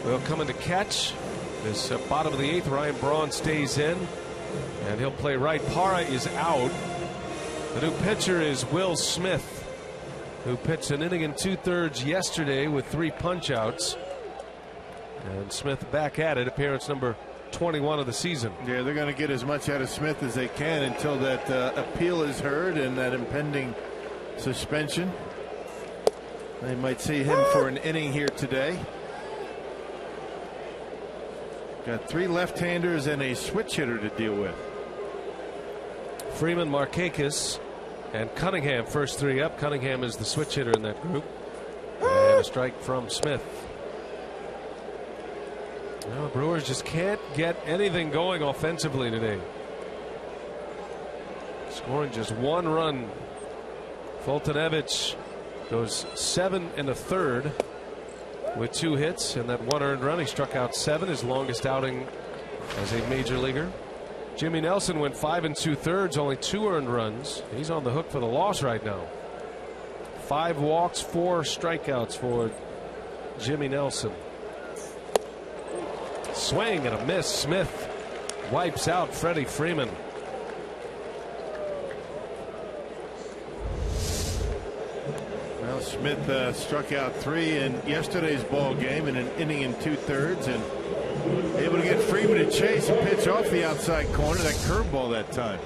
will come in to catch. This bottom of the 8th, Ryan Braun stays in, and he'll play right. Parra is out. The new pitcher is Will Smith, who pitched an inning and 2/3 yesterday with 3 punch-outs. And Smith back at it, appearance number 21 of the season. Yeah, they're going to get as much out of Smith as they can until that appeal is heard and that impending suspension. They might see him for an inning here today. Got 3 left-handers and a switch hitter to deal with. Freeman, Markakis, and Cunningham first 3 up. Cunningham is the switch hitter in that group. And a strike from Smith. Well, Brewers just can't get anything going offensively today. Scoring just 1 run. Fultonevich goes 7 1/3 with 2 hits and that 1 earned run. He struck out 7, his longest outing as a major leaguer. Jimmy Nelson went 5 2/3, only 2 earned runs. He's on the hook for the loss right now. 5 walks, 4 strikeouts for Jimmy Nelson. Swing and a miss. Smith wipes out Freddie Freeman. Well, Smith struck out 3 in yesterday's ball game in an inning and 2/3, and able to get Freeman to chase and pitch off the outside corner. That curveball that time.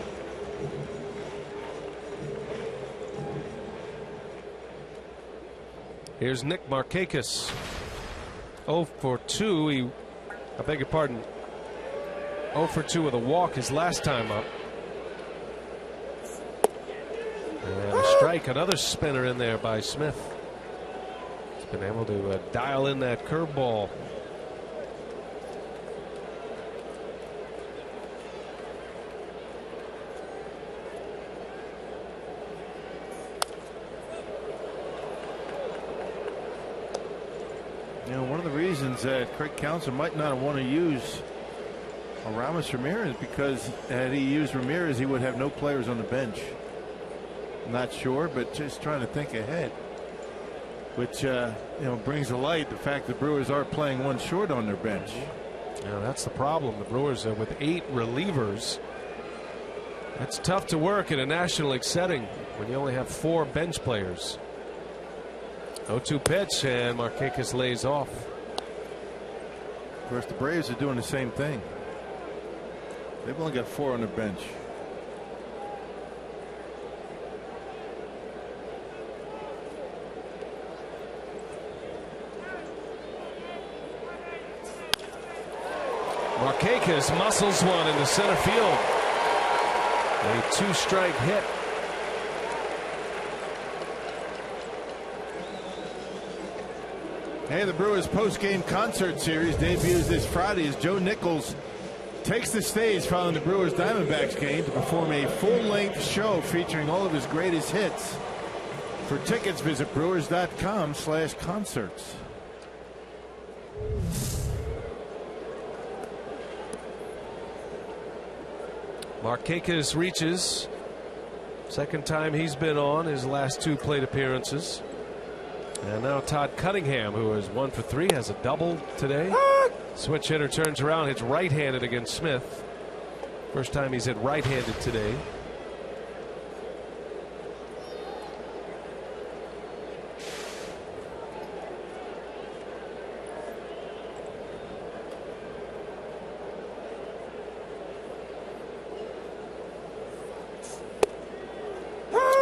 Here's Nick Markakis. 0 for 2. I beg your pardon. 0 for 2 with a walk his last time up. And a strike. Another spinner in there by Smith. He's been able to dial in that curveball. You know, one of the reasons that Craig Counsell might not want to use Aramis Ramirez, because had he used Ramirez, he would have no players on the bench. Not sure, but just trying to think ahead, which you know, brings to light the fact the Brewers are playing 1 short on their bench. Yeah, that's the problem. The Brewers are with 8 relievers. That's tough to work in a National League setting when you only have 4 bench players. 0-2 pitch, and Markakis lays off. Of course, the Braves are doing the same thing. They've only got 4 on their bench. Markakis muscles one into center field. A 2-strike hit. Hey, the Brewers post-game concert series debuts this Friday as Joe Nichols takes the stage following the Brewers Diamondbacks game to perform a full-length show featuring all of his greatest hits. For tickets, visit brewers.com/concerts. Markakis reaches. Second time he's been on his last 2 plate appearances. And now Todd Cunningham, who is 1 for 3, has a double today. Switch hitter turns around, hits right-handed against Smith. First time he's hit right-handed today.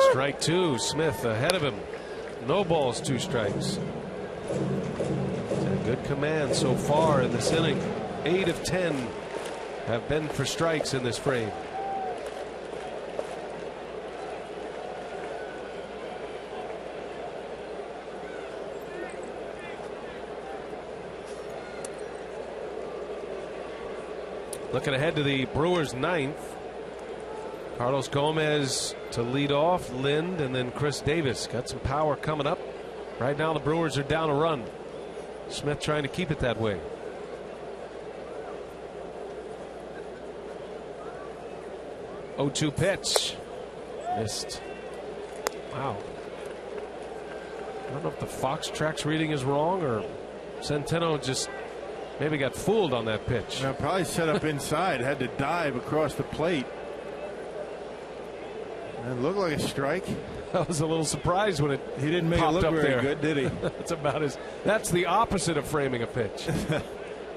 Strike 2. Smith ahead of him. No balls, 2 strikes. Good command so far in this inning. 8 of 10 have been for strikes in this frame. Looking ahead to the Brewers' 9th. Carlos Gomez to lead off, Lind, and then Chris Davis. Got some power coming up. Right now the Brewers are down a run. Smith trying to keep it that way. Oh, 2 pitch. Missed. Wow. I don't know if the Fox Tracks reading is wrong or Centeno just maybe got fooled on that pitch. Now, probably set up inside, had to dive across the plate. It looked like a strike. I was a little surprised when he didn't make it look very good, did he? That's the opposite of framing a pitch.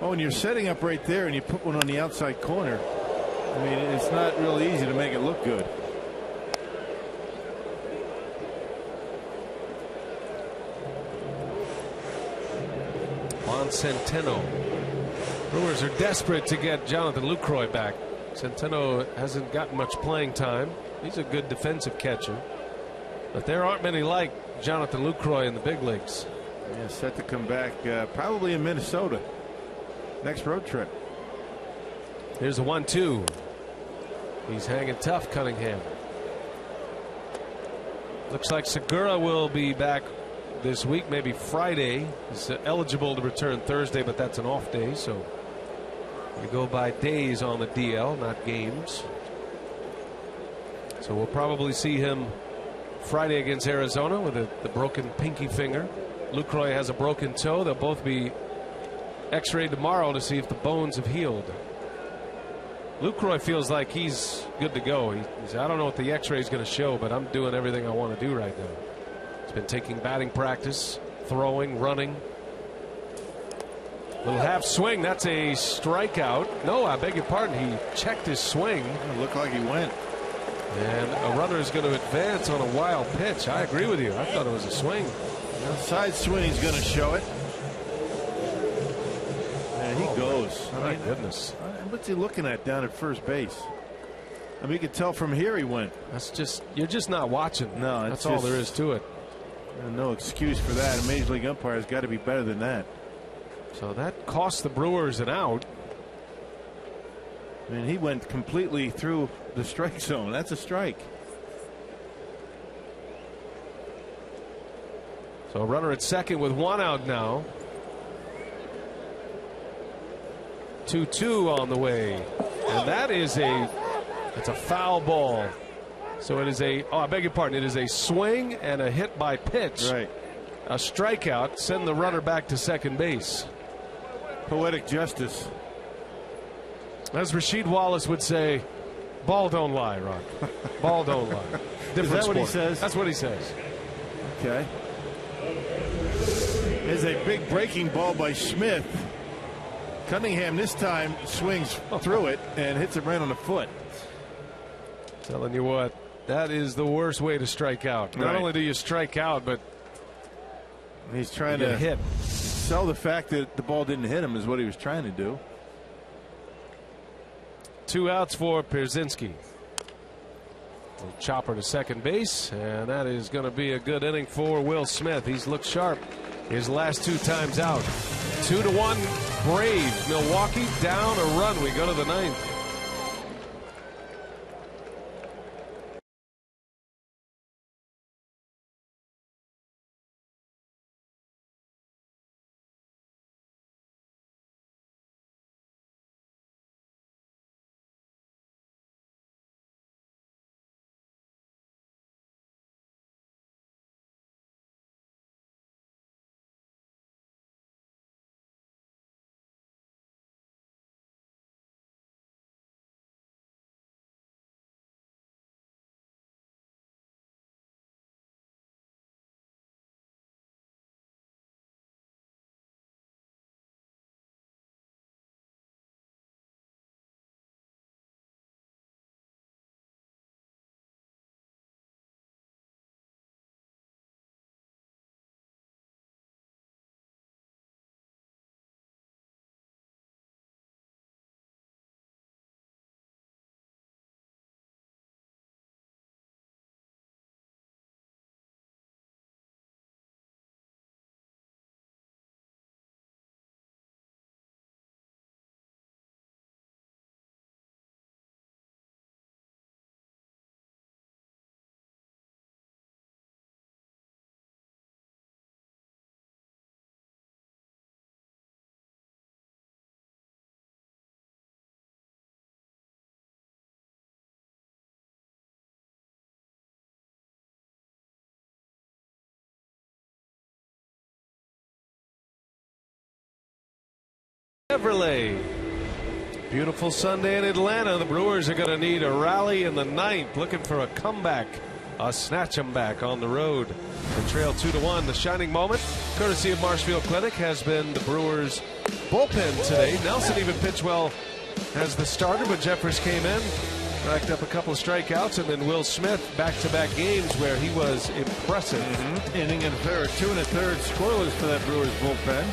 Oh, and you're setting up right there and you put one on the outside corner. I mean, it's not really easy to make it look good. Juan Centeno. Brewers are desperate to get Jonathan Lucroy back. Centeno hasn't gotten much playing time. He's a good defensive catcher. But there aren't many like Jonathan Lucroy in the big leagues. Yeah, set to come back probably in Minnesota. Next road trip. Here's a 1-2. He's hanging tough, Cunningham. Looks like Segura will be back this week, maybe Friday. He's eligible to return Thursday, but that's an off day, so we go by days on the DL, not games. So we'll probably see him Friday against Arizona with the broken pinky finger. Lucroy has a broken toe. They'll both be x-rayed tomorrow to see if the bones have healed. Lucroy feels like he's good to go. He said, I don't know what the x-ray is going to show, but I'm doing everything I want to do right now. He's been taking batting practice, throwing, running. Little half swing. That's a strikeout. No, I beg your pardon. He checked his swing. It looked like he went. And a runner is going to advance on a wild pitch. I agree with you. I thought it was a swing. Side swing, he's going to show it. And he goes. My goodness. What's he looking at down at first base? I mean, you can tell from here he went. That's just, you're just not watching. No, that's all there is to it. No excuse for that. A Major League umpire has got to be better than that. So that cost the Brewers an out. I mean, he went completely through the strike zone. That's a strike. So a runner at second with one out now. 2-2 on the way. And that is it's a foul ball. So it is I beg your pardon, it is a swing and a hit by pitch. Right. A strikeout, send the runner back to second base. Poetic justice. As Rasheed Wallace would say, ball don't lie, Ron. Ball don't lie. Different Is that sport. what he says? That's what he says. Okay. There's a big breaking ball by Smith. Cunningham this time swings through it and hits it right on the foot. Telling you what, that is the worst way to strike out. Not only do you strike out, but he's trying to hit. Sell the fact that the ball didn't hit him is what he was trying to do. 2 outs for Pierzynski. Chopper to second base, and that is going to be a good inning for Will Smith. He's looked sharp his last 2 times out. 2-1 Braves. Milwaukee down a run. We go to the 9th. Chevrolet. Beautiful Sunday in Atlanta. The Brewers are going to need a rally in the ninth, looking for a comeback, a snatch 'em back on the road. They trail 2-1. The shining moment, courtesy of Marshfield Clinic, has been the Brewers bullpen today. Nelson even pitched well as the starter, but Jeffers came in, racked up a couple of strikeouts, and then Will Smith, back-to-back games where he was impressive. Inning and a third, 2 1/3 scoreless for that Brewers bullpen.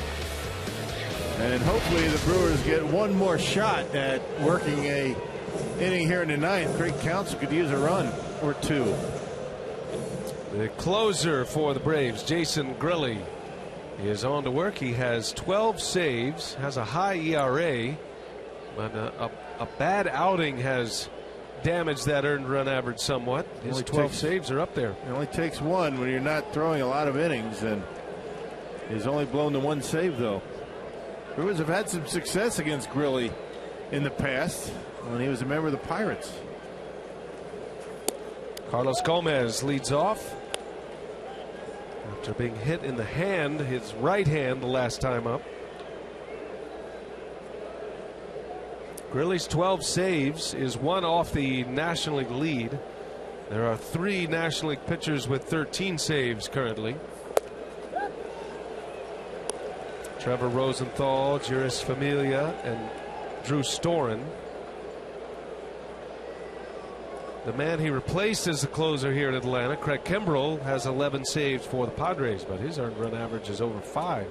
And hopefully the Brewers get one more shot at working a inning here in the ninth. Craig Counsell could use a run or two. The closer for the Braves, Jason Grilli, is on to work. He has 12 saves, has a high ERA, but a bad outing has damaged that earned run average somewhat. His 12 saves are up there. It only takes one when you're not throwing a lot of innings, and he's only blown the one save, though. Brewers have had some success against Grilli in the past when he was a member of the Pirates. Carlos Gomez leads off after being hit in the hand, his right hand, the last time up. Grilli's 12 saves is one off the National League lead. There are 3 National League pitchers with 13 saves currently. Trevor Rosenthal, Juris Familia, and Drew Storen. The man he replaced as the closer here in Atlanta, Craig Kimbrell, has 11 saves for the Padres, but his earned run average is over 5.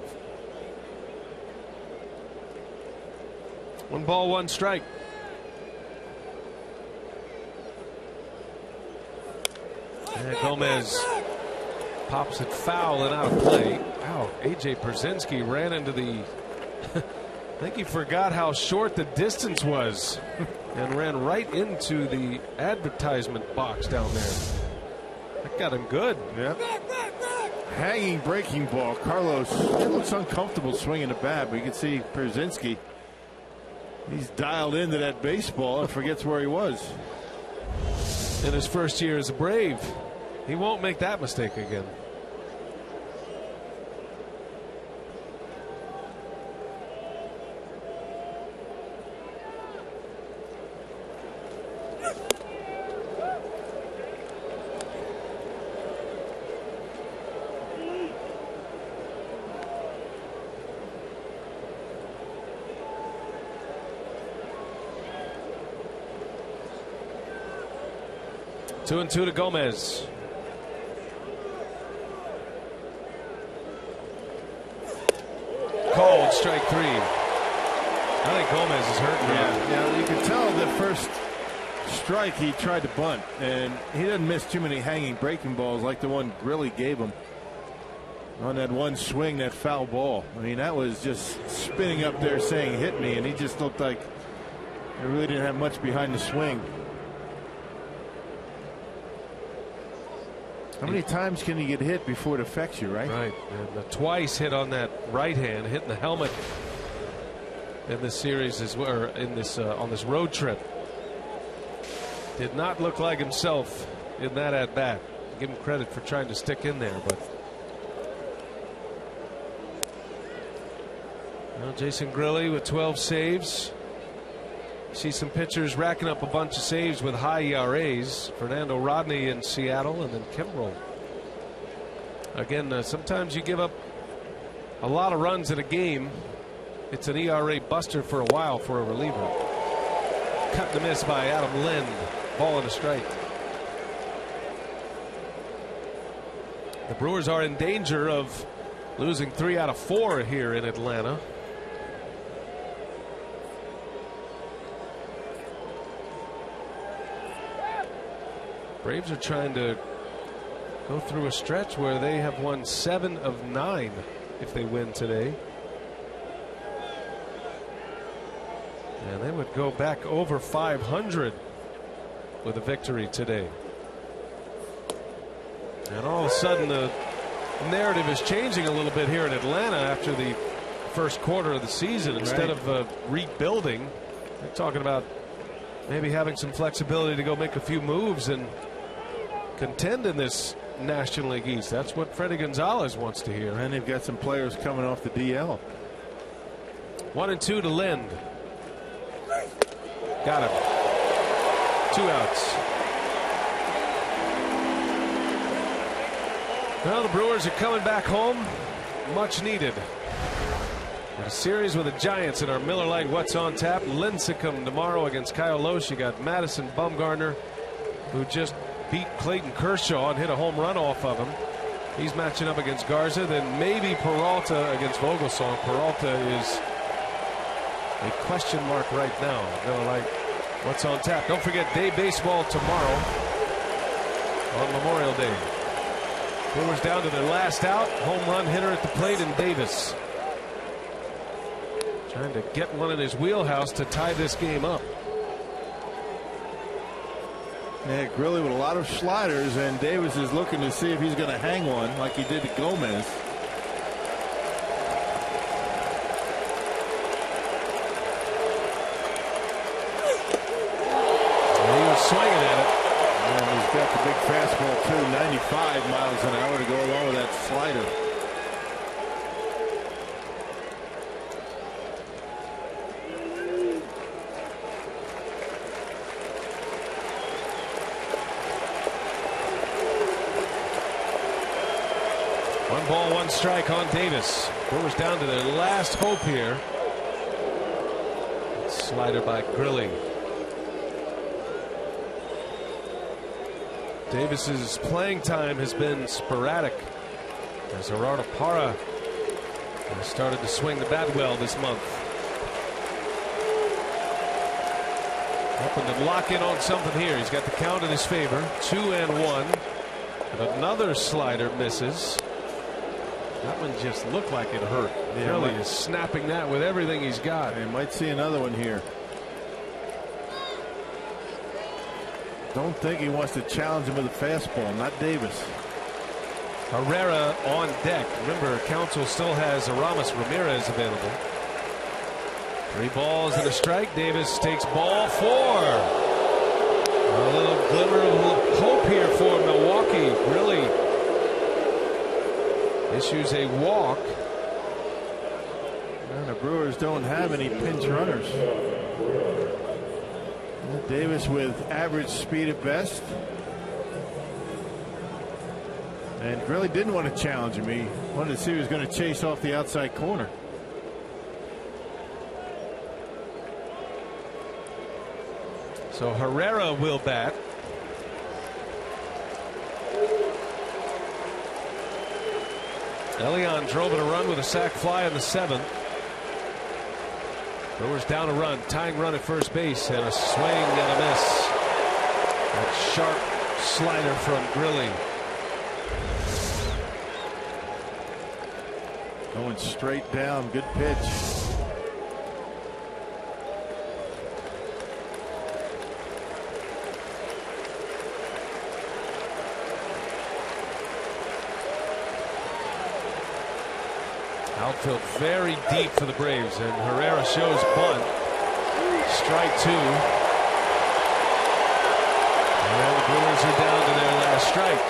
1 ball, 1 strike. And Gomez pops it foul and out of play. Wow, A.J. Pierzynski ran into the I think he forgot how short the distance was and ran right into the advertisement box down there. That got him good. Yeah. Hanging breaking ball. Carlos looks uncomfortable swinging the bat, but you can see Pierzynski, he's dialed into that baseball and forgets where he was. In his first year as a Brave, he won't make that mistake again. Two and two to Gomez. Called strike 3. I think Gomez is hurt now. Yeah, you can tell the first strike he tried to bunt, and he didn't miss too many hanging breaking balls like the one Grilli gave him on that one swing, that foul ball. I mean, that was just spinning up there saying hit me, and he just looked like he really didn't have much behind the swing. How many times can you get hit before it affects you, right? Right. And twice hit on that right hand, hitting the helmet in this series as well, or in this on this road trip. Did not look like himself in that at bat. Give him credit for trying to stick in there, but well, Jason Grilli with 12 saves. See some pitchers racking up a bunch of saves with high ERAs. Fernando Rodney in Seattle, and then Kimbrell. Again, sometimes you give up a lot of runs in a game. It's an ERA buster for a while for a reliever. Cut to miss by Adam Lind. Ball and a strike. The Brewers are in danger of losing 3 out of 4 here in Atlanta. Braves are trying to go through a stretch where they have won 7 of 9 if they win today. And they would go back over 500 with a victory today. And all of a sudden the narrative is changing a little bit here in Atlanta after the first quarter of the season. Instead of rebuilding, they're talking about maybe having some flexibility to go make a few moves and contend in this National League East. That's what Freddie Gonzalez wants to hear. And they've got some players coming off the DL. 1-2 to Lind. Got him. 2 outs. Well, the Brewers are coming back home. Much needed. A series with the Giants in our Miller Lite What's on Tap. Lincecum tomorrow against Kyle Loesch. You got Madison Bumgarner, who just beat Clayton Kershaw and hit a home run off of him. He's matching up against Garza. Then maybe Peralta against Vogelsong. Peralta is a question mark right now. Miller Lite What's on Tap. Don't forget day baseball tomorrow on Memorial Day. Brewers down to their last out. Home run hitter at the plate in Davis. Trying to get one in his wheelhouse to tie this game up. Yeah, Grilli with a lot of sliders, and Davis is looking to see if he's going to hang one like he did to Gomez. He was swinging at it. And he's got the big fastball too, 95 miles an hour to go along with that slider. One ball, one strike on Davis. Brewers down to their last hope here. Slider by Grilli. Davis's playing time has been sporadic as Gerardo Parra has started to swing the bat well this month. Hoping to lock in on something here. He's got the count in his favor. 2-1. And another slider misses. That one just looked like it hurt. Yeah, Really is snapping that with everything he's got. You might see another one here. Don't think he wants to challenge him with a fastball. Not Davis. Herrera on deck. Remember, Counsell still has Aramis Ramirez available. 3 balls and a strike. Davis takes ball 4. A little glimmer of hope here for Milwaukee. Really issues a walk. And the Brewers don't have any pinch runners. Davis with average speed at best. And really didn't want to challenge him. He wanted to see if he was going to chase off the outside corner. So Herrera will bat. Elion drove in a run with a sac fly in the 7th. Brewers down a run, tying run at first base, and a swing and a miss. That sharp slider from Grilli. Going straight down, good pitch. Outfield very deep for the Braves, and Herrera shows bunt. Strike 2. And the Brewers are down to their last strike.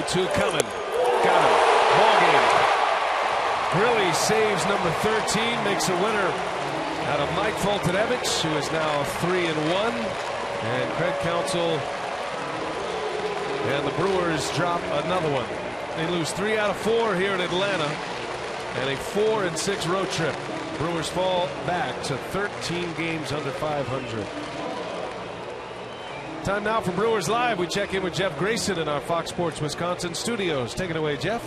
Two coming. Got him. Ball game. Grilli saves number 13, makes a winner out of Mike Foltynewicz, who is now 3-1. And Craig Counsell and the Brewers drop another one. They lose 3 out of 4 here in Atlanta, and a 4-6 road trip. Brewers fall back to 13 games under 500. Time now for Brewers Live. We check in with Jeff Grayson in our Fox Sports Wisconsin studios. Take it away, Jeff.